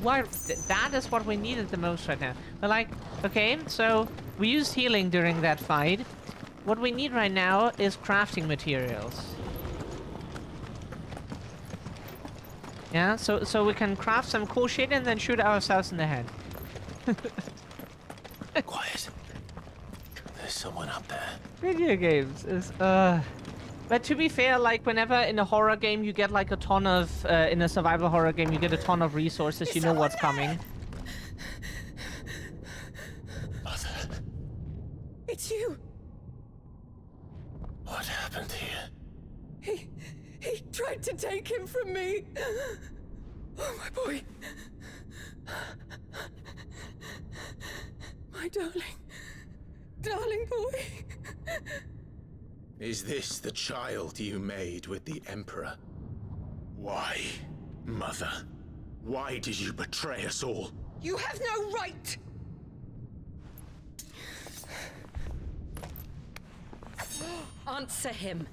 Why? That is what we needed the most right now. But like, okay, so we used healing during that fight. What we need right now is crafting materials. Yeah, so we can craft some cool shit and then shoot ourselves in the head. Quiet. There's someone up there. Video games is but to be fair, like whenever in a horror game you get like a ton of in a survival horror game you get a ton of resources, you know what's coming. Mother. It's you. What happened here? He tried to take him from me. Oh, my boy. My darling boy. Is this the child you made with the Emperor? Why, Mother? Why did you betray us all? You have no right. Answer him.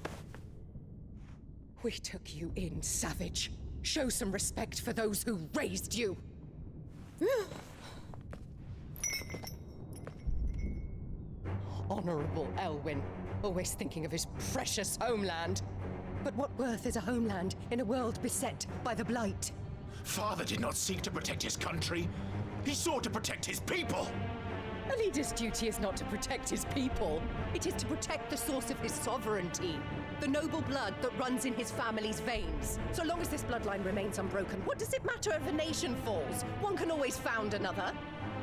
We took you in, savage. Show some respect for those who raised you. Honorable Elwyn, always thinking of his precious homeland. But what worth is a homeland in a world beset by the Blight? Father did not seek to protect his country. He sought to protect his people. A leader's duty is not to protect his people. It is to protect the source of his sovereignty. The noble blood that runs in his family's veins. So long as this bloodline remains unbroken, what does it matter if a nation falls? One can always found another.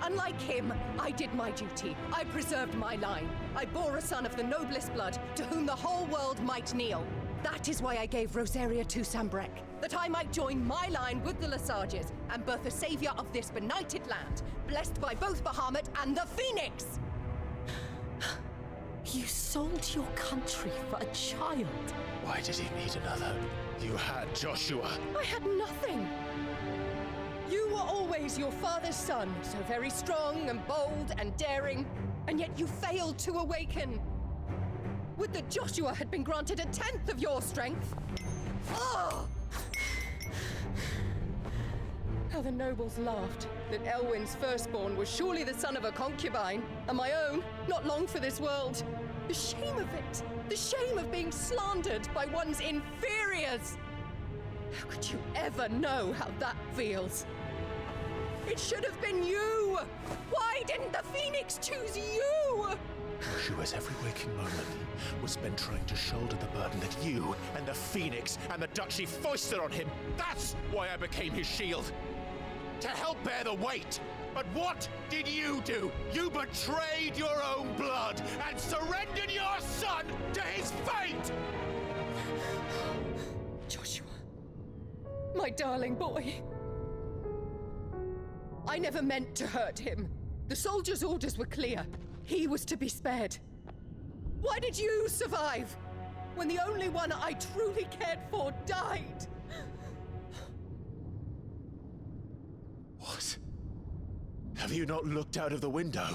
Unlike him, I did my duty. I preserved my line. I bore a son of the noblest blood, to whom the whole world might kneel. That is why I gave Rosaria to Sambrek, that I might join my line with the Lesages and birth a savior of this benighted land, blessed by both Bahamut and the Phoenix! You sold your country for a child. Why did he need another? You had Joshua. I had nothing. You were always your father's son, so very strong and bold and daring, and yet you failed to awaken. Would that Joshua had been granted 1/10 of your strength? Oh! How the nobles laughed that Elwyn's firstborn was surely the son of a concubine, and my own, not long for this world. The shame of it! The shame of being slandered by one's inferiors! How could you ever know how that feels? It should have been you! Why didn't the Phoenix choose you? Joshua's every waking moment was spent trying to shoulder the burden that you and the Phoenix and the Duchy foisted on him. That's why I became his shield. To help bear the weight. But what did you do? You betrayed your own blood and surrendered your son to his fate! Joshua, my darling boy. I never meant to hurt him. The soldiers' orders were clear. he was to be spared? Why did you survive when the only one I truly cared for died? What? Have you not looked out of the window?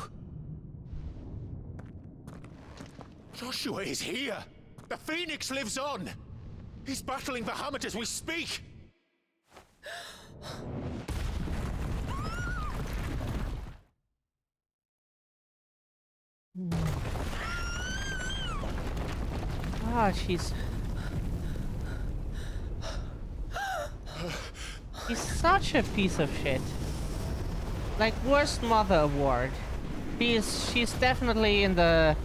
Joshua is here! The Phoenix lives on! He's battling Bahamut as we speak! Ah, she's such a piece of shit. Like, worst mother award. She's definitely in the...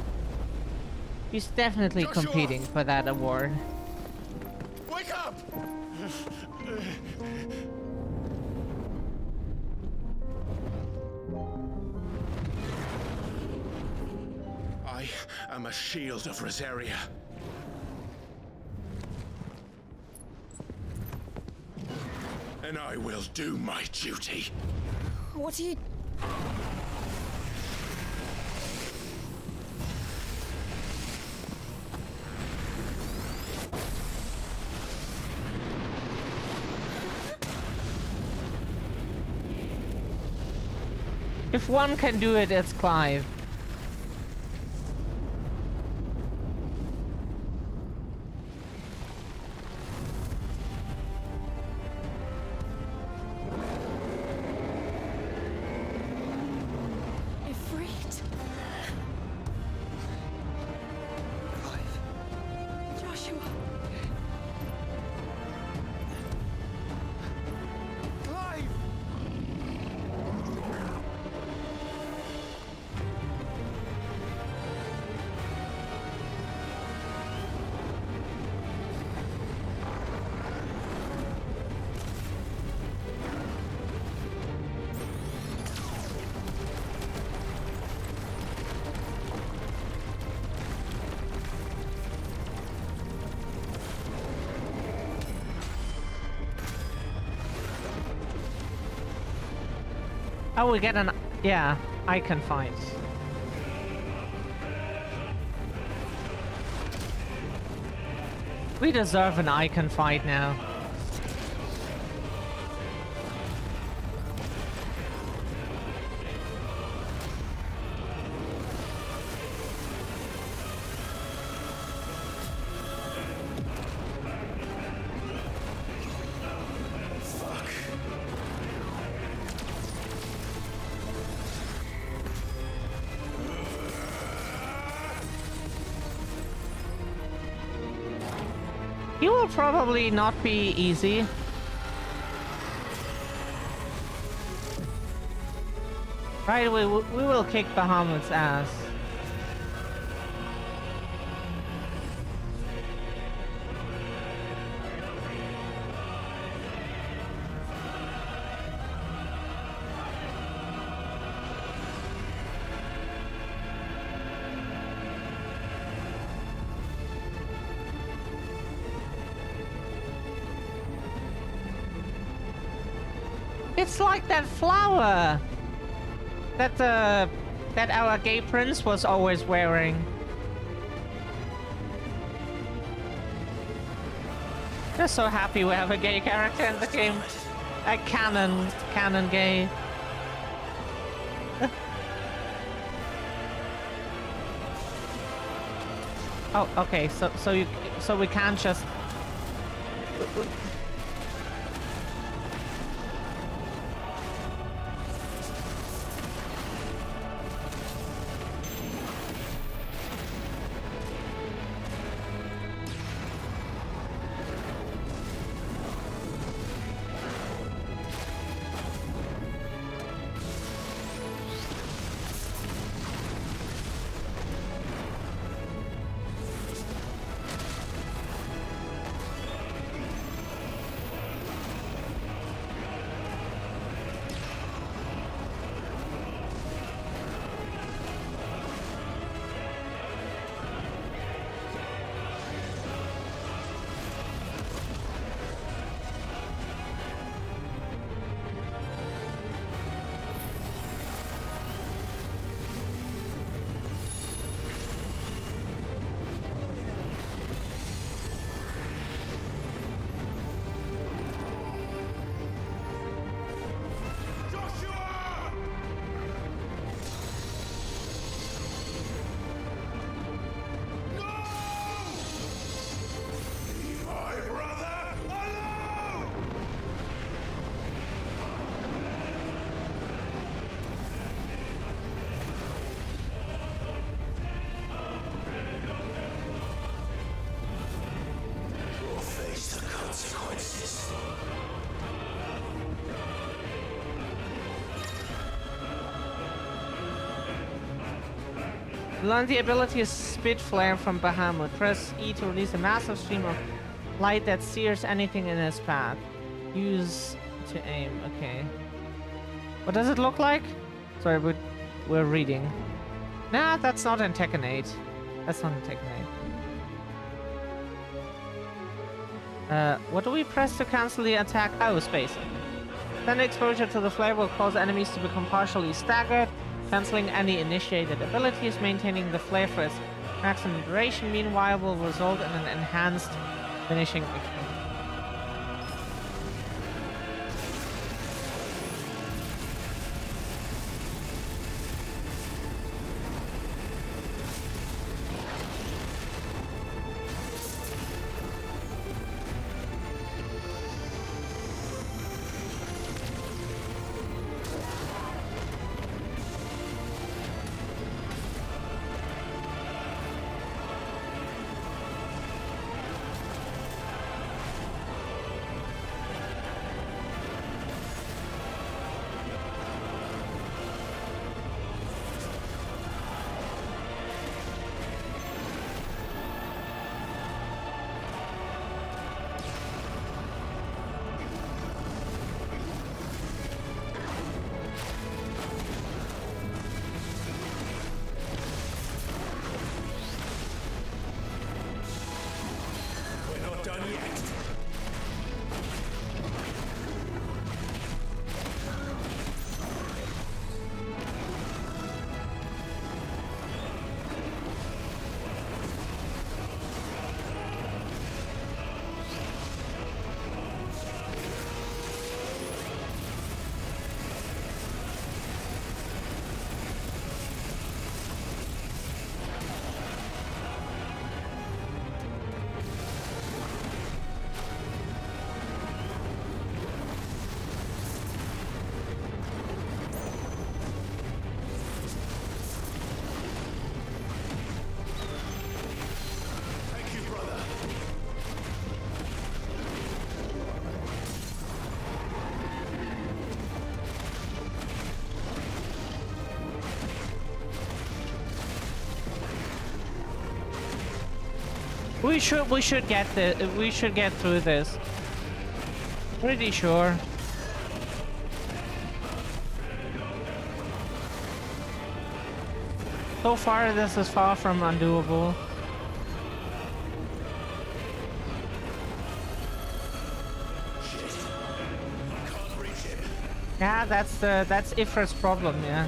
She's definitely Joshua! competing for that award. Wake up! I am a shield of Rosaria. And I will do my duty. What are you... If one can do it, it's Clive. Ifrit? Clive. Joshua. Clive! Oh, we get an... Yeah, icon fight. We deserve an icon fight now. He will probably not be easy. Right, we will kick Bahamut's ass. It's like that flower that our gay prince was always wearing. Just so happy we have a gay character in the game. A canon gay. Oh, okay. So we can't just. Learn the ability Spit Flare from Bahamut. Press E to release a massive stream of light that sears anything in its path. Use to aim. Okay. What does it look like? Sorry, we're reading. Nah, that's not in Tekken 8. That's not in Tekken 8. What do we press to cancel the attack? Oh, space. Then exposure to the flare will cause enemies to become partially staggered, cancelling any initiated abilities. Maintaining the flare for its maximum duration, meanwhile, will result in an enhanced finishing effect. We should get through this. Pretty sure. So far, this is far from undoable. Yeah, that's Ifrit's problem, yeah.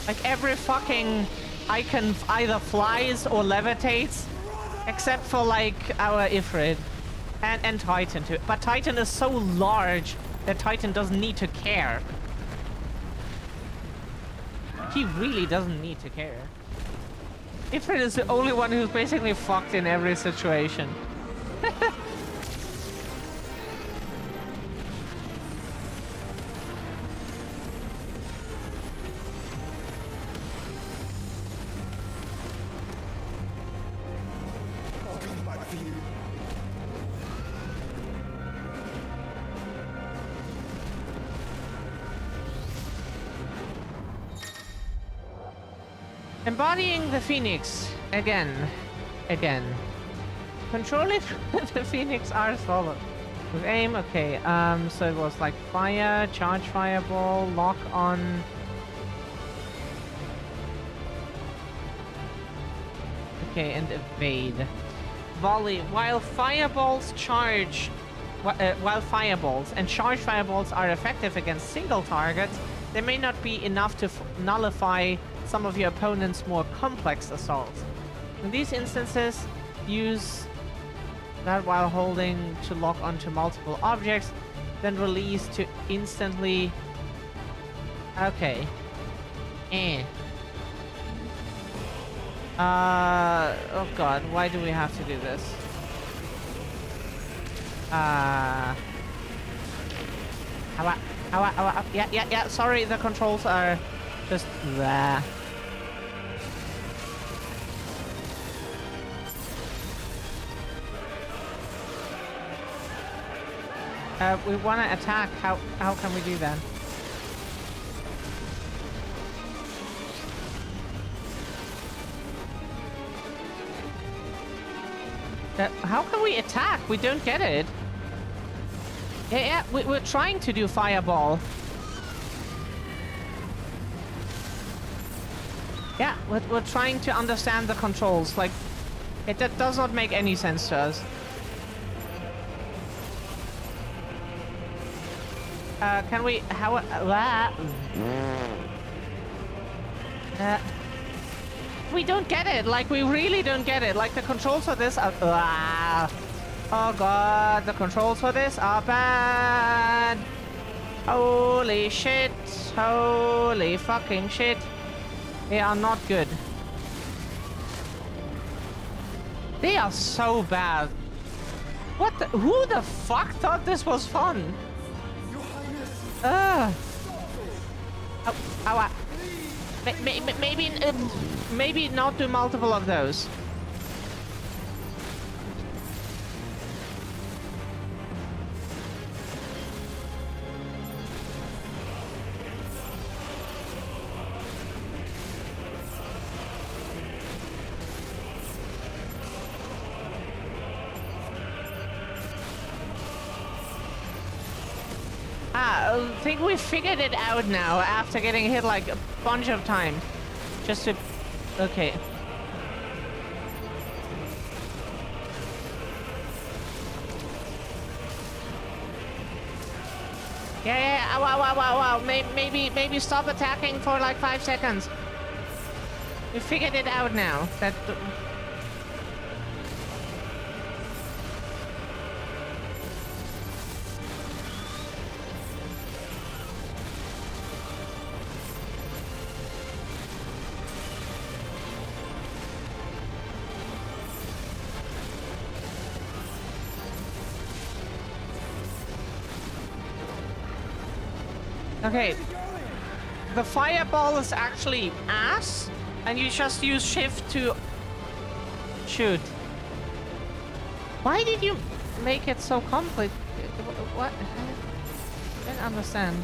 Like every fucking icon either flies or levitates, except for like our Ifrit and Titan too. But Titan is so large that Titan doesn't need to care. He really doesn't need to care. Ifrit is the only one who's basically fucked in every situation. Embodying the Phoenix again. Controlling the Phoenix are solid. With aim, okay. So it was like fire, charge fireball, lock on. Okay, and evade. Volley. While fireballs and charge fireballs are effective against single targets, they may not be enough to nullify some of your opponent's more complex assaults. In these instances, use that while holding to lock onto multiple objects, then release to instantly... Okay. Oh god, why do we have to do this? Yeah, sorry, the controls are just there. We want to attack. How can we do that? How can we attack? We don't get it. Yeah, we're trying to do fireball. Yeah, we're trying to understand the controls. Like, that does not make any sense to us. Can we... How... we don't get it. Like, we really don't get it. Like, the controls for this are... Oh god, the controls for this are bad. Holy shit. Holy fucking shit. They are not good. They are so bad. What the... Who the fuck thought this was fun? Maybe not do multiple of those. I think we figured it out now after getting hit like a bunch of times. Just to... Okay. Yeah, wow. Maybe stop attacking for like 5 seconds. We figured it out now. That... Okay, the fireball is actually ass, and you just use shift to shoot. Why did you make it so complicated? What? I don't understand.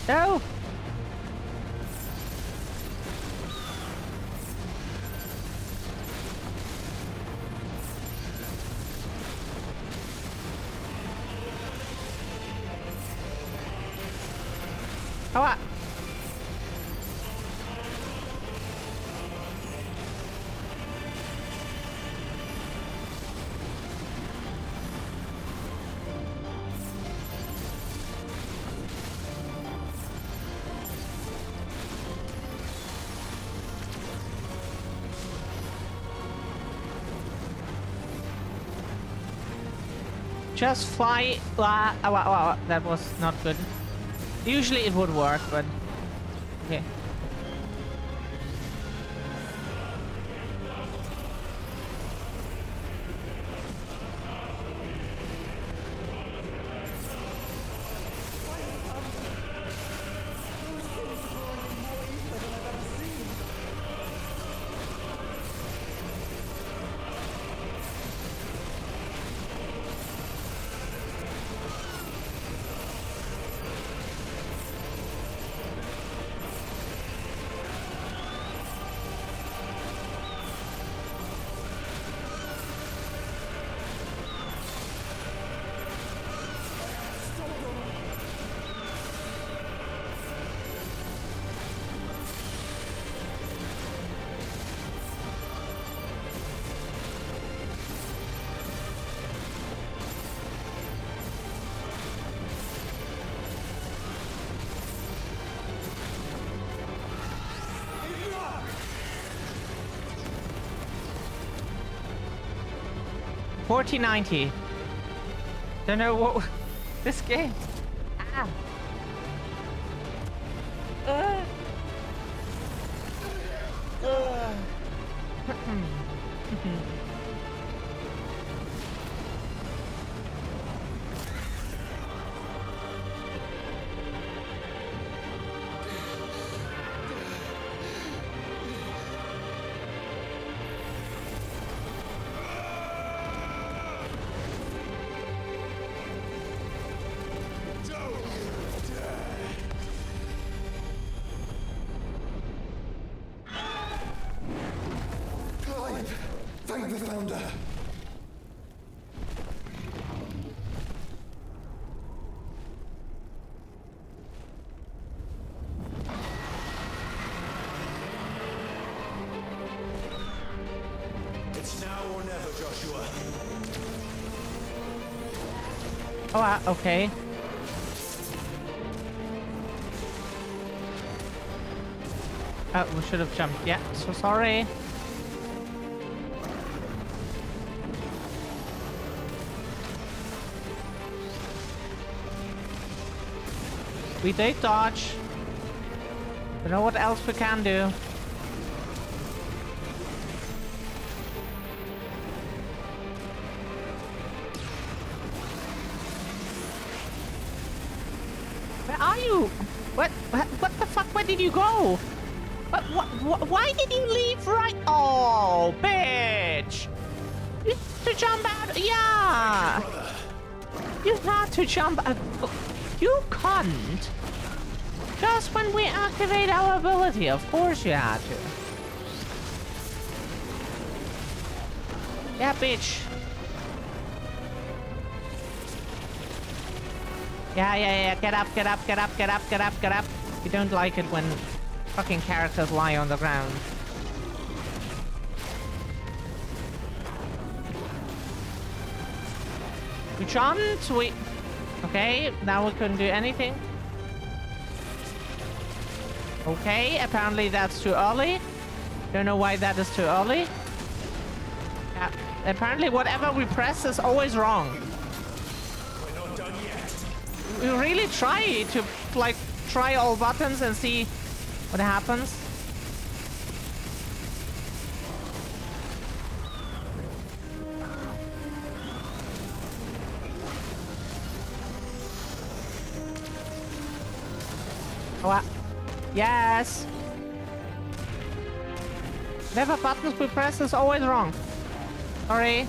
No! How? Just fly. Wow, that was not good. Usually it would work, but okay. $40.90. Don't know what this game. Ah. Thank the Founder! It's now or never, Joshua. Oh, okay. We should have jumped. Yeah, so sorry. We did dodge. You know what else we can do? Where are you? What the fuck? Where did you go? Why did you leave right? Oh, bitch! You had to jump out. Yeah! You had to jump out. You can't. Just when we activate our ability, of course you had to. Yeah, bitch. Yeah. Get up. You don't like it when fucking characters lie on the ground. We jumped. Okay, now we couldn't do anything. Okay, apparently that's too early. Don't know why that is too early. Yeah, apparently whatever we press is always wrong. We're not done yet. We really try to, like, try all buttons and see what happens. Oh, yes. Whatever buttons we press is always wrong. Sorry.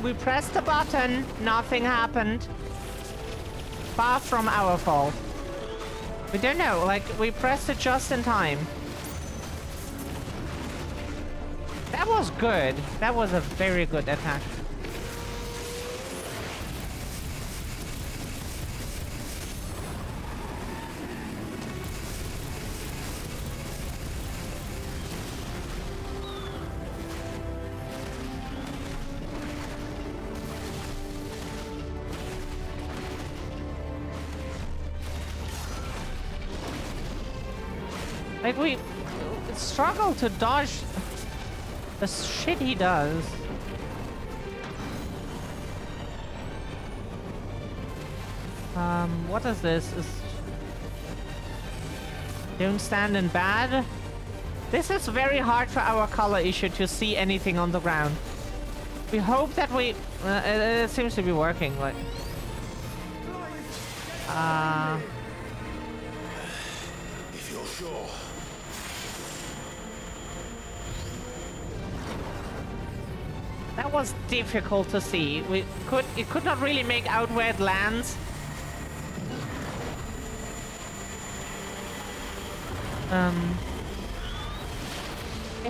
We pressed the button, nothing happened. Far from our fault. We don't know, like, we pressed it just in time. That was good. That was a very good attack. Like, we struggle to dodge the shit he does. What is this? Don't stand in bad. This is very hard for our color issue to see anything on the ground. We hope that it seems to be working, like... If you're sure. That was difficult to see. It could not really make out where it lands.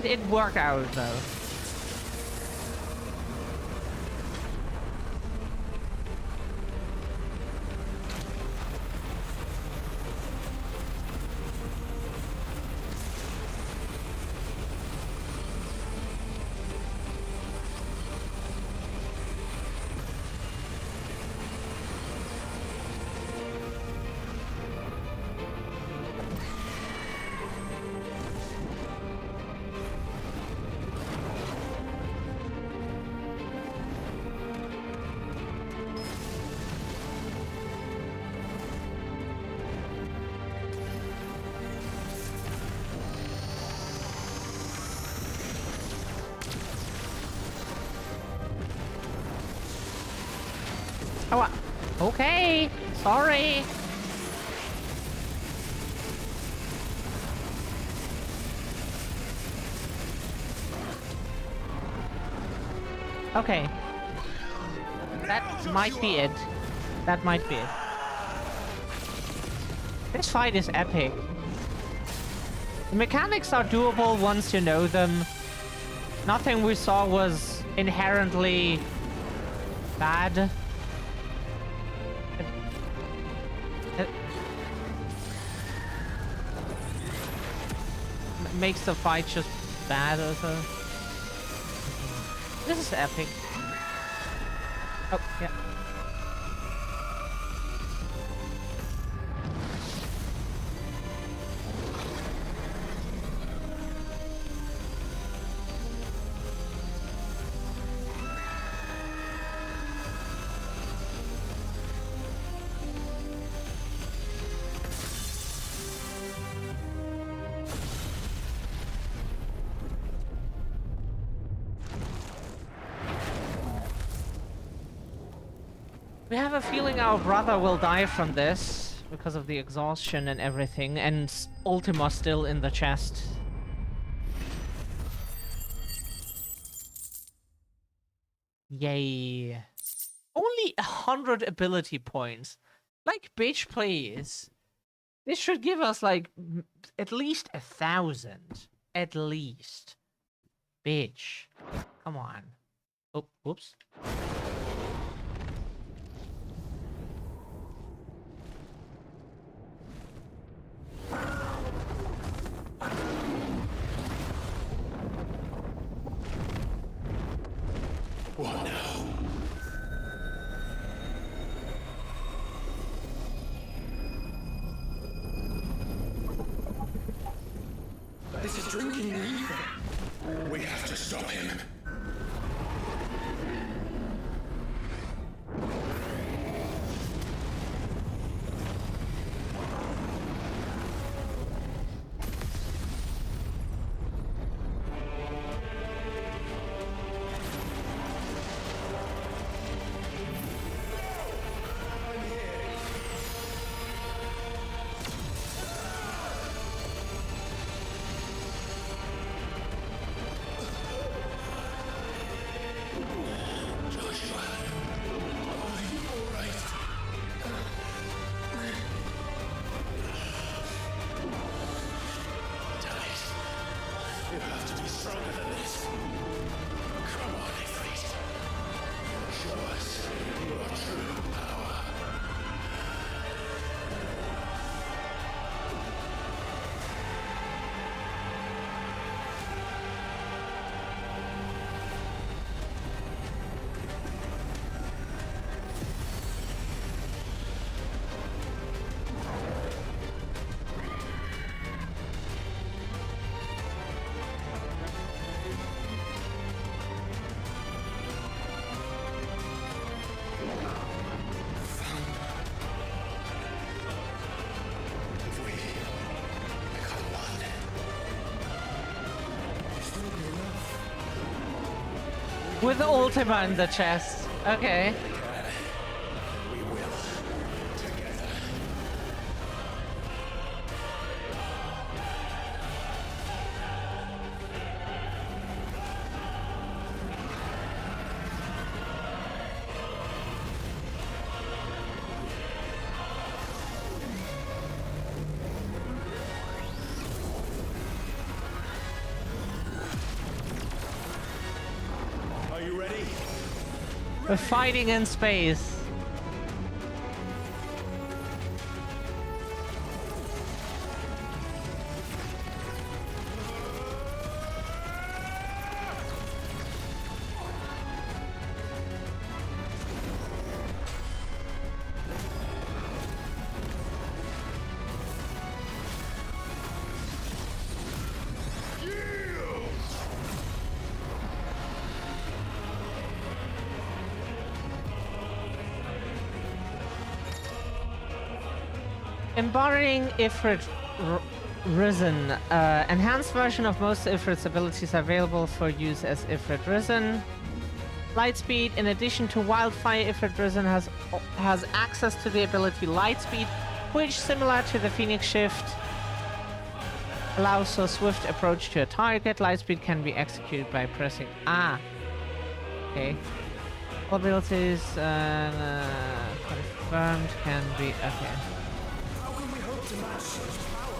It worked out though. Oh, okay. Sorry. Okay. That might be it. That might be it. This fight is epic. The mechanics are doable once you know them. Nothing we saw was inherently bad. It makes the fight just bad or so. This is epic. Oh, yeah. We have a feeling our brother will die from this because of the exhaustion and everything, and Ultima still in the chest. Yay. Only 100 ability points. Like, bitch, please. This should give us, like, at least 1,000. At least. Bitch. Come on. Oh, whoops. What now? This is drinking me. We have to stop him. You have to be stronger than this. Come on, Ifrit. Show us your true power. With Ultima in the chest. Okay. We will. Together. Are you ready? We're fighting in space. Embodying Ifrit Risen. Enhanced version of most Ifrit's abilities are available for use as Ifrit Risen. Lightspeed, in addition to Wildfire, Ifrit Risen has access to the ability Lightspeed, which, similar to the Phoenix Shift, allows a swift approach to a target. Lightspeed can be executed by pressing A. Okay. All abilities confirmed can be... Okay. How can we hope to match such power?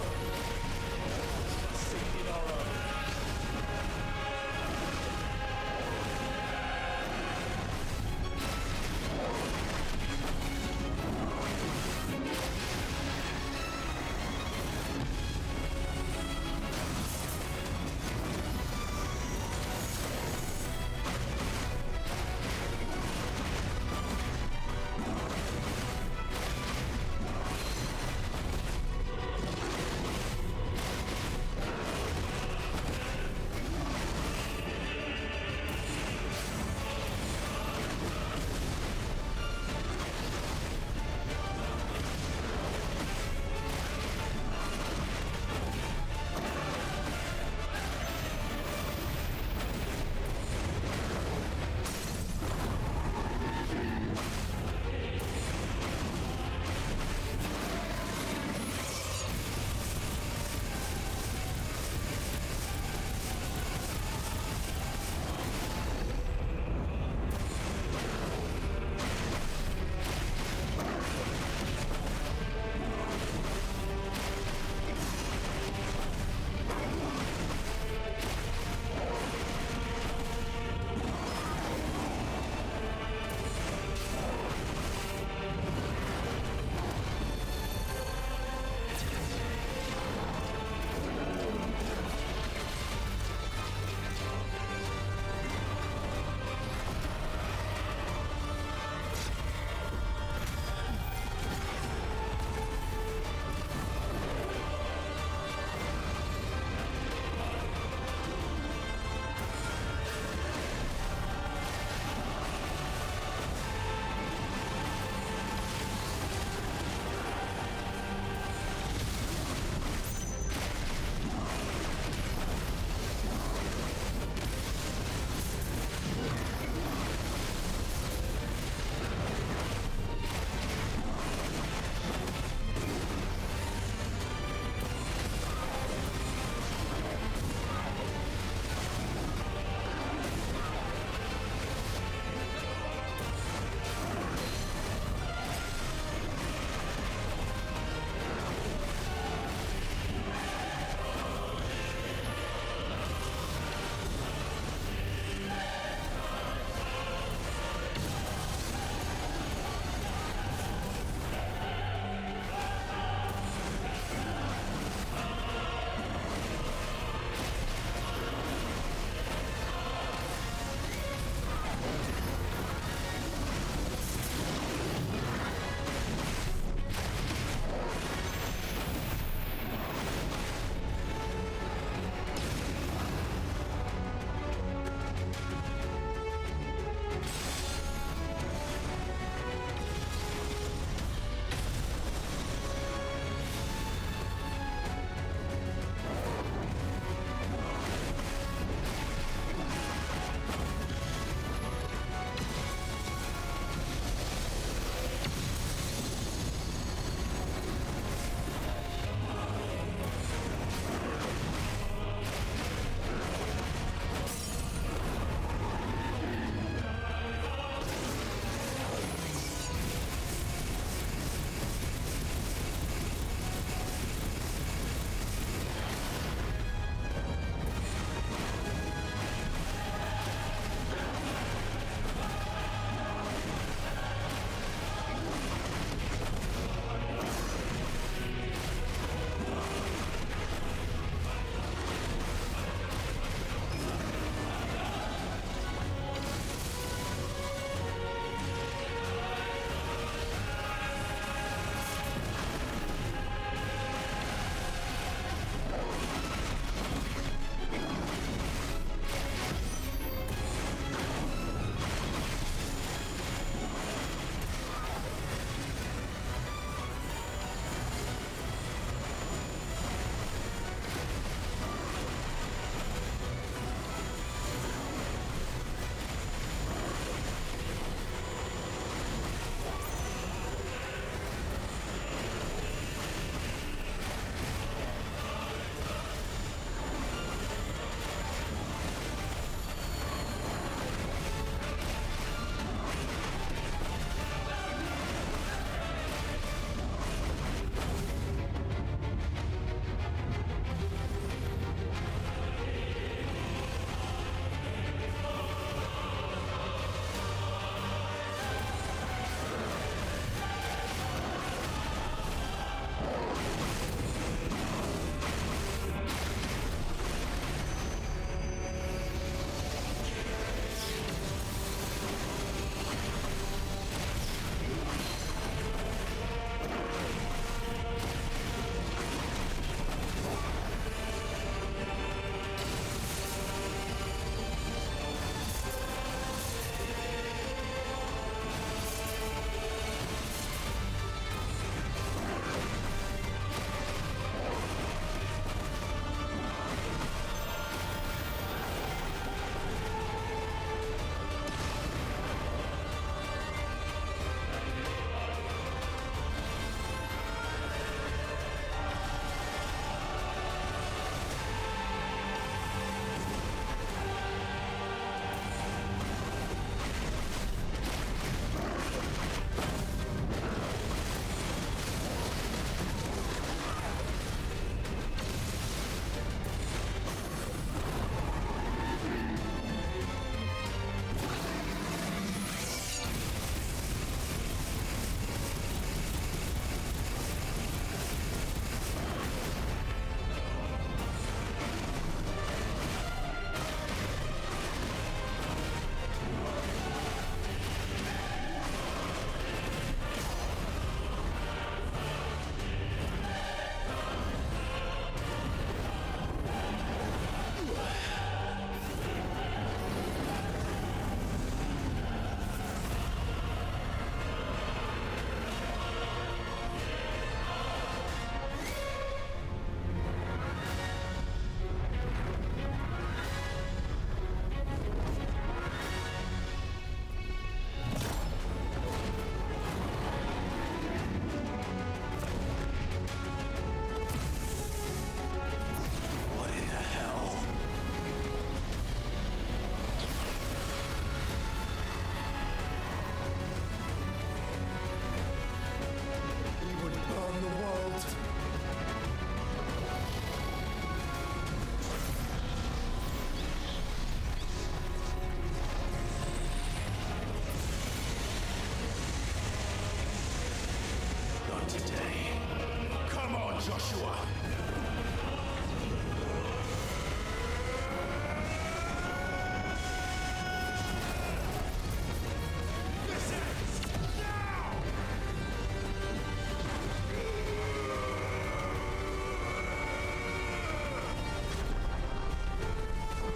Joshua!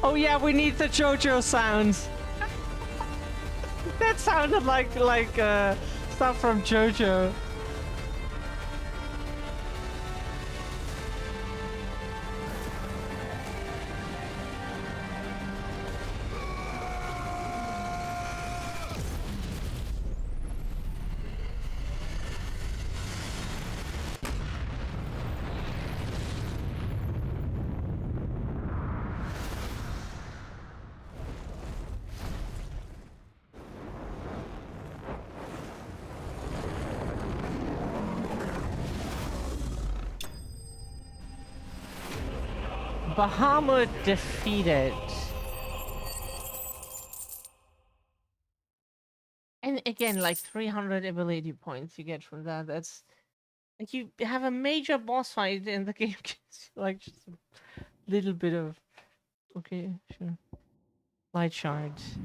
Oh yeah, we need the JoJo sounds. That sounded like stuff from JoJo. Bahamut defeated. And again, like 300 ability points you get from that. That's like you have a major boss fight in the game. Like just a little bit of okay, sure. Light shards.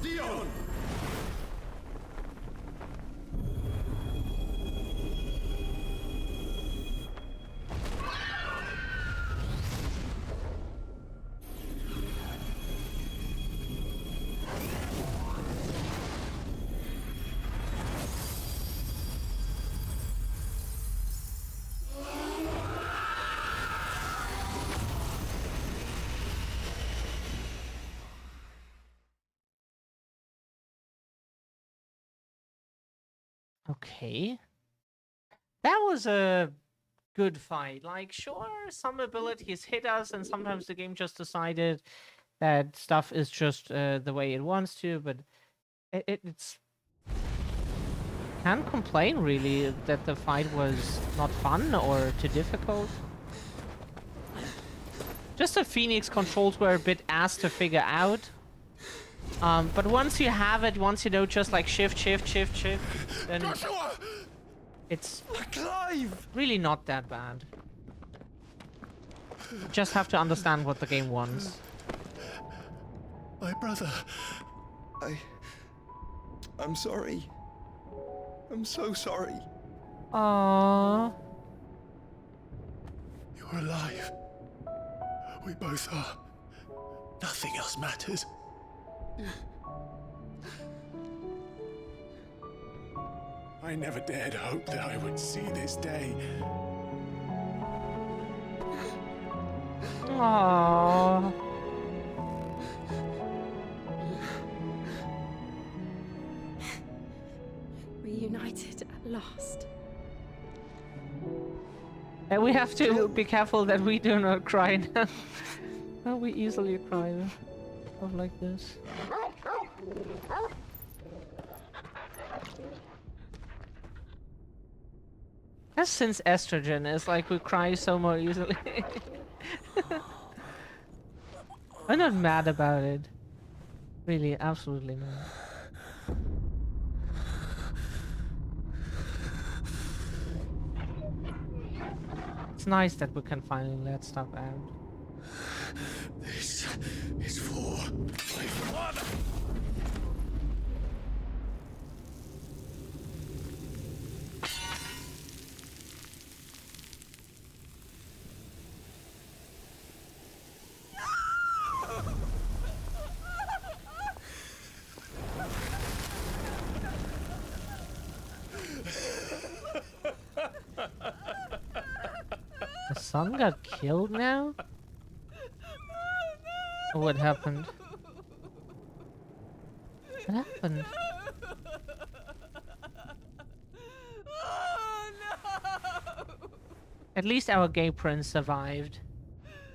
Dion! Okay. That was a good fight. Like, sure, some abilities hit us, and sometimes the game just decided that stuff is just the way it wants to, but it's... Can't complain, really, that the fight was not fun or too difficult. Just the Phoenix controls were a bit ass to figure out. But once you have it, once you know just like shift, then it's really not that bad. You just have to understand what the game wants. My brother. I'm sorry. I'm so sorry. Aww. You're alive. We both are. Nothing else matters. I never dared hope that I would see this day. Aww. Reunited at last. And we have to be careful that we do not cry now. Oh, we easily cry stuff like this. That's since estrogen is like we cry so more easily. I'm not mad about it. Really, absolutely not. It's nice that we can finally let stuff out. This is for my father. The son got killed now? Or what happened? What happened? At least our gay prince survived.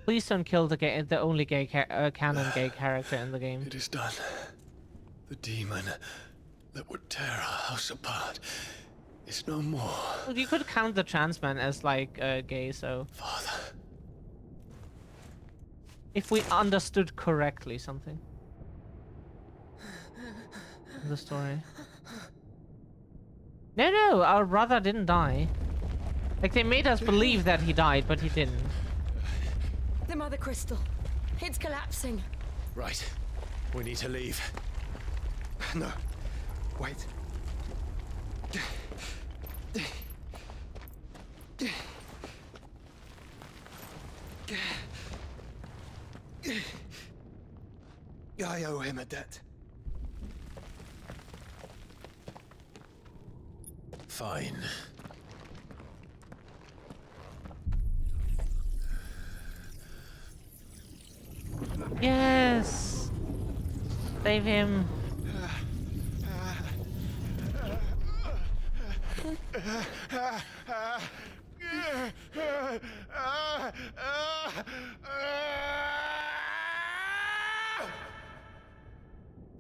Please don't kill the only gay canon gay character in the game. It is done. The demon that would tear our house apart is no more. Well, you could count the trans man as like gay, so. Father. If we understood correctly something. The story. No, our brother didn't die. Like, they made us believe that he died, but he didn't. The Mother Crystal. It's collapsing. Right. We need to leave. No. Wait. I owe him a debt. Fine. Yes! Save him.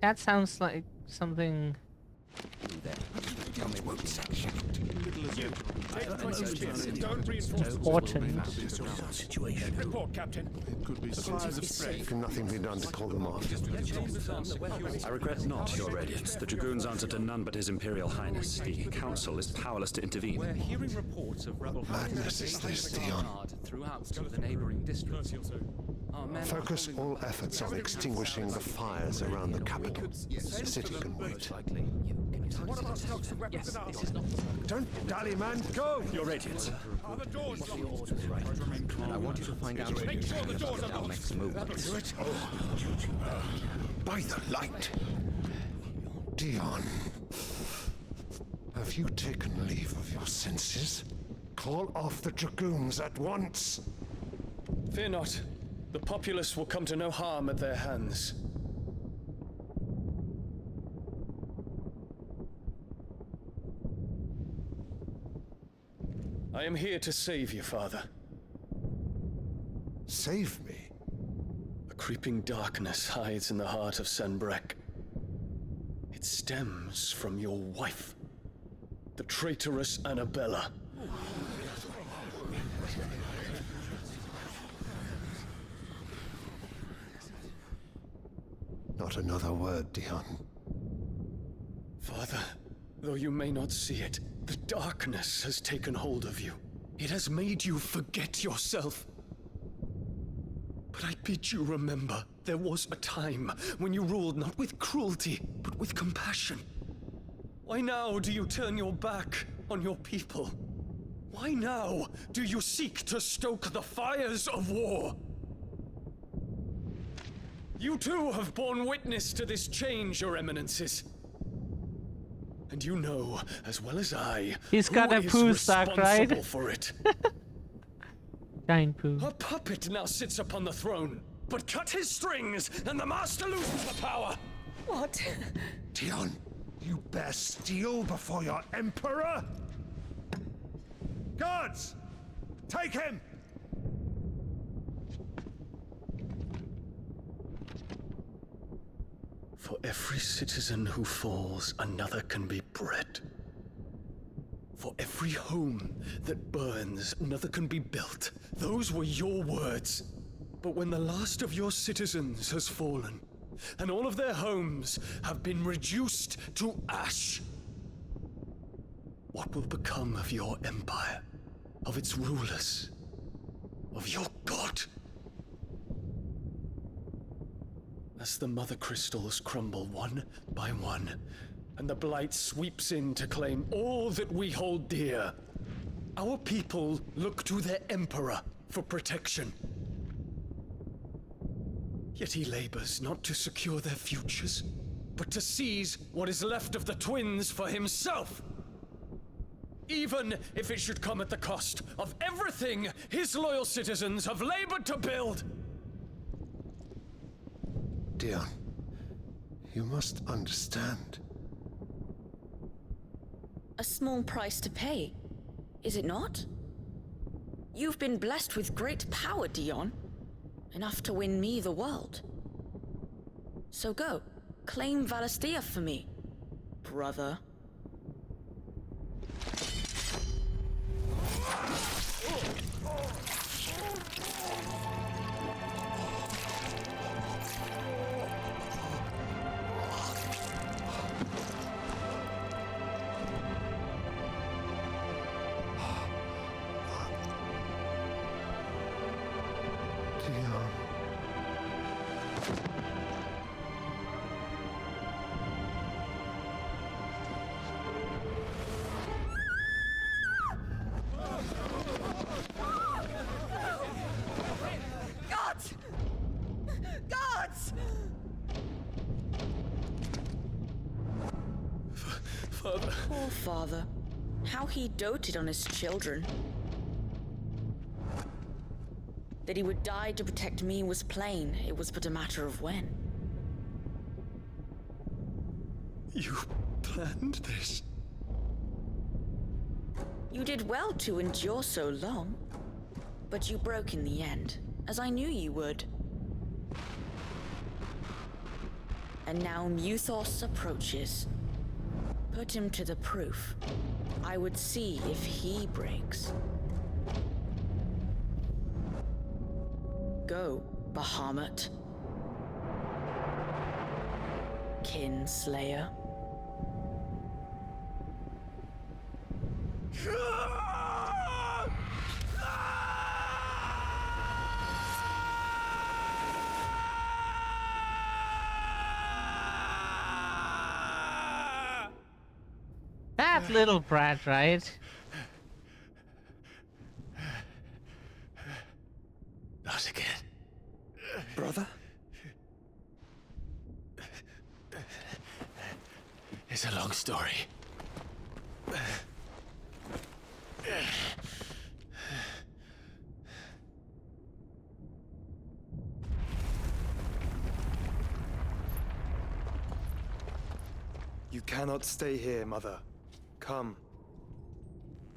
That sounds like something. Important. Report, Captain. It could be Can nothing be done to pull them off? I regret not, Your Radiance. The Dragoons answer to none but His Imperial Highness. The Council is powerless to intervene. We're hearing reports of rebel Madness is this, Dion. throughout the neighboring districts. Our men Focus all efforts on extinguishing the fires around the capital. The city can wait. What about stocks of weapons and armor? Don't dally, man. Go! Your Radiance. Are the doors locked? And I want you to find out Make sure the doors are locked. next movement. By the light. Dion. Have you taken leave of your senses? Call off the Dragoons at once. Fear not. The populace will come to no harm at their hands. I am here to save you, Father. Save me? A creeping darkness hides in the heart of Sanbreque. It stems from your wife, the traitorous Annabella. Not another word, Dion. Father, though you may not see it, the darkness has taken hold of you. It has made you forget yourself. But I bid you remember, there was a time when you ruled not with cruelty, but with compassion. Why now do you turn your back on your people? Why now do you seek to stoke the fires of war? You too have borne witness to this change, Your Eminences. And you know, as well as I, He's got who a is poo sack, right? responsible for it. Giant poo. A puppet now sits upon the throne, but cut his strings, and the master loses the power. What? Dion, you bear steel before your Emperor? Guards! Take him! For every citizen who falls, another can be bred. For every home that burns, another can be built. Those were your words. But when the last of your citizens has fallen, and all of their homes have been reduced to ash, what will become of your empire, of its rulers, of your god? As the Mother Crystals crumble one by one, and the Blight sweeps in to claim all that we hold dear, our people look to their Emperor for protection. Yet he labors not to secure their futures, but to seize what is left of the twins for himself. Even if it should come at the cost of everything his loyal citizens have labored to build. Dion, you must understand. A small price to pay, is it not? You've been blessed with great power, Dion. Enough to win me the world. So go. Claim Valisthea for me, brother. Gods! Gods! Father. Poor father. How he doted on his children. That he would die to protect me was plain. It was but a matter of when. You planned this? You did well to endure so long. But you broke in the end, as I knew you would. And now Muthos approaches. Put him to the proof. I would see if he breaks. Go, Bahamut. Kinslayer. That little brat, right? Not again. Brother? It's a long story. You cannot stay here, Mother. Come.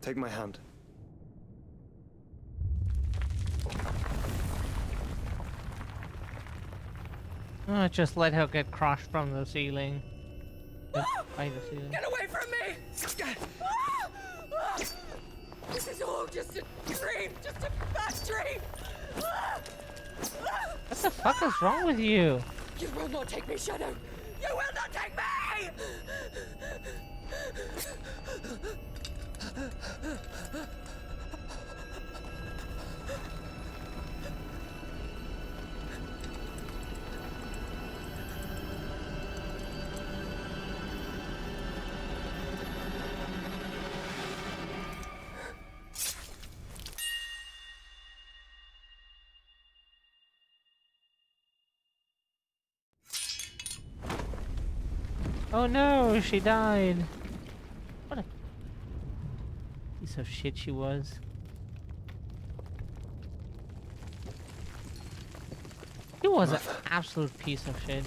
Take my hand. Oh, just let her get crushed from the ceiling. By the ceiling. Get away from me! This is all just a dream, just a bad dream! What the fuck is wrong with you? You will not take me, Shadow! You will not take me! Oh no, she died. What a piece of shit she was. She was an absolute piece of shit.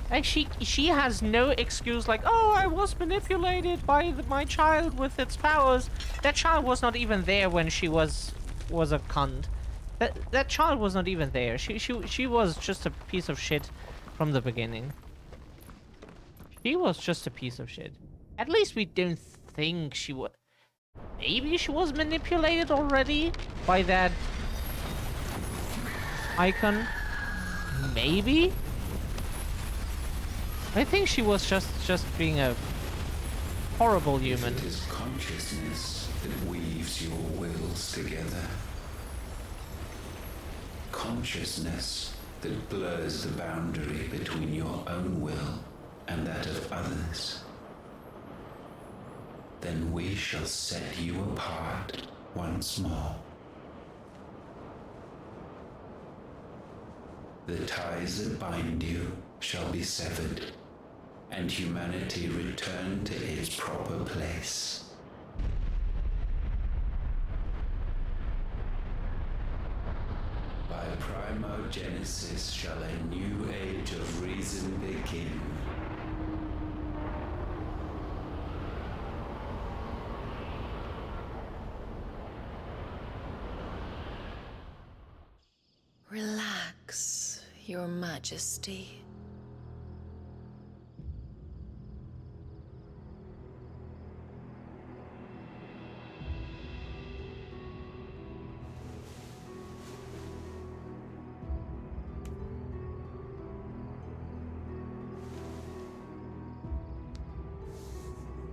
Like she has no excuse. Like, oh, I was manipulated by my child with its powers. That child was not even there when she was a cunt. That child was not even there. She was just a piece of shit from the beginning. She was just a piece of shit. At least we don't think she was. Maybe she was manipulated already by that icon. Maybe. I think she was just being a horrible human. It is consciousness that weaves your wills together. Consciousness that blurs the boundary between your own will and that of others. Then we shall set you apart once more. The ties that bind you shall be severed, and humanity return to its proper place. By primogenesis shall a new age of reason begin. Relax, Your Majesty.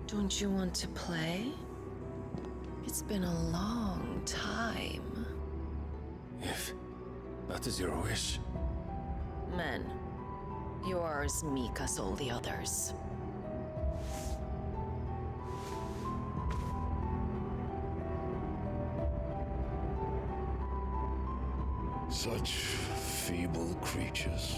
Don't you want to play? It's been a long time. If that is your wish. Men, you are as meek as all the others. Such feeble creatures.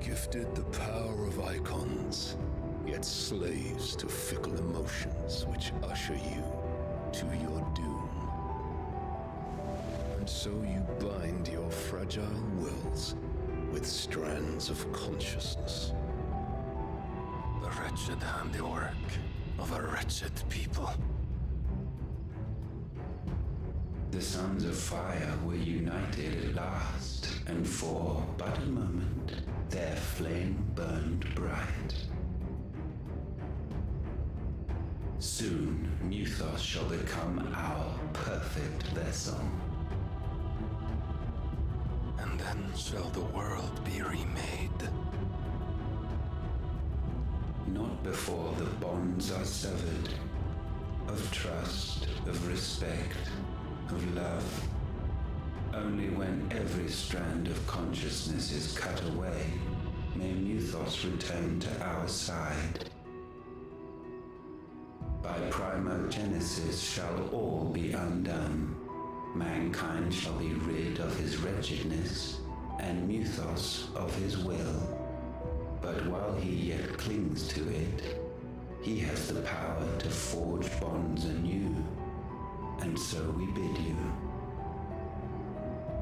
Gifted the power of icons, yet slaves to fickle emotions which usher you to your doom. And so you bind your fragile wills with strands of consciousness. The wretched handiwork of a wretched people. The sons of fire were united at last, and for but a moment their flame burned bright. Soon Muthos shall become our perfect vessel. And then shall the world be remade. Not before the bonds are severed, of trust, of respect, of love. Only when every strand of consciousness is cut away, may Muthos return to our side. By primogenesis shall all be undone. Mankind shall be rid of his wretchedness, and Muthos of his will. But while he yet clings to it, he has the power to forge bonds anew. And so we bid you,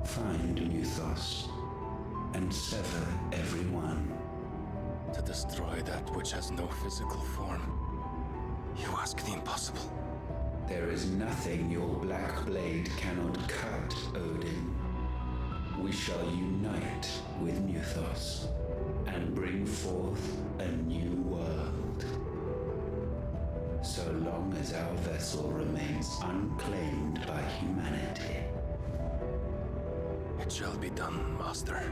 find Muthos, and sever every one. To destroy that which has no physical form, you ask the impossible. There is nothing your black blade cannot cut, Odin. We shall unite with Muthos, and bring forth a new world. So long as our vessel remains unclaimed by humanity. It shall be done, Master.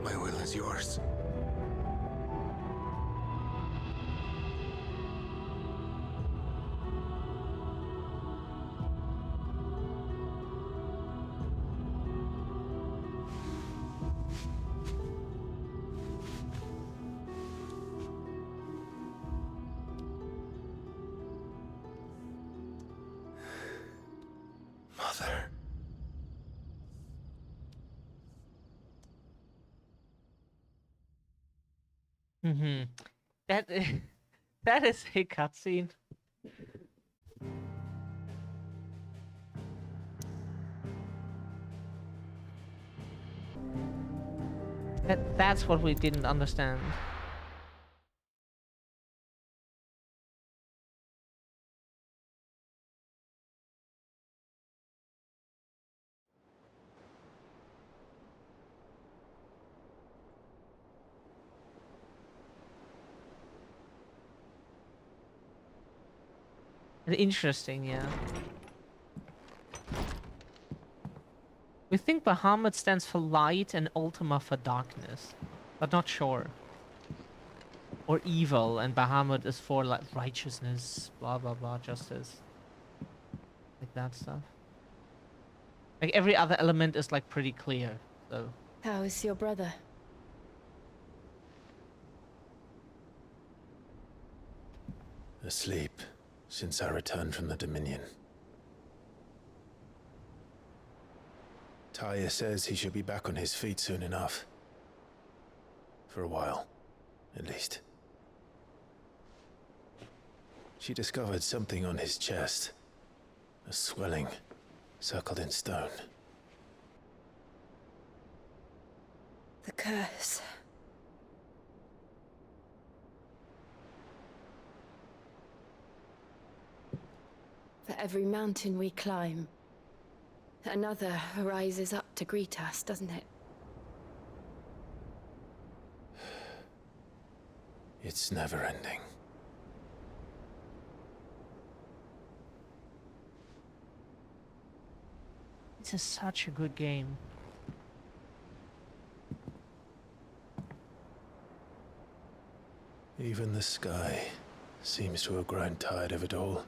My will is yours. Mother. Mm-hmm. That that is a cutscene. That's what we didn't understand. Interesting, yeah. We think Bahamut stands for light and Ultima for darkness, but not sure. Or evil, and Bahamut is for like righteousness, blah blah blah, justice. Like that stuff. Like every other element is like pretty clear, so. How is your brother? Asleep since I returned from the Dominion. Taya says he should be back on his feet soon enough. For a while, at least. She discovered something on his chest. A swelling, circled in stone. The curse. For every mountain we climb, another rises up to greet us, doesn't it? It's never ending. This is such a good game. Even the sky seems to have grown tired of it all.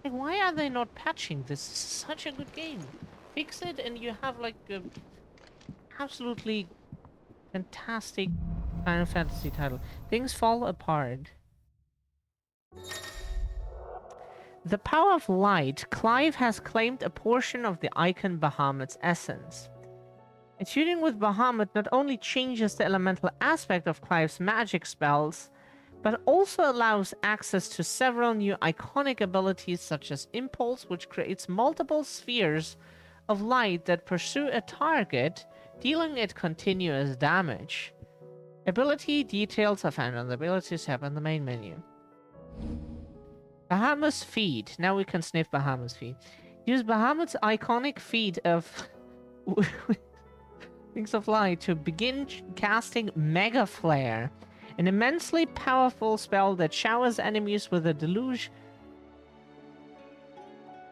Like, why are they not patching this? This is such a good game. Fix it and you have like a absolutely fantastic Final Fantasy title. Things fall apart. The power of light. Clive has claimed a portion of the icon Bahamut's essence. Attuning with Bahamut not only changes the elemental aspect of Clive's magic spells, but also allows access to several new iconic abilities such as Impulse, which creates multiple spheres of light that pursue a target, dealing it continuous damage. Ability details are found on the Abilities tab in the main menu. Bahamut's feed. Now we can sniff Bahamut's feed. Use Bahamut's iconic feed of Wings of Light to begin casting Mega Flare, an immensely powerful spell that showers enemies with a deluge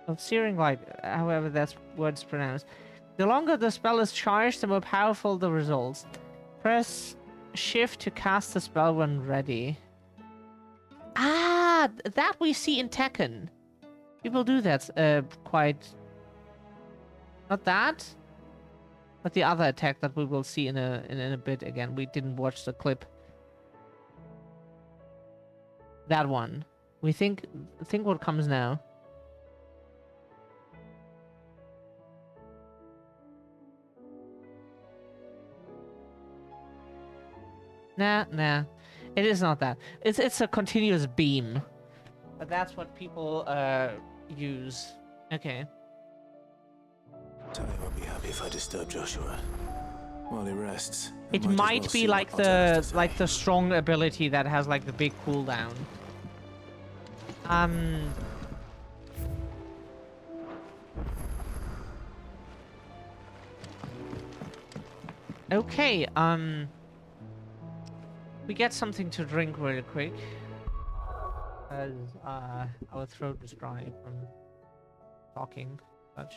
of searing light, however that word's pronounced. The longer the spell is charged, the more powerful the results. Press Shift to cast the spell when ready. Ah, that we see in Tekken. People do that quite... Not that, but the other attack that we will see in a bit again. We didn't watch the clip. That one. We think what comes now. Nah. It is not that. It's a continuous beam. But that's what people use. Okay. Tali won't be happy if I disturb Joshua. While he rests. It I might might as well be see like what Otto has to say. the strong ability that has like the big cooldown. Okay, we get something to drink really quick. Because our throat is dry from talking such.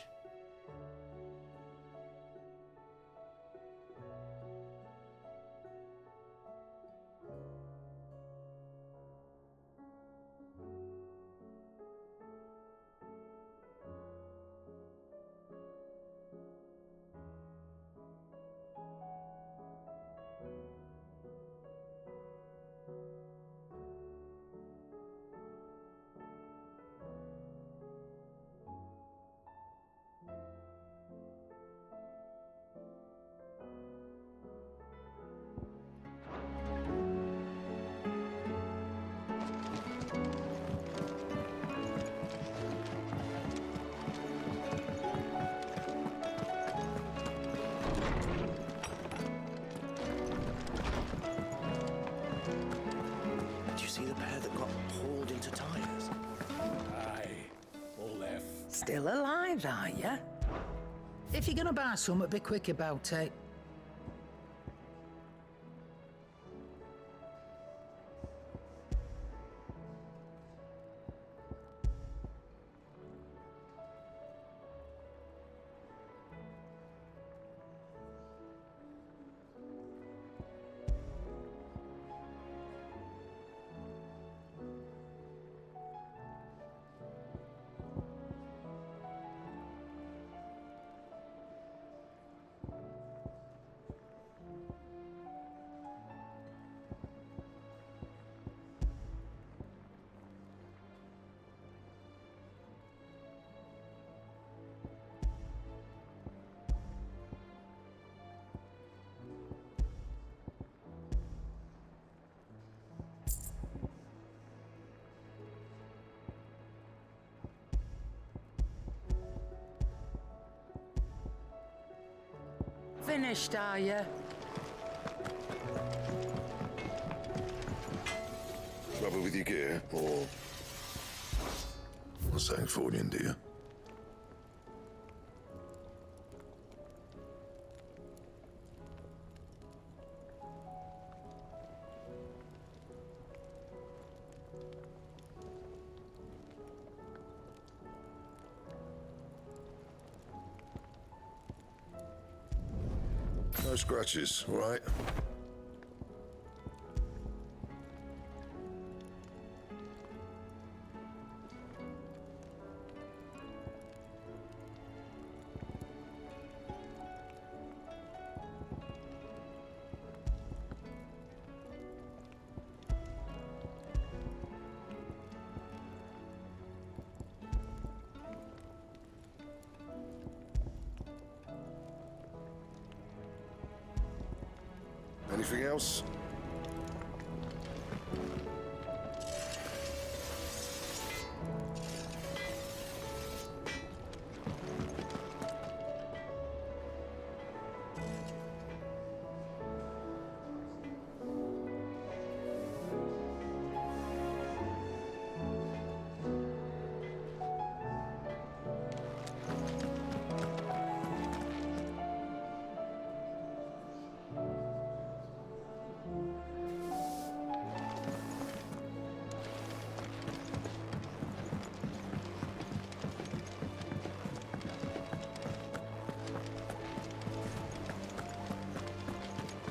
Did you see the pair that got hauled into tires? Aye, all left. Still alive, are ya? If you're gonna buy something, be quick about it. Finished, are ya? Trouble with your gear, or something for you, dear? scratches, all right? Anything else?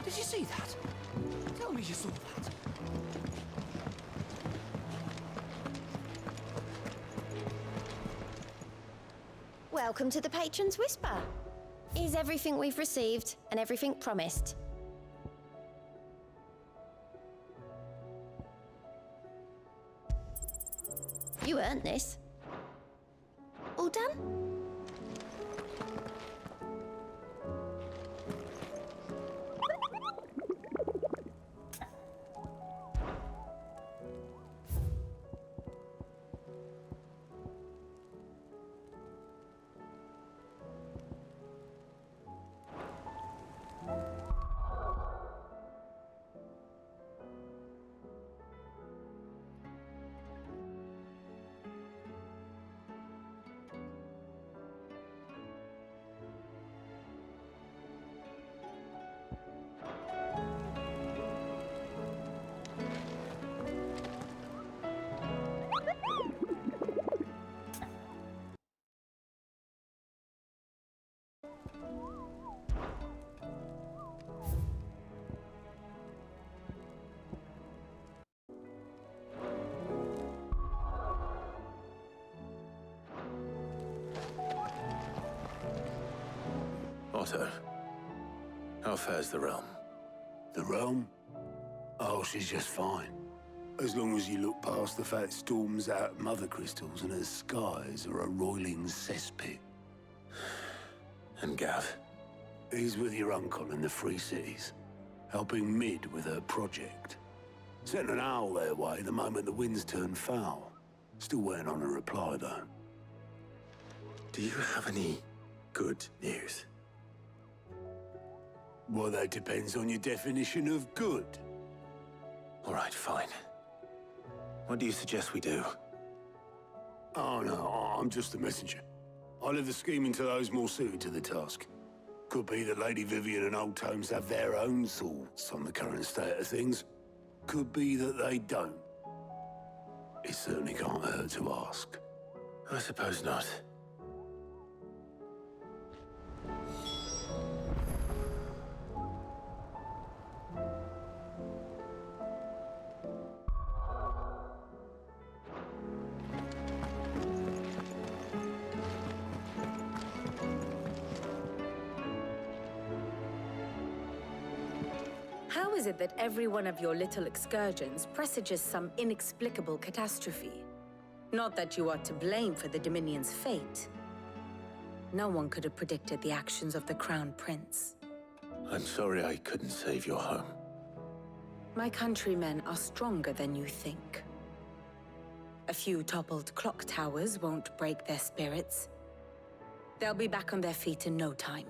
Did you see that? Tell me you saw that. Welcome to the Patron's Whisper. Is everything we've received and everything promised? You earned this. All done? Otto, how fares the realm? The realm? Oh, she's just fine. As long as you look past the fat storms out mother crystals and her skies are a roiling cesspit. And Gav? He's with your uncle in the Free Cities, helping Mid with her project. Sent an owl their way the moment the winds turned foul. Still waiting on a reply, though. Do you have any good news? Well, that depends on your definition of good. All right, fine. What do you suggest we do? Oh, no, I'm just a messenger. I leave the scheming to those more suited to the task. Could be that Lady Vivian and Old Tomes have their own thoughts on the current state of things. Could be that they don't. It certainly can't hurt to ask. I suppose not. How is it that every one of your little excursions presages some inexplicable catastrophe? Not that you are to blame for the Dominion's fate. No one could have predicted the actions of the Crown Prince. I'm sorry I couldn't save your home. My countrymen are stronger than you think. A few toppled clock towers won't break their spirits. They'll be back on their feet in no time.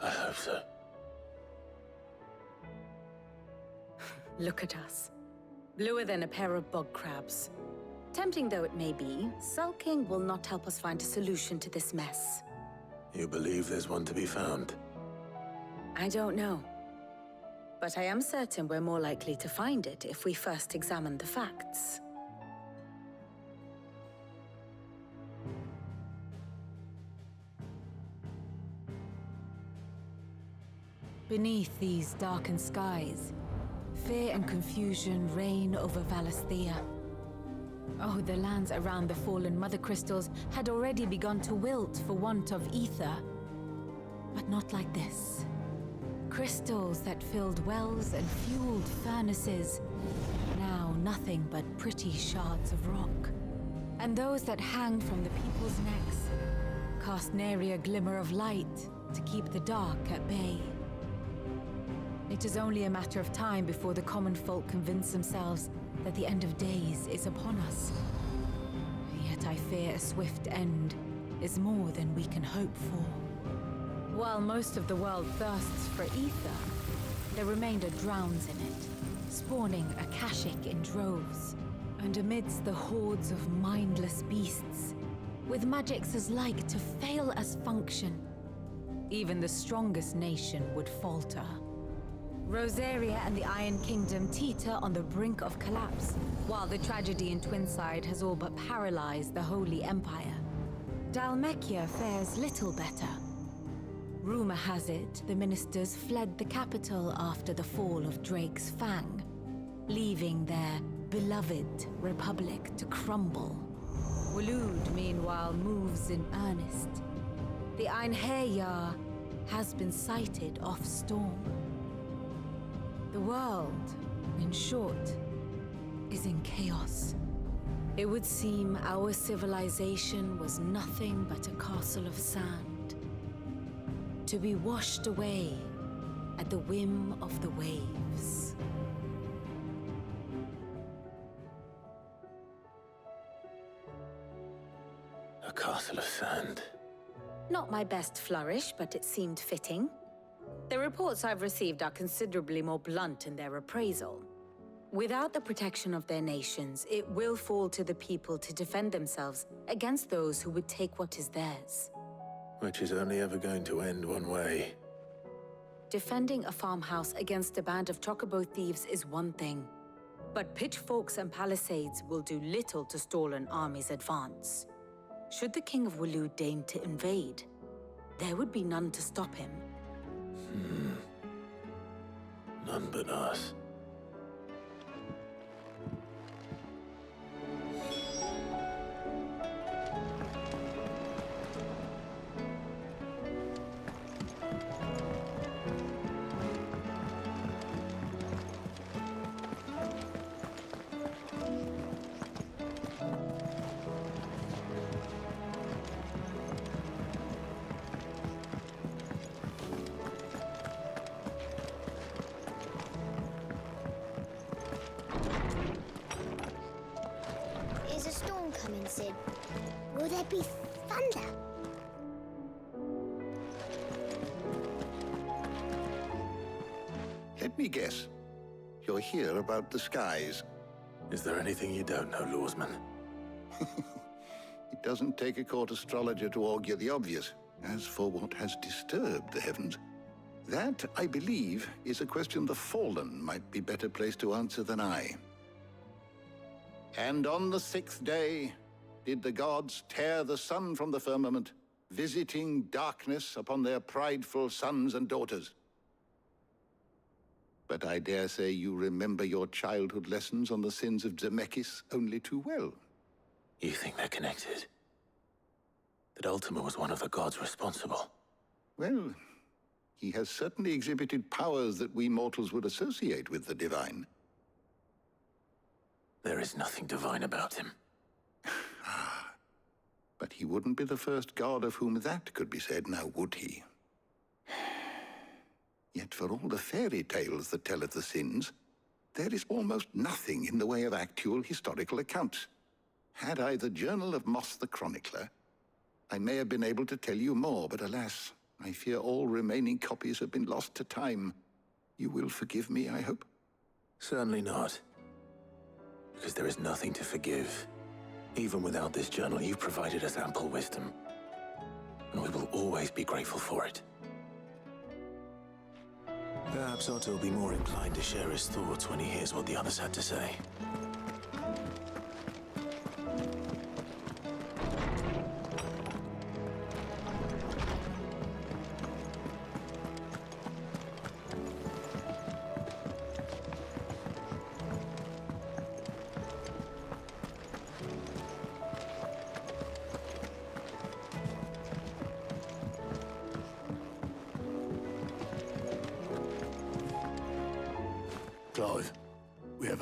I hope so. Look at us. Bluer than a pair of bog crabs. Tempting though it may be, sulking will not help us find a solution to this mess. You believe there's one to be found? I don't know. But I am certain we're more likely to find it if we first examine the facts. Beneath these darkened skies, fear and confusion reign over Valisthea. Oh, the lands around the fallen Mother Crystals had already begun to wilt for want of ether. But not like this. Crystals that filled wells and fueled furnaces, now nothing but pretty shards of rock. And those that hang from the people's necks cast nary a glimmer of light to keep the dark at bay. It is only a matter of time before the common folk convince themselves that the end of days is upon us. Yet I fear a swift end is more than we can hope for. While most of the world thirsts for ether, the remainder drowns in it, spawning Akashic in droves. And amidst the hordes of mindless beasts, with magics as like to fail as function, even the strongest nation would falter. Rosaria and the Iron Kingdom teeter on the brink of collapse, while the tragedy in Twinside has all but paralyzed the Holy Empire. Dhalmekia fares little better. Rumor has it the ministers fled the capital after the fall of Drake's Fang, leaving their beloved republic to crumble. Waloed, meanwhile, moves in earnest. The Einherjar has been sighted off storm. The world, in short, is in chaos. It would seem our civilization was nothing but a castle of sand, to be washed away at the whim of the waves. A castle of sand. Not my best flourish, but it seemed fitting. The reports I've received are considerably more blunt in their appraisal. Without the protection of their nations, it will fall to the people to defend themselves against those who would take what is theirs. Which is only ever going to end one way. Defending a farmhouse against a band of chocobo thieves is one thing, but pitchforks and palisades will do little to stall an army's advance. Should the King of Waloed deign to invade, there would be none to stop him. None but us. Is a storm coming, Sid? Will there be thunder? Let me guess. You're here about the skies. Is there anything you don't know, Lawsman? It doesn't take a court astrologer to augur the obvious. As for what has disturbed the heavens, that, I believe, is a question the Fallen might be better placed to answer than I. And on the 6th day did the gods tear the sun from the firmament, visiting darkness upon their prideful sons and daughters. But I dare say you remember your childhood lessons on the sins of Zemeckis only too well. You think they're connected? That Ultima was one of the gods responsible? Well, he has certainly exhibited powers that we mortals would associate with the divine. There is nothing divine about him. But he wouldn't be the first god of whom that could be said, now would he? Yet for all the fairy tales that tell of the sins, there is almost nothing in the way of actual historical accounts. Had I the Journal of Moss the Chronicler, I may have been able to tell you more, but alas, I fear all remaining copies have been lost to time. You will forgive me, I hope? Certainly not. Because there is nothing to forgive. Even without this journal, you've provided us ample wisdom. And we will always be grateful for it. Perhaps Otto will be more inclined to share his thoughts when he hears what the others had to say.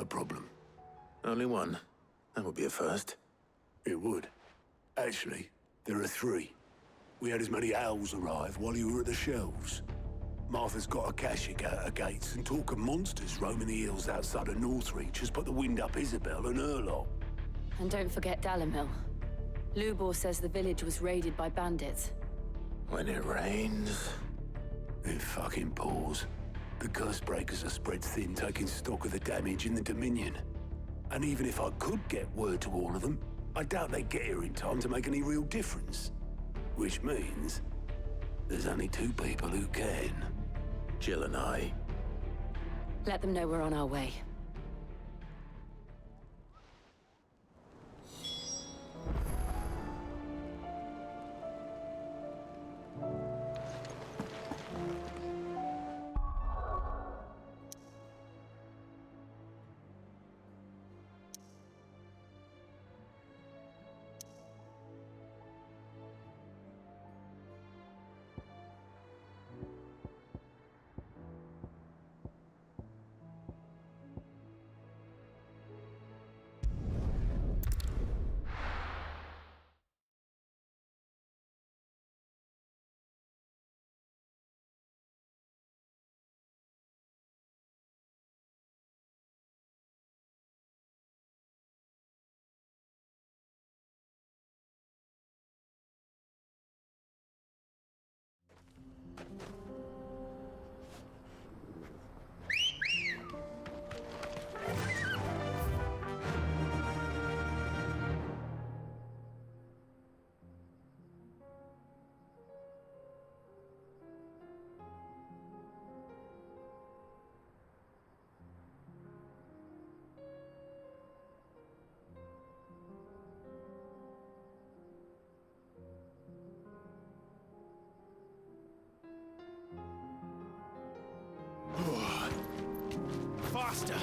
problem. Only one. That would be a first. It would. Actually, there are three. We had as many owls arrive while you were at the shelves. Martha's got a Kashik out her gates, and talk of monsters roaming the hills outside of Northreach has put the wind up Isabel and her lot. And don't forget Dalimil. Lubor says the village was raided by bandits. When it rains... It fucking pours. The curse breakers are spread thin, taking stock of the damage in the Dominion. And even if I could get word to all of them, I doubt they'd get here in time to make any real difference. Which means... there's only two people who can. Jill and I. Let them know we're on our way. Faster!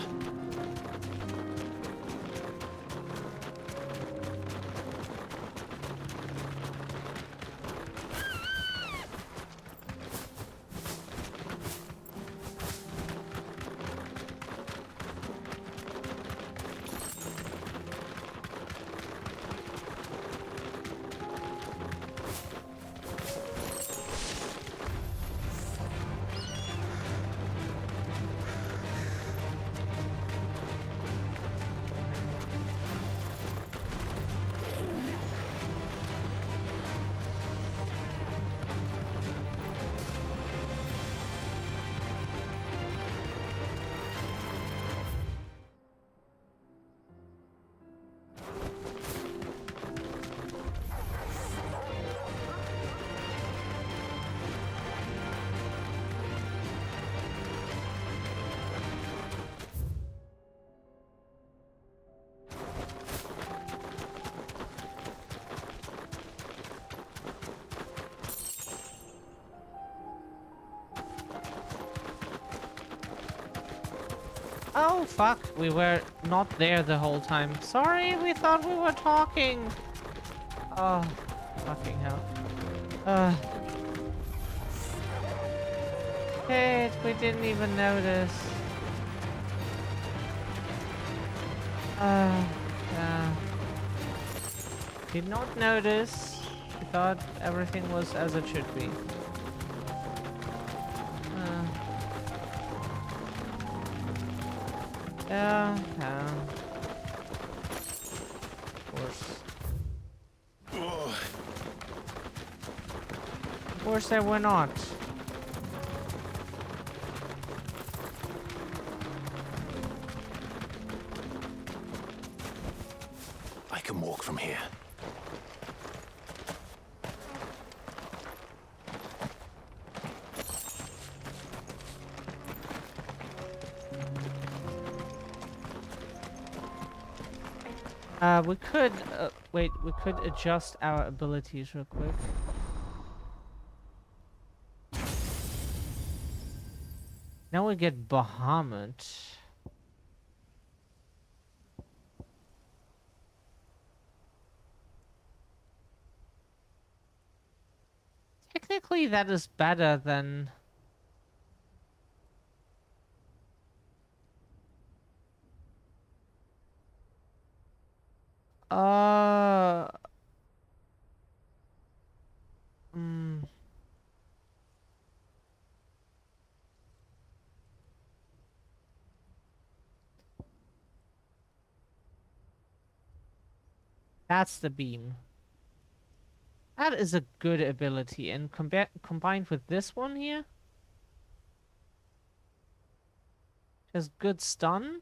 Oh, fuck. We were not there the whole time. Sorry, we thought we were talking. Oh, fucking hell. Kate, we didn't even notice. Yeah. Did not notice. We thought everything was as it should be. Yeah. Of course. Of course they were not. I can walk from here. We could, wait, we could adjust our abilities real quick. Now we get Bahamut. Technically, that is better than... Uh. Hmm. That's the beam. That is a good ability, and combined with this one here, just good stun.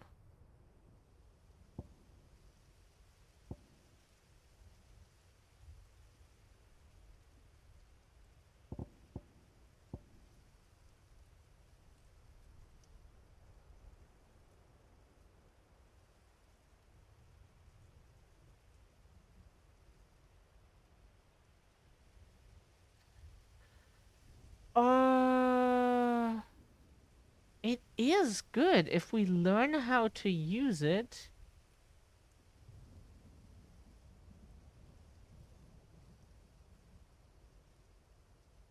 It is good if we learn how to use it.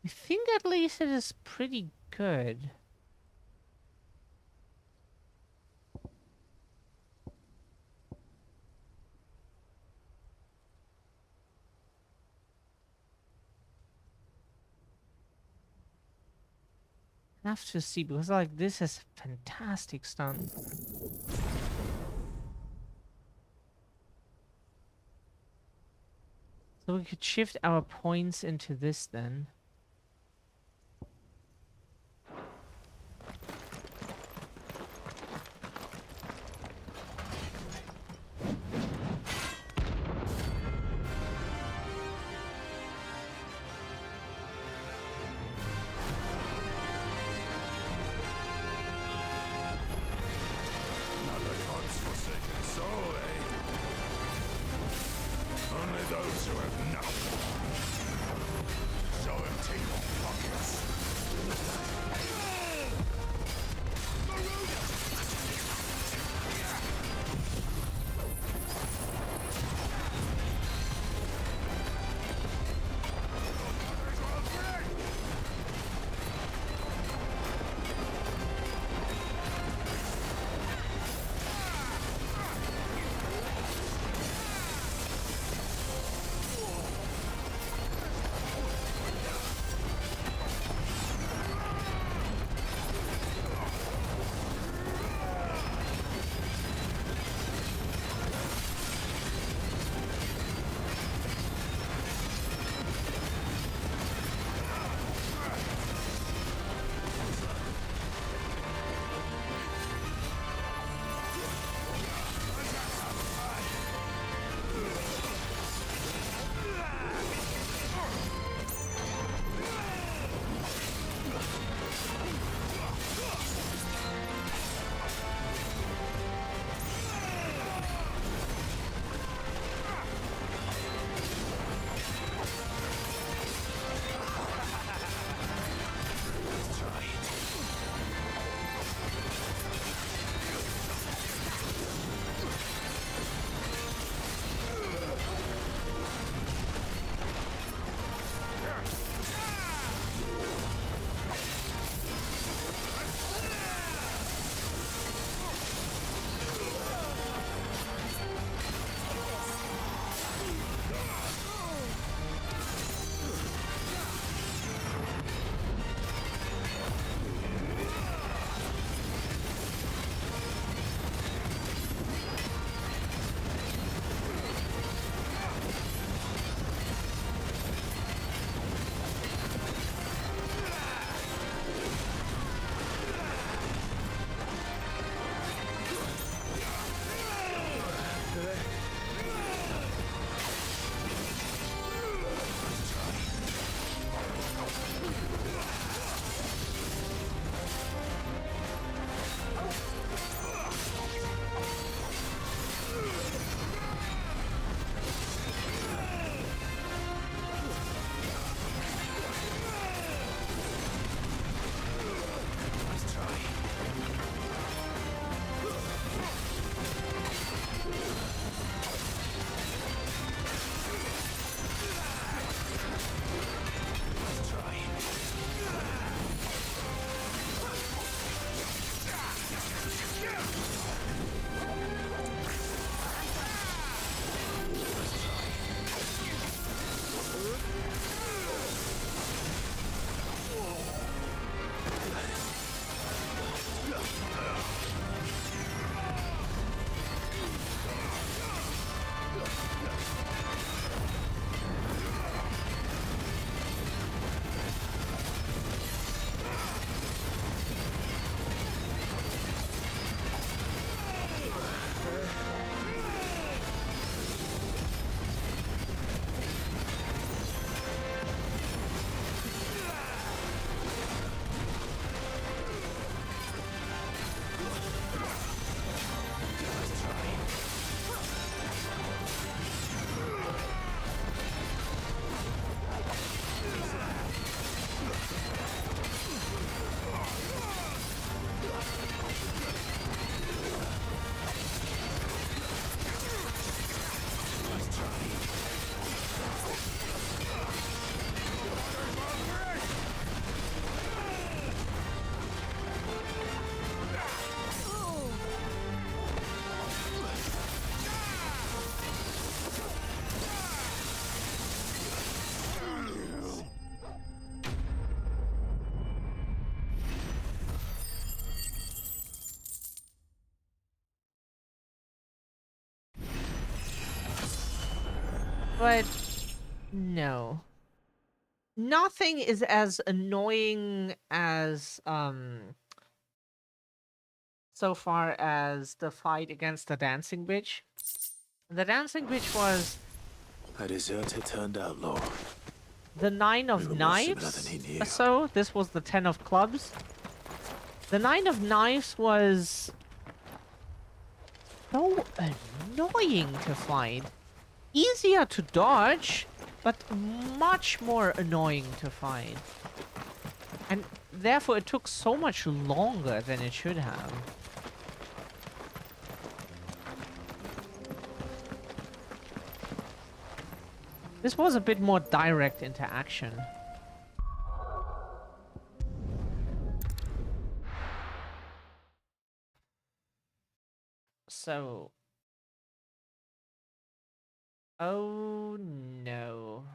I think at least it is pretty good. I have to see, because like this is fantastic stun. So we could shift our points into this then. Not the gods forsaken soul, eh? Only those who have nothing. So empty your pockets. But no. Nothing is as annoying as so far as the fight against the dancing bitch. The dancing bitch was A deserter turned outlaw. the 9 We of were more similar knives than he knew. or so. This was the 10 of clubs. The 9 of knives was so annoying to fight. Easier to dodge, but much more annoying to fight. And therefore it took so much longer than it should have. This was a bit more direct interaction. So... oh no.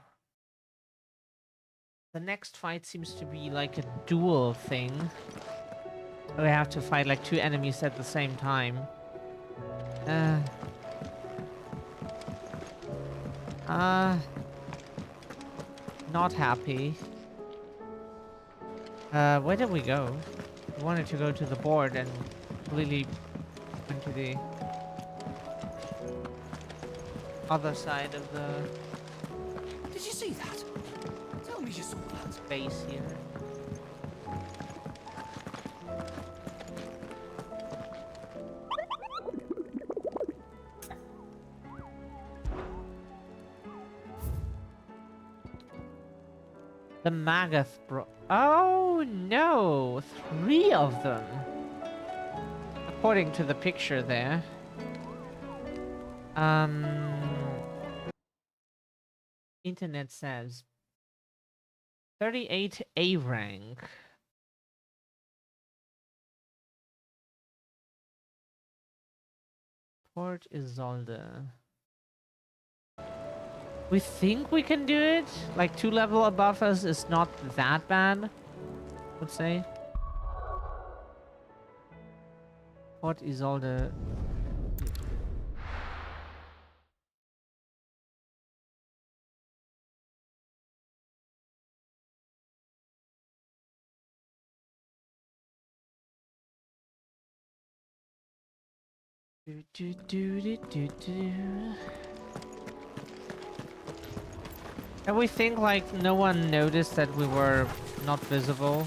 The next fight seems to be like a duel thing. We have to fight like 2 enemies at the same time. Not happy. Where did we go? We wanted to go to the board and completely went to the other side of the Did you see that? Tell me you saw that. base here. The Magath bro. Oh no! 3 of them! According to the picture there. Internet says 38 A rank. Port Isolde. We think we can do it. Like 2 level above us is not that bad, I would say. Port Isolde. And we think like no one noticed that we were not visible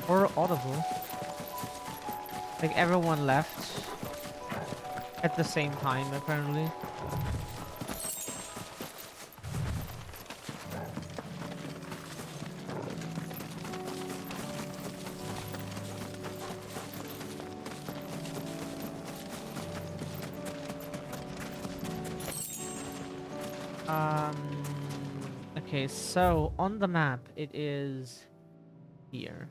or audible. Like everyone left at the same time apparently. Okay, so on the map it is here.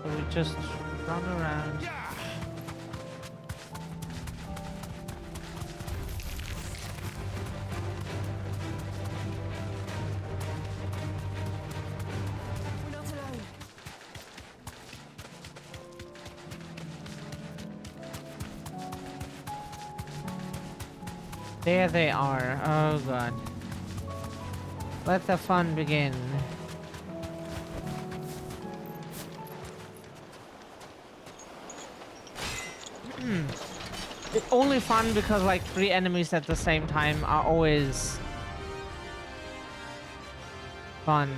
So we just run around. There they are. Oh god. Let the fun begin. It's only fun because like 3 enemies at the same time are always fun.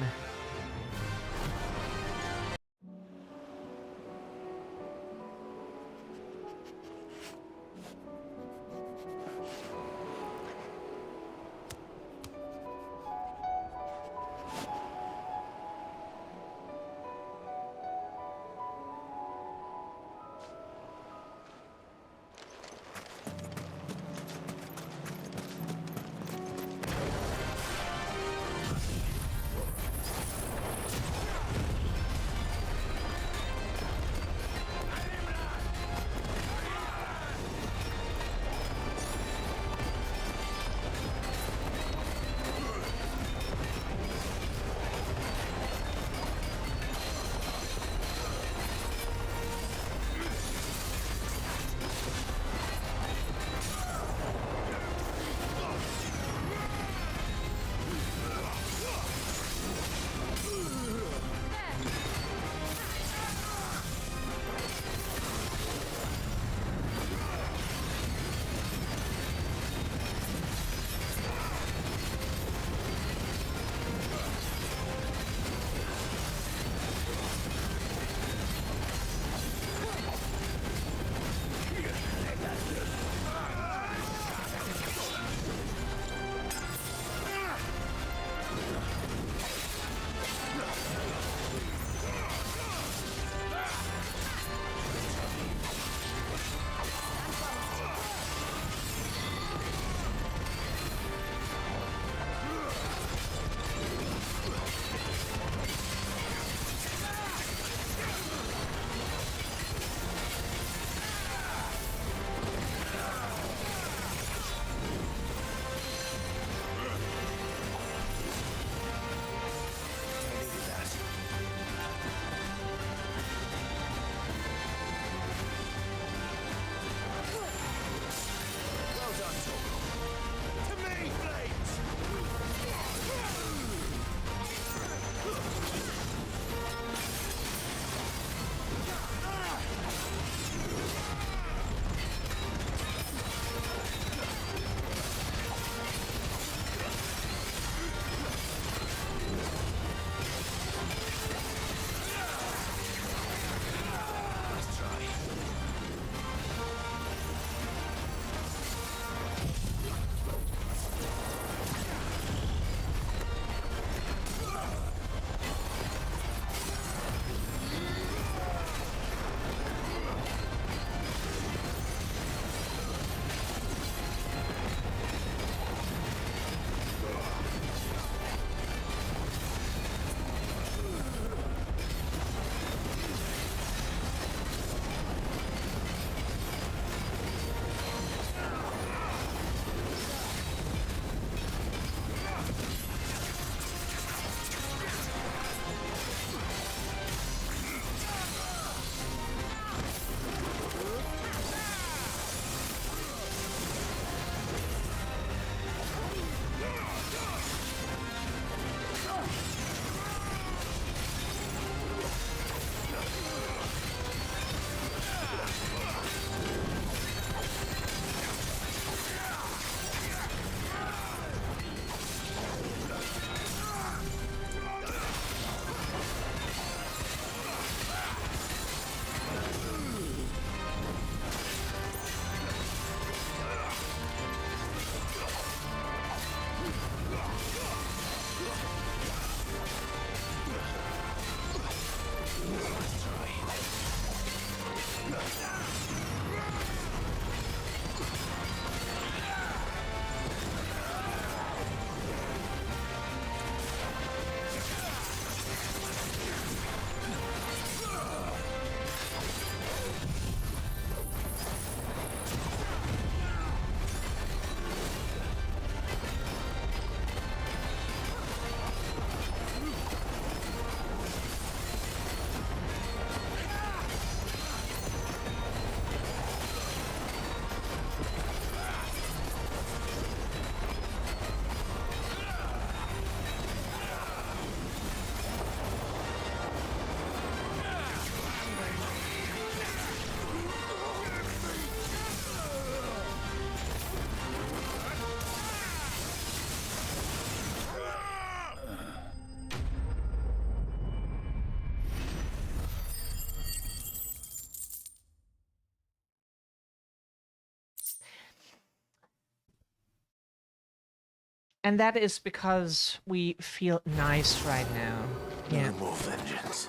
And that is because we feel nice right now. Yeah. No more vengeance.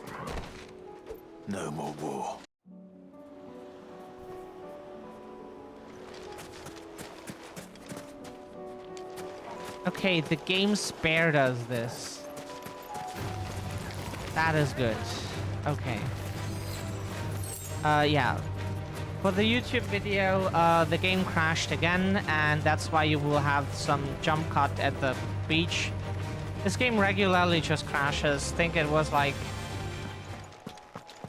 No more war. Okay, the game spared us this. That is good. Okay. Yeah. For the YouTube video, the game crashed again, and that's why you will have some jump cut at the beach. This game regularly just crashes. I think it was like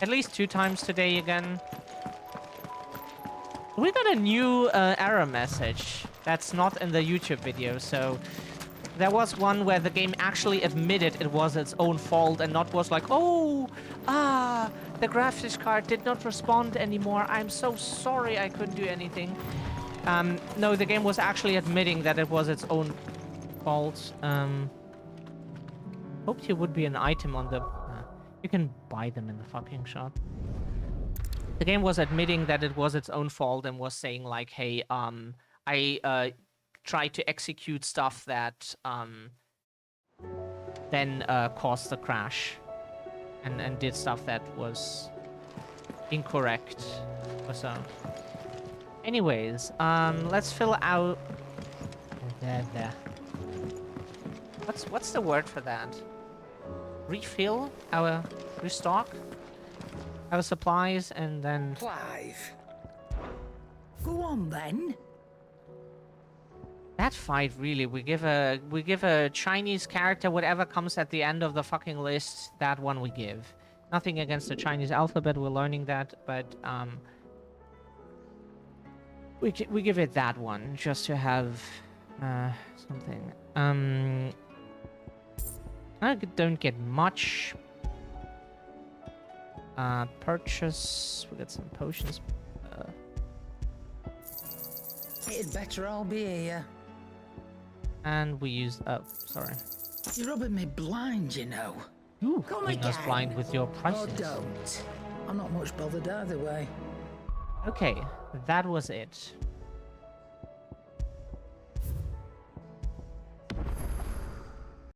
at least 2 times today again. We got a new error message that's not in the YouTube video, so there was one where the game actually admitted it was its own fault and not was like, oh, the graphics card did not respond anymore. I'm so sorry I couldn't do anything. No, the game was actually admitting that it was its own fault. Hoped here would be an item on the... you can buy them in the fucking shop. The game was admitting that it was its own fault and was saying like, hey, I tried to execute stuff that then caused the crash and did stuff that was incorrect or so. Anyways, let's fill out... There. What's the word for that? Refill our... restock our supplies and then... Clive. Go on then. That fight, really, we give a Chinese character whatever comes at the end of the fucking list, that one we give. Nothing against the Chinese alphabet, we're learning that, but we give it that one just to have something. I don't get much. Purchase, we got some potions. It'd better all be here. And we used... oh, sorry. You're rubbing me blind, you know. Ooh, Come rubbing us again. blind with your prices. Oh, don't. I'm not much bothered either way. Okay, that was it.